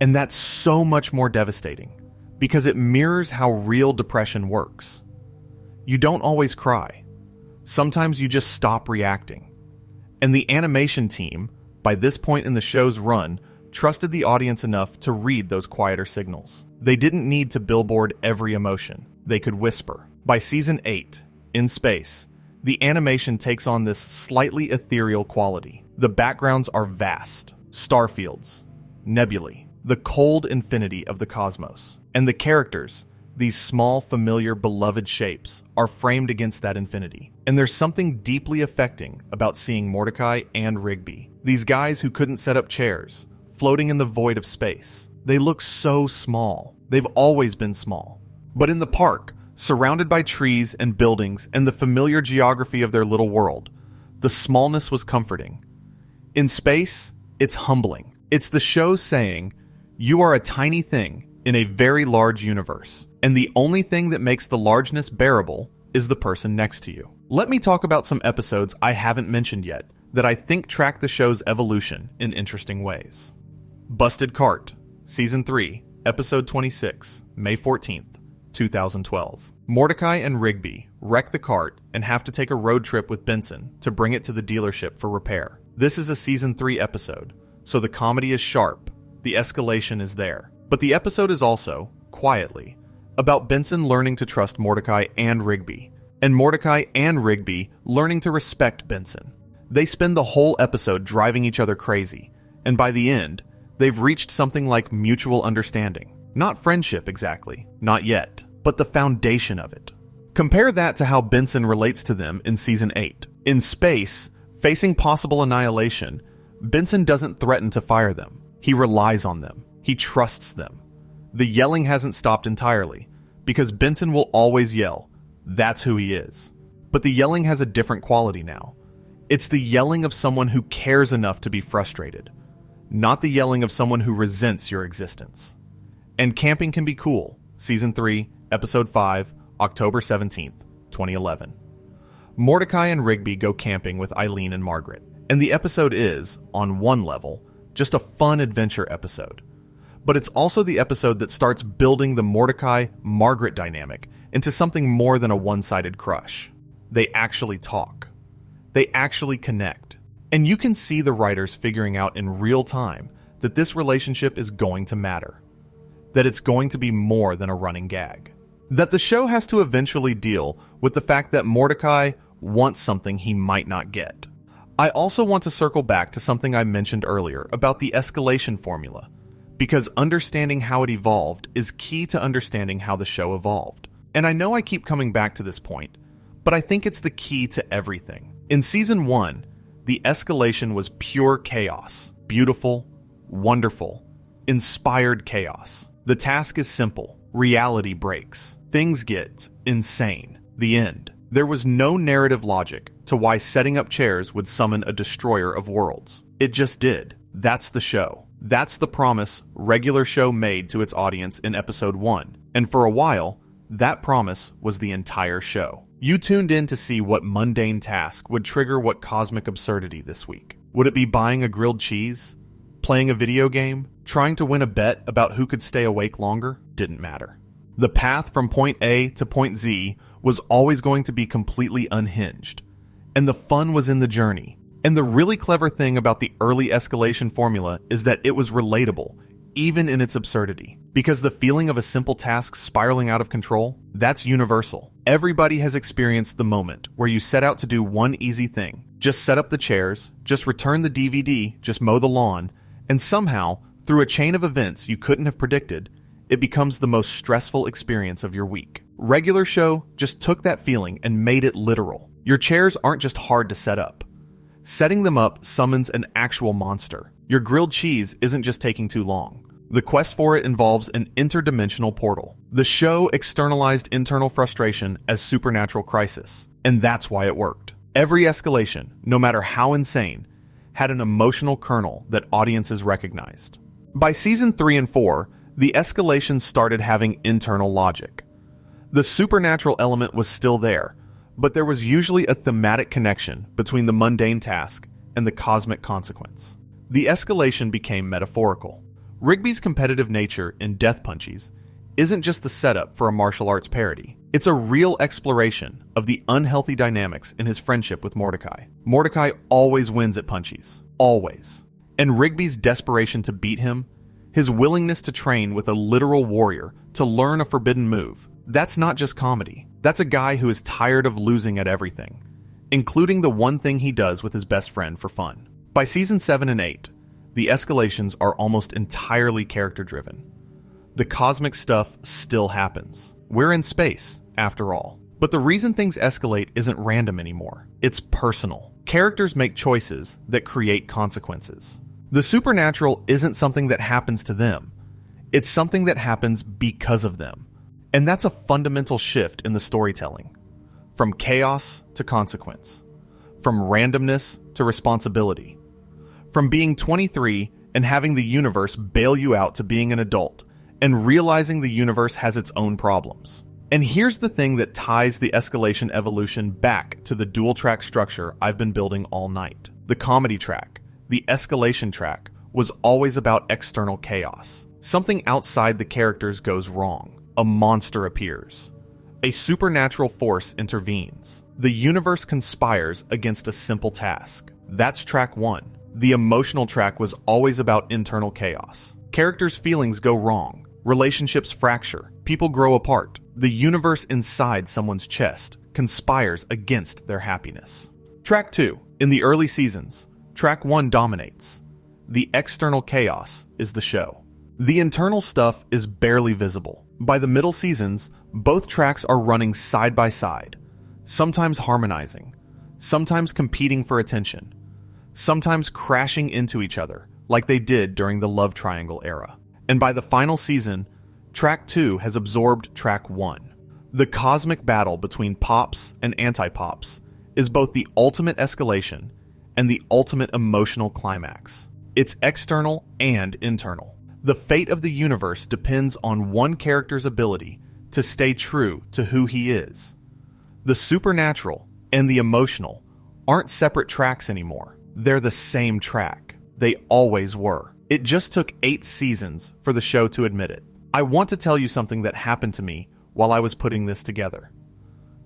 And that's so much more devastating because it mirrors how real depression works. You don't always cry. Sometimes you just stop reacting. And the animation team, by this point in the show's run, trusted the audience enough to read those quieter signals. They didn't need to billboard every emotion. They could whisper. By season 8, in space, the animation takes on this slightly ethereal quality. The backgrounds are vast, starfields, nebulae, the cold infinity of the cosmos. And the characters, these small, familiar, beloved shapes, are framed against that infinity. And there's something deeply affecting about seeing Mordecai and Rigby. These guys who couldn't set up chairs, floating in the void of space. They look so small. They've always been small. But in the park, surrounded by trees and buildings and the familiar geography of their little world, the smallness was comforting. In space, it's humbling. It's the show saying, you are a tiny thing in a very large universe, and the only thing that makes the largeness bearable is the person next to you. Let me talk about some episodes I haven't mentioned yet that I think track the show's evolution in interesting ways. Busted Cart, Season 3, Episode 26, May 14th, 2012. Mordecai and Rigby wreck the cart and have to take a road trip with Benson to bring it to the dealership for repair. This is a Season 3 episode, so the comedy is sharp, the escalation is there. But the episode is also, quietly, about Benson learning to trust Mordecai and Rigby, and Mordecai and Rigby learning to respect Benson. They spend the whole episode driving each other crazy, and by the end, they've reached something like mutual understanding. Not friendship exactly, not yet, but the foundation of it. Compare that to how Benson relates to them in Season 8. In space, facing possible annihilation, Benson doesn't threaten to fire them. He relies on them. He trusts them. The yelling hasn't stopped entirely, because Benson will always yell. That's who he is. But the yelling has a different quality now. It's the yelling of someone who cares enough to be frustrated, not the yelling of someone who resents your existence. And camping can be cool. Season 3, Episode 5, October 17th, 2011. Mordecai and Rigby go camping with Eileen and Margaret, and the episode is, on one level, just a fun adventure episode. But it's also the episode that starts building the Mordecai-Margaret dynamic into something more than a one-sided crush. They actually talk. They actually connect. And you can see the writers figuring out in real time that this relationship is going to matter. That it's going to be more than a running gag. That the show has to eventually deal with the fact that Mordecai wants something he might not get. I also want to circle back to something I mentioned earlier about the escalation formula, because understanding how it evolved is key to understanding how the show evolved. And I know I keep coming back to this point, but I think it's the key to everything. In Season 1, the escalation was pure chaos. Beautiful, wonderful, inspired chaos. The task is simple. Reality breaks. Things get insane. The end. There was no narrative logic to why setting up chairs would summon a destroyer of worlds. It just did. That's the show. That's the promise regular show made to its audience in Episode 1. And for a while, that promise was the entire show. You tuned in to see what mundane task would trigger what cosmic absurdity this week. Would it be buying a grilled cheese? Playing a video game? Trying to win a bet about who could stay awake longer? Didn't matter. The path from point A to point Z was always going to be completely unhinged. And the fun was in the journey. And the really clever thing about the early escalation formula is that it was relatable, even in its absurdity. Because the feeling of a simple task spiraling out of control, that's universal. Everybody has experienced the moment where you set out to do one easy thing. Just set up the chairs, just return the DVD, just mow the lawn, and somehow, through a chain of events you couldn't have predicted, it becomes the most stressful experience of your week. Regular Show just took that feeling and made it literal. Your chairs aren't just hard to set up. Setting them up summons an actual monster. Your grilled cheese isn't just taking too long. The quest for it involves an interdimensional portal. The show externalized internal frustration as supernatural crisis, and that's why it worked. Every escalation, no matter how insane, had an emotional kernel that audiences recognized. By Season 3 and 4, the escalation started having internal logic. The supernatural element was still there, but there was usually a thematic connection between the mundane task and the cosmic consequence. The escalation became metaphorical. Rigby's competitive nature in Death Punchies isn't just the setup for a martial arts parody. It's a real exploration of the unhealthy dynamics in his friendship with Mordecai. Mordecai always wins at Punchies. Always. And Rigby's desperation to beat him, his willingness to train with a literal warrior to learn a forbidden move, that's not just comedy. That's a guy who is tired of losing at everything, including the one thing he does with his best friend for fun. By Season 7 and 8, the escalations are almost entirely character-driven. The cosmic stuff still happens. We're in space, after all. But the reason things escalate isn't random anymore. It's personal. Characters make choices that create consequences. The supernatural isn't something that happens to them. It's something that happens because of them. And that's a fundamental shift in the storytelling. From chaos to consequence. From randomness to responsibility. From being 23 and having the universe bail you out to being an adult and realizing the universe has its own problems. And here's the thing that ties the escalation evolution back to the dual track structure I've been building all night. The comedy track, the escalation track, was always about external chaos. Something outside the characters goes wrong. A monster appears. A supernatural force intervenes. The universe conspires against a simple task. That's track 1. The emotional track was always about internal chaos. Characters' feelings go wrong. Relationships fracture. People grow apart. The universe inside someone's chest conspires against their happiness. Track 2. In the early seasons, track 1 dominates. The external chaos is the show. The internal stuff is barely visible. By the middle seasons, both tracks are running side by side, sometimes harmonizing, sometimes competing for attention, sometimes crashing into each other, like they did during the Love Triangle era. And by the final season, Track 2 has absorbed Track 1. The cosmic battle between pops and anti-pops is both the ultimate escalation and the ultimate emotional climax. It's external and internal. The fate of the universe depends on one character's ability to stay true to who he is. The supernatural and the emotional aren't separate tracks anymore. They're the same track. They always were. It just took 8 seasons for the show to admit it. I want to tell you something that happened to me while I was putting this together.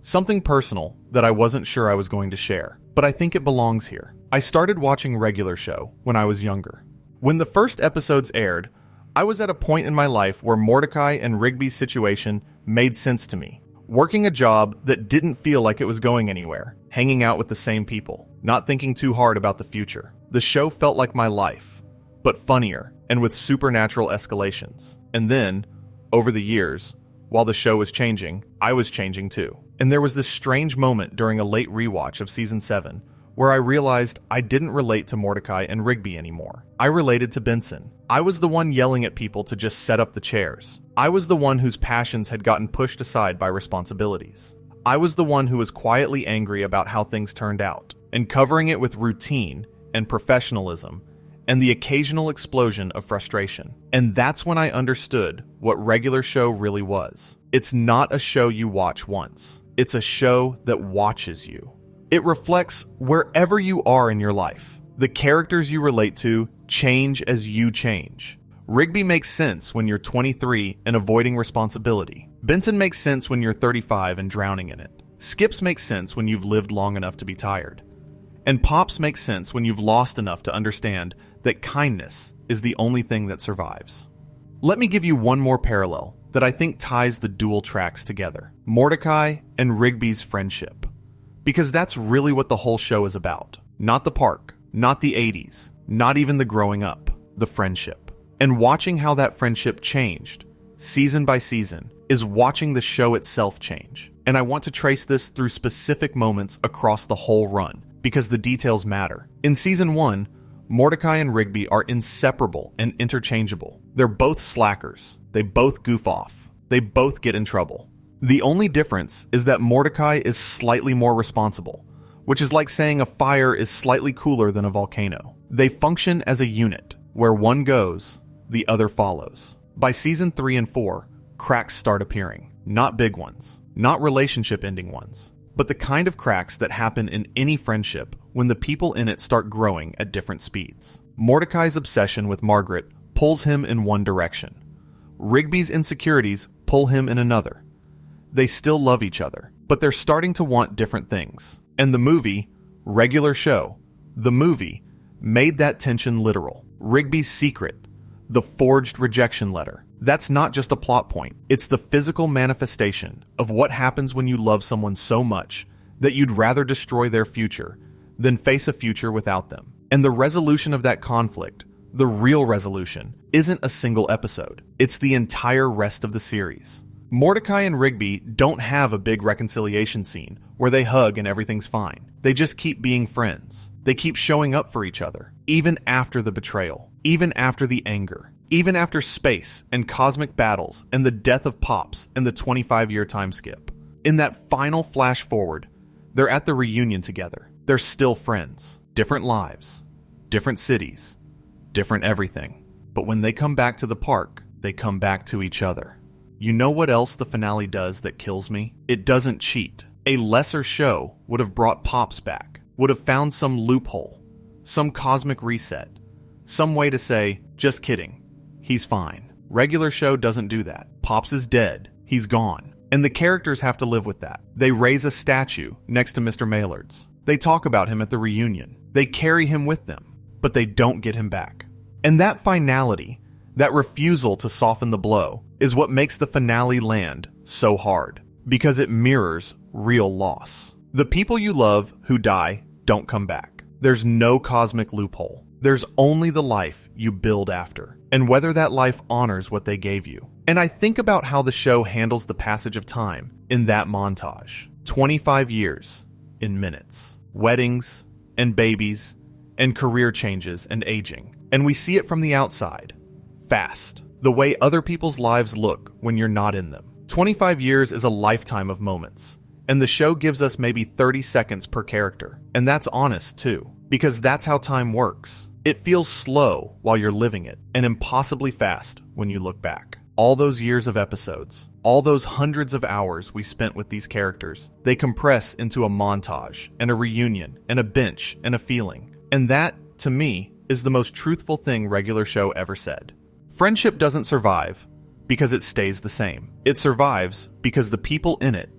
Something personal that I wasn't sure I was going to share, but I think it belongs here. I started watching Regular Show when I was younger. When the first episodes aired, I was at a point in my life where Mordecai and Rigby's situation made sense to me. Working a job that didn't feel like it was going anywhere, hanging out with the same people. not thinking too hard about the future. The show felt like my life, but funnier and with supernatural escalations. And then, over the years, while the show was changing, I was changing too. And there was this strange moment during a late rewatch of season 7 where I realized I didn't relate to Mordecai and Rigby anymore. I related to Benson. I was the one yelling at people to just set up the chairs. I was the one whose passions had gotten pushed aside by responsibilities. I was the one who was quietly angry about how things turned out, and covering it with routine and professionalism and the occasional explosion of frustration. And that's when I understood what regular show really was. It's not a show you watch once. It's a show that watches you. It reflects wherever you are in your life. The characters you relate to change as you change. Rigby makes sense when you're 23 and avoiding responsibility. Benson makes sense when you're 35 and drowning in it. Skips makes sense when you've lived long enough to be tired. And Pops makes sense when you've lost enough to understand that kindness is the only thing that survives. Let me give you one more parallel that I think ties the dual tracks together. Mordecai and Rigby's friendship. Because that's really what the whole show is about. Not the park, not the 80s, not even the growing up, the friendship. And watching how that friendship changed, season by season, is watching the show itself change. And I want to trace this through specific moments across the whole run, because the details matter. In season 1, Mordecai and Rigby are inseparable and interchangeable. They're both slackers. They both goof off. They both get in trouble. The only difference is that Mordecai is slightly more responsible, which is like saying a fire is slightly cooler than a volcano. They function as a unit. Where one goes, the other follows. By season 3 and 4, cracks start appearing. Not big ones, not relationship-ending ones, but the kind of cracks that happen in any friendship when the people in it start growing at different speeds. Mordecai's obsession with Margaret pulls him in one direction. Rigby's insecurities pull him in another. They still love each other, but they're starting to want different things. And the movie, regular show, the movie, made that tension literal. Rigby's secret, the forged rejection letter. That's not just a plot point. It's the physical manifestation of what happens when you love someone so much that you'd rather destroy their future than face a future without them. And the resolution of that conflict, the real resolution, isn't a single episode. It's the entire rest of the series. Mordecai and Rigby don't have a big reconciliation scene where they hug and everything's fine. They just keep being friends. They keep showing up for each other, even after the betrayal, even after the anger, even after space and cosmic battles and the death of Pops and the 25-year time skip. In that final flash forward, they're at the reunion together. They're still friends. Different lives, different cities, different everything. But when they come back to the park, they come back to each other. You know what else the finale does that kills me? It doesn't cheat. A lesser show would have brought Pops back, would have found some loophole, some cosmic reset, some way to say, just kidding, he's fine. Regular show doesn't do that. Pops is dead. He's gone. And the characters have to live with that. They raise a statue next to Mr. Maillard's. They talk about him at the reunion. They carry him with them, but they don't get him back. And that finality, that refusal to soften the blow, is what makes the finale land so hard, because it mirrors real loss. The people you love who die don't come back. There's no cosmic loophole. There's only the life you build after, and whether that life honors what they gave you. And I think about how the show handles the passage of time in that montage. 25 years in minutes. Weddings and babies and career changes and aging. And we see it from the outside. Fast. The way other people's lives look when you're not in them. 25 years is a lifetime of moments. And the show gives us maybe 30 seconds per character. And that's honest too, because that's how time works. It feels slow while you're living it, and impossibly fast when you look back. All those years of episodes, all those hundreds of hours we spent with these characters, they compress into a montage, and a reunion, and a bench, and a feeling. And that, to me, is the most truthful thing regular show ever said. Friendship doesn't survive because it stays the same. It survives because the people in it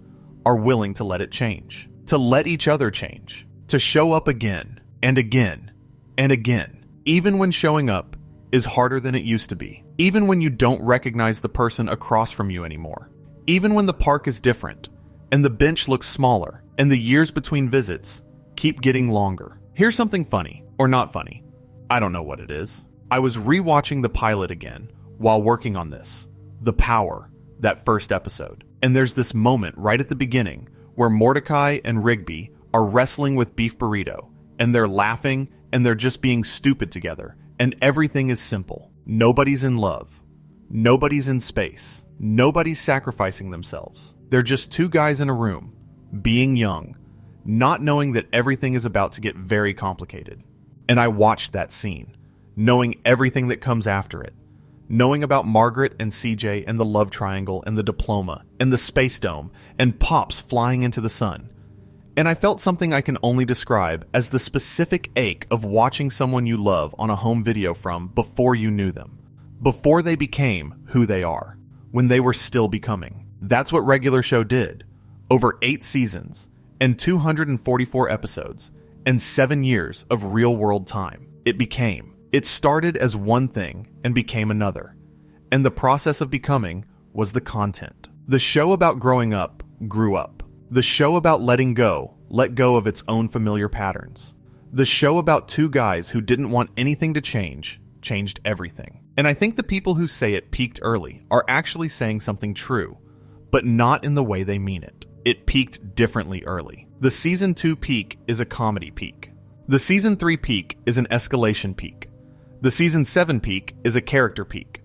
are willing to let it change, to let each other change, to show up again and again and again, even when showing up is harder than it used to be, even when you don't recognize the person across from you anymore, even when the park is different and the bench looks smaller and the years between visits keep getting longer. Here's something funny, or not funny. I don't know what it is. I was rewatching the pilot again while working on this. The Power, that first episode. And there's this moment right at the beginning where Mordecai and Rigby are wrestling with Beef Burrito, and they're laughing and they're just being stupid together, and everything is simple. Nobody's in love. Nobody's in space. Nobody's sacrificing themselves. They're just two guys in a room, being young, not knowing that everything is about to get very complicated. And I watched that scene, knowing everything that comes after it. Knowing about Margaret and CJ and the love triangle and the diploma and the space dome and Pops flying into the sun. And I felt something I can only describe as the specific ache of watching someone you love on a home video from before you knew them. Before they became who they are. When they were still becoming. That's what Regular Show did. Over 8 seasons and 244 episodes and 7 years of real-world time. It became. It started as one thing and became another. And the process of becoming was the content. The show about growing up grew up. The show about letting go let go of its own familiar patterns. The show about two guys who didn't want anything to change changed everything. And I think the people who say it peaked early are actually saying something true, but not in the way they mean it. It peaked differently early. The Season 2 peak is a comedy peak. The Season 3 peak is an escalation peak. The Season 7 peak is a character peak.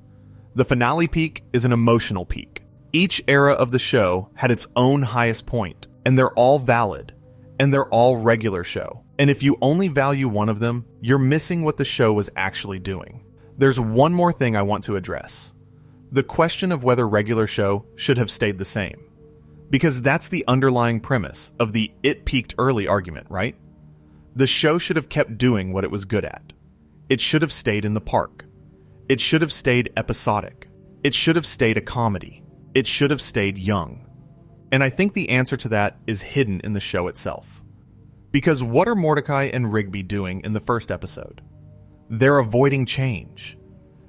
The finale peak is an emotional peak. Each era of the show had its own highest point, and they're all valid, and they're all Regular Show. And if you only value one of them, you're missing what the show was actually doing. There's one more thing I want to address. The question of whether Regular Show should have stayed the same. Because that's the underlying premise of the "it peaked early" argument, right? The show should have kept doing what it was good at. It should have stayed in the park. It should have stayed episodic. It should have stayed a comedy. It should have stayed young. And I think the answer to that is hidden in the show itself. Because what are Mordecai and Rigby doing in the first episode? They're avoiding change.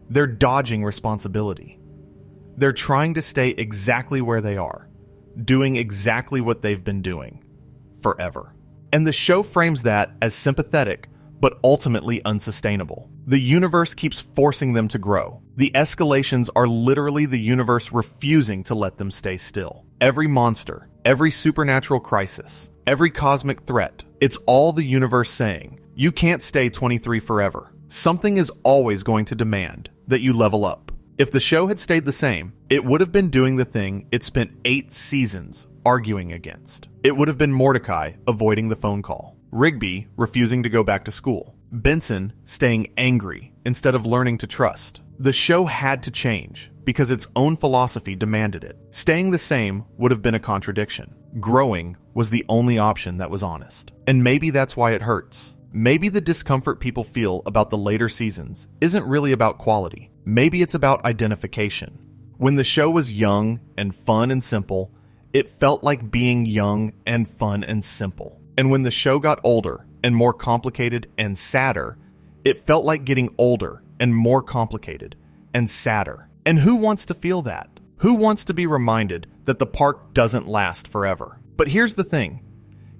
They're dodging responsibility. They're trying to stay exactly where they are, doing exactly what they've been doing forever. And the show frames that as sympathetic, but ultimately unsustainable. The universe keeps forcing them to grow. The escalations are literally the universe refusing to let them stay still. Every monster, every supernatural crisis, every cosmic threat, it's all the universe saying, you can't stay 23 forever. Something is always going to demand that you level up. If the show had stayed the same, it would have been doing the thing it spent 8 seasons arguing against. It would have been Mordecai avoiding the phone call, Rigby refusing to go back to school, Benson staying angry instead of learning to trust. The show had to change because its own philosophy demanded it. Staying the same would have been a contradiction. Growing was the only option that was honest. And maybe that's why it hurts. Maybe the discomfort people feel about the later seasons isn't really about quality. Maybe it's about identification. When the show was young and fun and simple, it felt like being young and fun and simple. And when the show got older and more complicated and sadder, it felt like getting older and more complicated and sadder. And who wants to feel that? Who wants to be reminded that the park doesn't last forever? But here's the thing.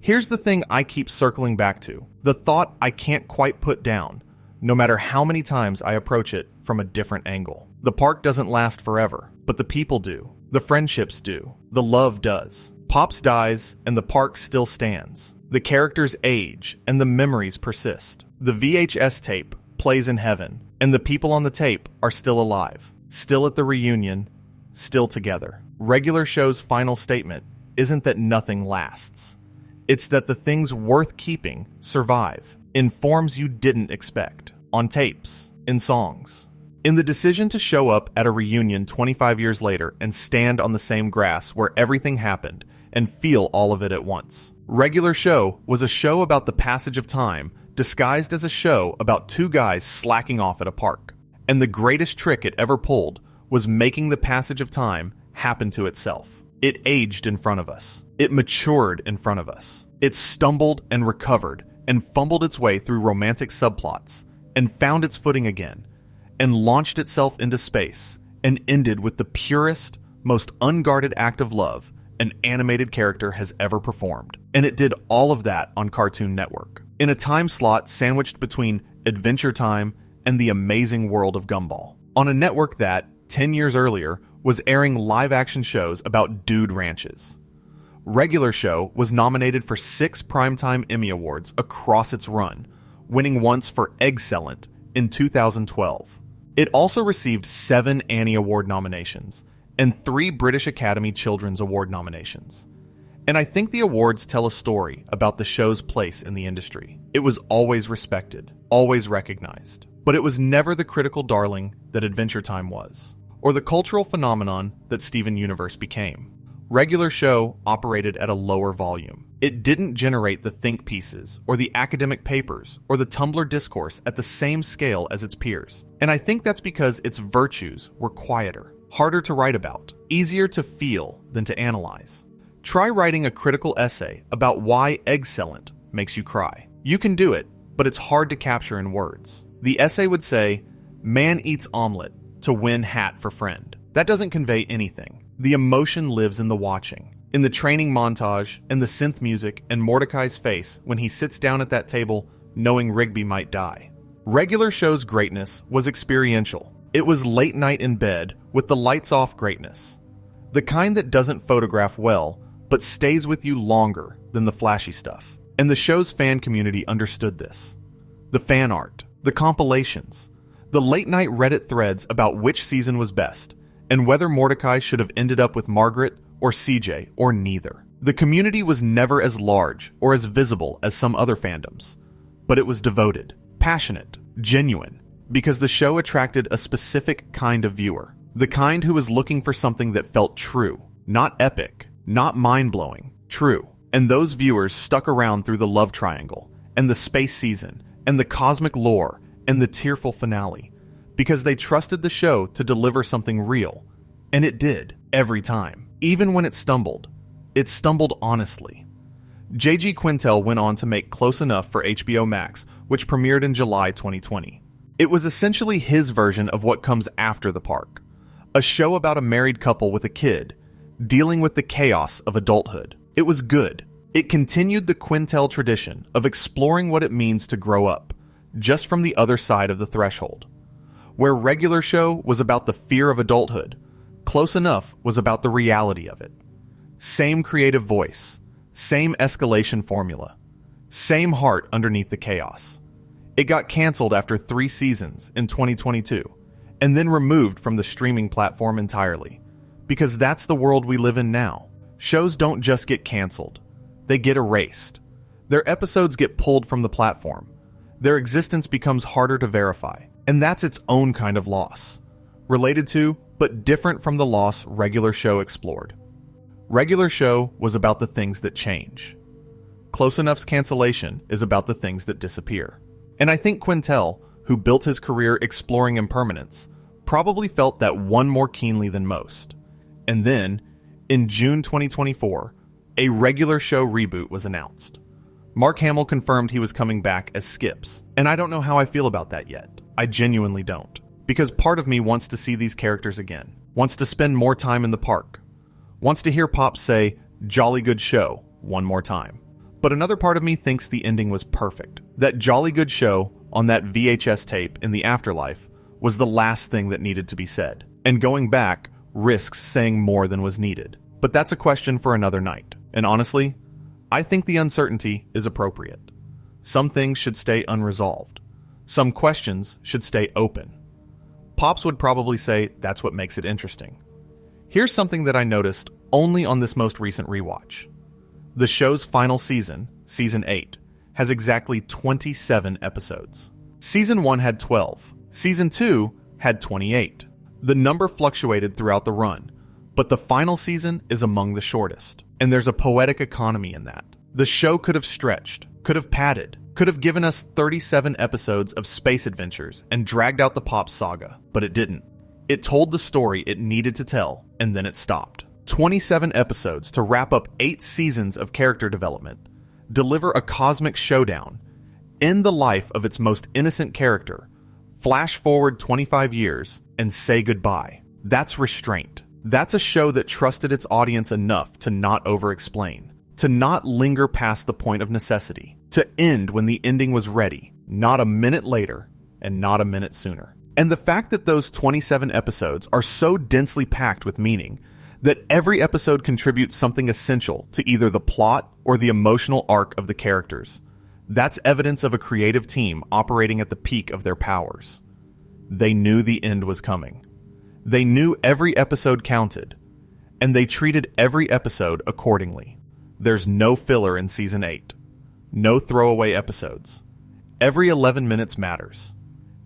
Here's the thing I keep circling back to. The thought I can't quite put down, no matter how many times I approach it from a different angle. The park doesn't last forever, but the people do. The friendships do. The love does. Pops dies, and the park still stands. The characters age, and the memories persist. The VHS tape plays in heaven, and the people on the tape are still alive, still at the reunion, still together. Regular Show's final statement isn't that nothing lasts. It's that the things worth keeping survive in forms you didn't expect, on tapes, in songs. In the decision to show up at a reunion 25 years later and stand on the same grass where everything happened and feel all of it at once. Regular Show was a show about the passage of time disguised as a show about two guys slacking off at a park. And the greatest trick it ever pulled was making the passage of time happen to itself. It aged in front of us. It matured in front of us. It stumbled and recovered and fumbled its way through romantic subplots and found its footing again and launched itself into space and ended with the purest, most unguarded act of love an animated character has ever performed. And it did all of that on Cartoon Network, in a time slot sandwiched between Adventure Time and the amazing world of Gumball, on a network that, 10 years earlier, was airing live-action shows about dude ranches. Regular Show was nominated for 6 Primetime Emmy Awards across its run, winning once for Eggcellent in 2012. It also received 7 Annie Award nominations and 3 British Academy Children's Award nominations. And I think the awards tell a story about the show's place in the industry. It was always respected, always recognized, but it was never the critical darling that Adventure Time was, or the cultural phenomenon that Steven Universe became. Regular Show operated at a lower volume. It didn't generate the think pieces, or the academic papers, or the Tumblr discourse at the same scale as its peers. And I think that's because its virtues were quieter, harder to write about, easier to feel than to analyze. Try writing a critical essay about why Eggcellent makes you cry. You can do it, but it's hard to capture in words. The essay would say, "Man eats omelet to win hat for friend." That doesn't convey anything. The emotion lives in the watching, in the training montage, and the synth music, and Mordecai's face when he sits down at that table knowing Rigby might die. Regular Show's greatness was experiential. It was late night in bed with the lights off greatness. The kind that doesn't photograph well, but stays with you longer than the flashy stuff. And the show's fan community understood this. The fan art, the compilations, the late night Reddit threads about which season was best, and whether Mordecai should have ended up with Margaret or CJ or neither. The community was never as large or as visible as some other fandoms, but it was devoted, passionate, genuine, because the show attracted a specific kind of viewer, the kind who was looking for something that felt true, not epic, not mind-blowing, true. And those viewers stuck around through the love triangle, and the space season, and the cosmic lore, and the tearful finale, because they trusted the show to deliver something real. And it did, every time. Even when it stumbled honestly. J.G. Quintel went on to make Close Enough for HBO Max, which premiered in July 2020. It was essentially his version of what comes after the park. A show about a married couple with a kid, dealing with the chaos of adulthood. It was good. It continued the Quintel tradition of exploring what it means to grow up, just from the other side of the threshold. Where Regular Show was about the fear of adulthood, Close Enough was about the reality of it. Same creative voice, same escalation formula, same heart underneath the chaos. It got canceled after 3 seasons in 2022, and then removed from the streaming platform entirely, because that's the world we live in now. Shows don't just get canceled, they get erased. Their episodes get pulled from the platform. Their existence becomes harder to verify, and that's its own kind of loss. Related to, but different from the loss Regular Show explored. Regular Show was about the things that change. Close Enough's cancellation is about the things that disappear. And I think Quintel, who built his career exploring impermanence, probably felt that one more keenly than most. And then, in June 2024, a Regular Show reboot was announced. Mark Hamill confirmed he was coming back as Skips, and I don't know how I feel about that yet. I genuinely don't. Because part of me wants to see these characters again, wants to spend more time in the park, wants to hear Pop say, "Jolly good show," one more time. But another part of me thinks the ending was perfect. That jolly good show on that VHS tape in the afterlife was the last thing that needed to be said. And going back risks saying more than was needed. But that's a question for another night. And honestly, I think the uncertainty is appropriate. Some things should stay unresolved. Some questions should stay open. Pops would probably say that's what makes it interesting. Here's something that I noticed only on this most recent rewatch. The show's final season, Season 8, has exactly 27 episodes. Season 1 had 12. Season 2 had 28. The number fluctuated throughout the run, but the final season is among the shortest. And there's a poetic economy in that. The show could have stretched, could have padded, could have given us 37 episodes of space adventures and dragged out the Pop saga, but it didn't. It told the story it needed to tell, and then it stopped. 27 episodes to wrap up 8 seasons of character development, deliver a cosmic showdown, end the life of its most innocent character, flash forward 25 years, and say goodbye. That's restraint. That's a show that trusted its audience enough to not over-explain, to not linger past the point of necessity, to end when the ending was ready, not a minute later and not a minute sooner. And the fact that those 27 episodes are so densely packed with meaning that every episode contributes something essential to either the plot or the emotional arc of the characters, that's evidence of a creative team operating at the peak of their powers. They knew the end was coming. They knew every episode counted, and they treated every episode accordingly. There's no filler in Season 8. No throwaway episodes. Every 11 minutes matters.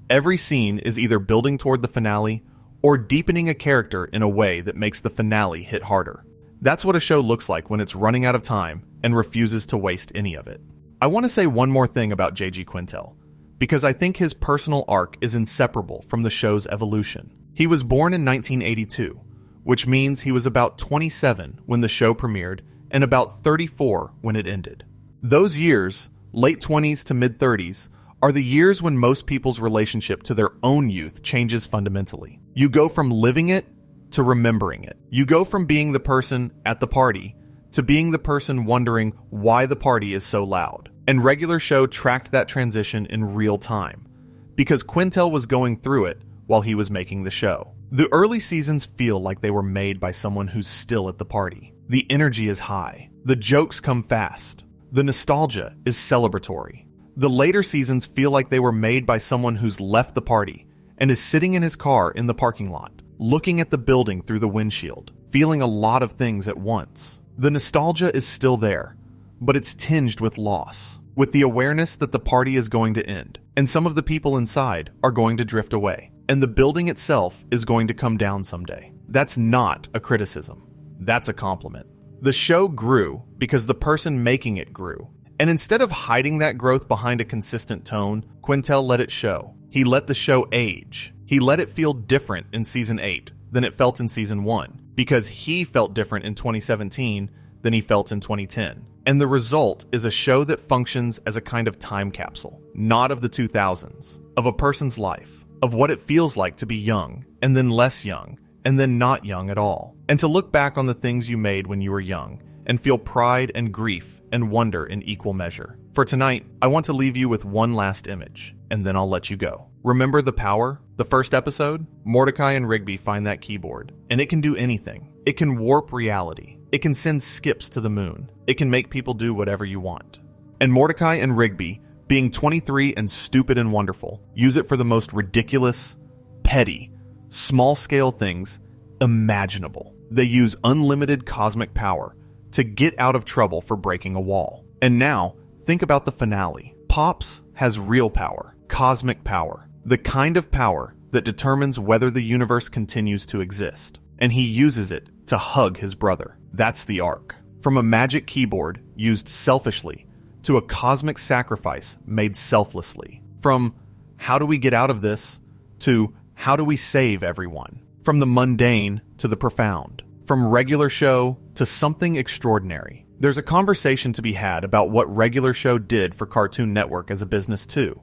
Every scene is either building toward the finale or deepening a character in a way that makes the finale hit harder. That's what a show looks like when it's running out of time and refuses to waste any of it. I want to say one more thing about J.G. Quintel, because I think his personal arc is inseparable from the show's evolution. He was born in 1982, which means he was about 27 when the show premiered and about 34 when it ended. Those years, late 20s to mid-30s, are the years when most people's relationship to their own youth changes fundamentally. You go from living it to remembering it. You go from being the person at the party to being the person wondering why the party is so loud. And Regular Show tracked that transition in real time, because Quintel was going through it while he was making the show. The early seasons feel like they were made by someone who's still at the party. The energy is high. The jokes come fast. The nostalgia is celebratory. The later seasons feel like they were made by someone who's left the party and is sitting in his car in the parking lot, looking at the building through the windshield, feeling a lot of things at once. The nostalgia is still there, but it's tinged with loss, with the awareness that the party is going to end, and some of the people inside are going to drift away, and the building itself is going to come down someday. That's not a criticism. That's a compliment. The show grew because the person making it grew. And instead of hiding that growth behind a consistent tone, Quintel let it show. He let the show age. He let it feel different in Season 8 than it felt in Season 1, because he felt different in 2017 than he felt in 2010. And the result is a show that functions as a kind of time capsule, not of the 2000s, of a person's life, of what it feels like to be young, and then less young, and then not young at all. And to look back on the things you made when you were young, and feel pride and grief and wonder in equal measure. For tonight, I want to leave you with one last image, and then I'll let you go. Remember The Power? The first episode? Mordecai and Rigby find that keyboard, and it can do anything. It can warp reality. It can send skips to the moon. It can make people do whatever you want. And Mordecai and Rigby, being 23 and stupid and wonderful, use it for the most ridiculous, petty, small-scale things imaginable. They use unlimited cosmic power to get out of trouble for breaking a wall. And now, think about the finale. Pops has real power, cosmic power, the kind of power that determines whether the universe continues to exist. And he uses it to hug his brother. That's the arc. From a magic keyboard used selfishly to a cosmic sacrifice made selflessly. From how do we get out of this to how do we save everyone? From the mundane to the profound. From Regular Show to something extraordinary. There's a conversation to be had about what Regular Show did for Cartoon Network as a business too,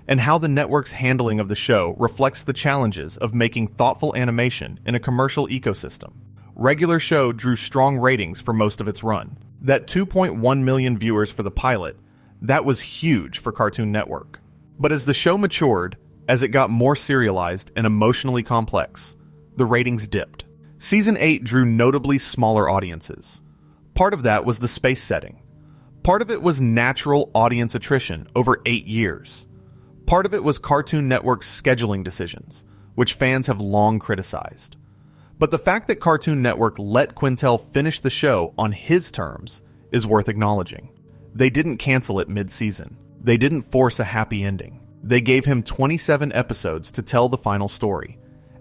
and how the network's handling of the show reflects the challenges of making thoughtful animation in a commercial ecosystem. Regular Show drew strong ratings for most of its run. That 2.1 million viewers for the pilot, that was huge for Cartoon Network. But as the show matured, as it got more serialized and emotionally complex, the ratings dipped. Season 8 drew notably smaller audiences. Part of that was the space setting. Part of it was natural audience attrition over 8 years. Part of it was Cartoon Network's scheduling decisions, which fans have long criticized. But the fact that Cartoon Network let Quintel finish the show on his terms is worth acknowledging. They didn't cancel it mid-season. They didn't force a happy ending. They gave him 27 episodes to tell the final story.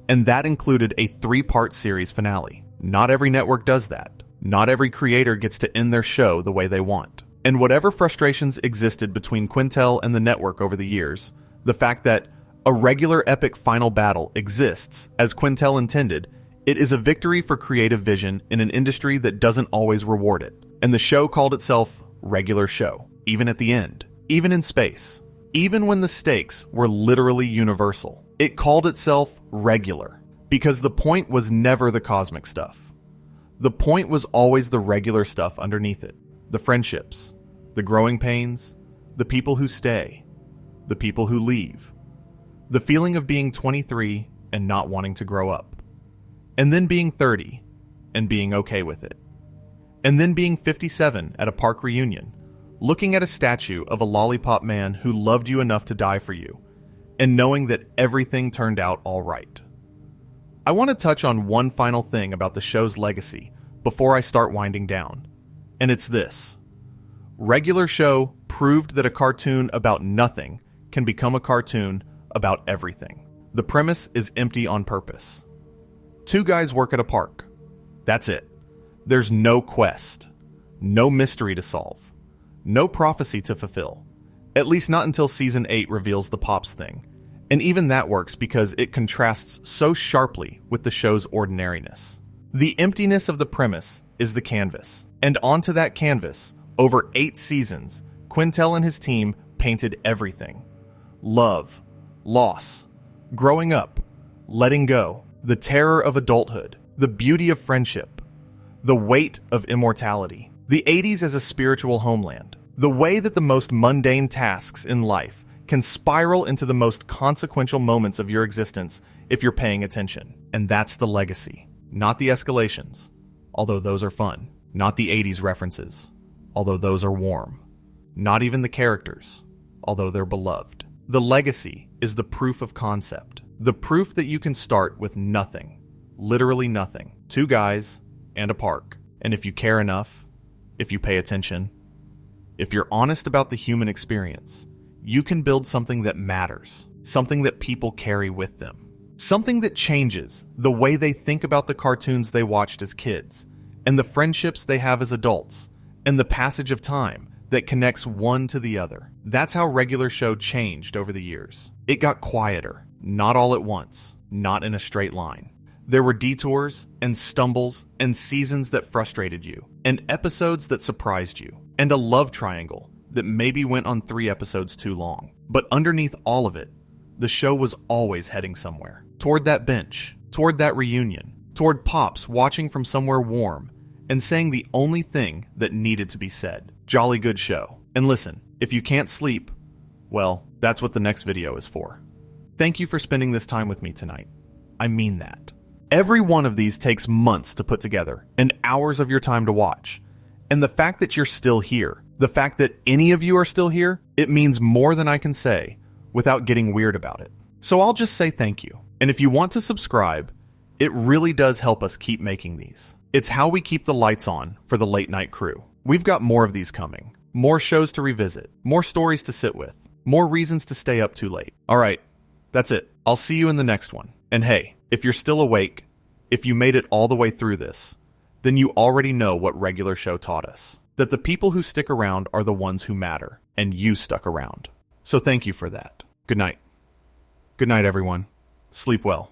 And that included a 3-part series finale. Not every network does that. Not every creator gets to end their show the way they want. And whatever frustrations existed between Quintel and the network over the years, the fact that a regular epic final battle exists as Quintel intended, it is a victory for creative vision in an industry that doesn't always reward it. And the show called itself Regular Show, even at the end, even in space, even when the stakes were literally universal. It called itself regular. Because the point was never the cosmic stuff. The point was always the regular stuff underneath it. The friendships, the growing pains, the people who stay, the people who leave, the feeling of being 23 and not wanting to grow up, and then being 30 and being okay with it, and then being 57 at a park reunion, looking at a statue of a lollipop man who loved you enough to die for you, and knowing that everything turned out all right. I want to touch on one final thing about the show's legacy before I start winding down, and it's this. Regular Show proved that a cartoon about nothing can become a cartoon about everything. The premise is empty on purpose. Two guys work at a park. That's it. There's no quest, no mystery to solve, no prophecy to fulfill. At least not until season 8 reveals the Pops thing. And even that works because it contrasts so sharply with the show's ordinariness. The emptiness of the premise is the canvas. And onto that canvas, over 8 seasons, Quintel and his team painted everything. Love, loss, growing up, letting go, the terror of adulthood, the beauty of friendship, the weight of immortality, the 80s as a spiritual homeland, the way that the most mundane tasks in life can spiral into the most consequential moments of your existence if you're paying attention. And that's the legacy. Not the escalations, although those are fun. Not the 80s references, although those are warm. Not even the characters, although they're beloved. The legacy is the proof of concept. The proof that you can start with nothing. Literally nothing. 2 guys and a park. And if you care enough, if you pay attention, if you're honest about the human experience, you can build something that matters. Something that people carry with them. Something that changes the way they think about the cartoons they watched as kids, and the friendships they have as adults, and the passage of time that connects one to the other. That's how Regular Show changed over the years. It got quieter, not all at once, not in a straight line. There were detours and stumbles and seasons that frustrated you, and episodes that surprised you, and a love triangle that maybe went on 3 episodes too long. But underneath all of it, the show was always heading somewhere. Toward that bench, toward that reunion, toward Pops watching from somewhere warm and saying the only thing that needed to be said. Jolly good show. And listen, if you can't sleep, well, that's what the next video is for. Thank you for spending this time with me tonight. I mean that. Every one of these takes months to put together and hours of your time to watch. And the fact that you're still here, the fact that any of you are still here, it means more than I can say without getting weird about it. So I'll just say thank you. And if you want to subscribe, it really does help us keep making these. It's how we keep the lights on for the late night crew. We've got more of these coming. More shows to revisit. More stories to sit with. More reasons to stay up too late. All right, that's it. I'll see you in the next one. And hey, if you're still awake, if you made it all the way through this, then you already know what Regular Show taught us. That the people who stick around are the ones who matter. And you stuck around. So thank you for that. Good night. Good night, everyone. Sleep well.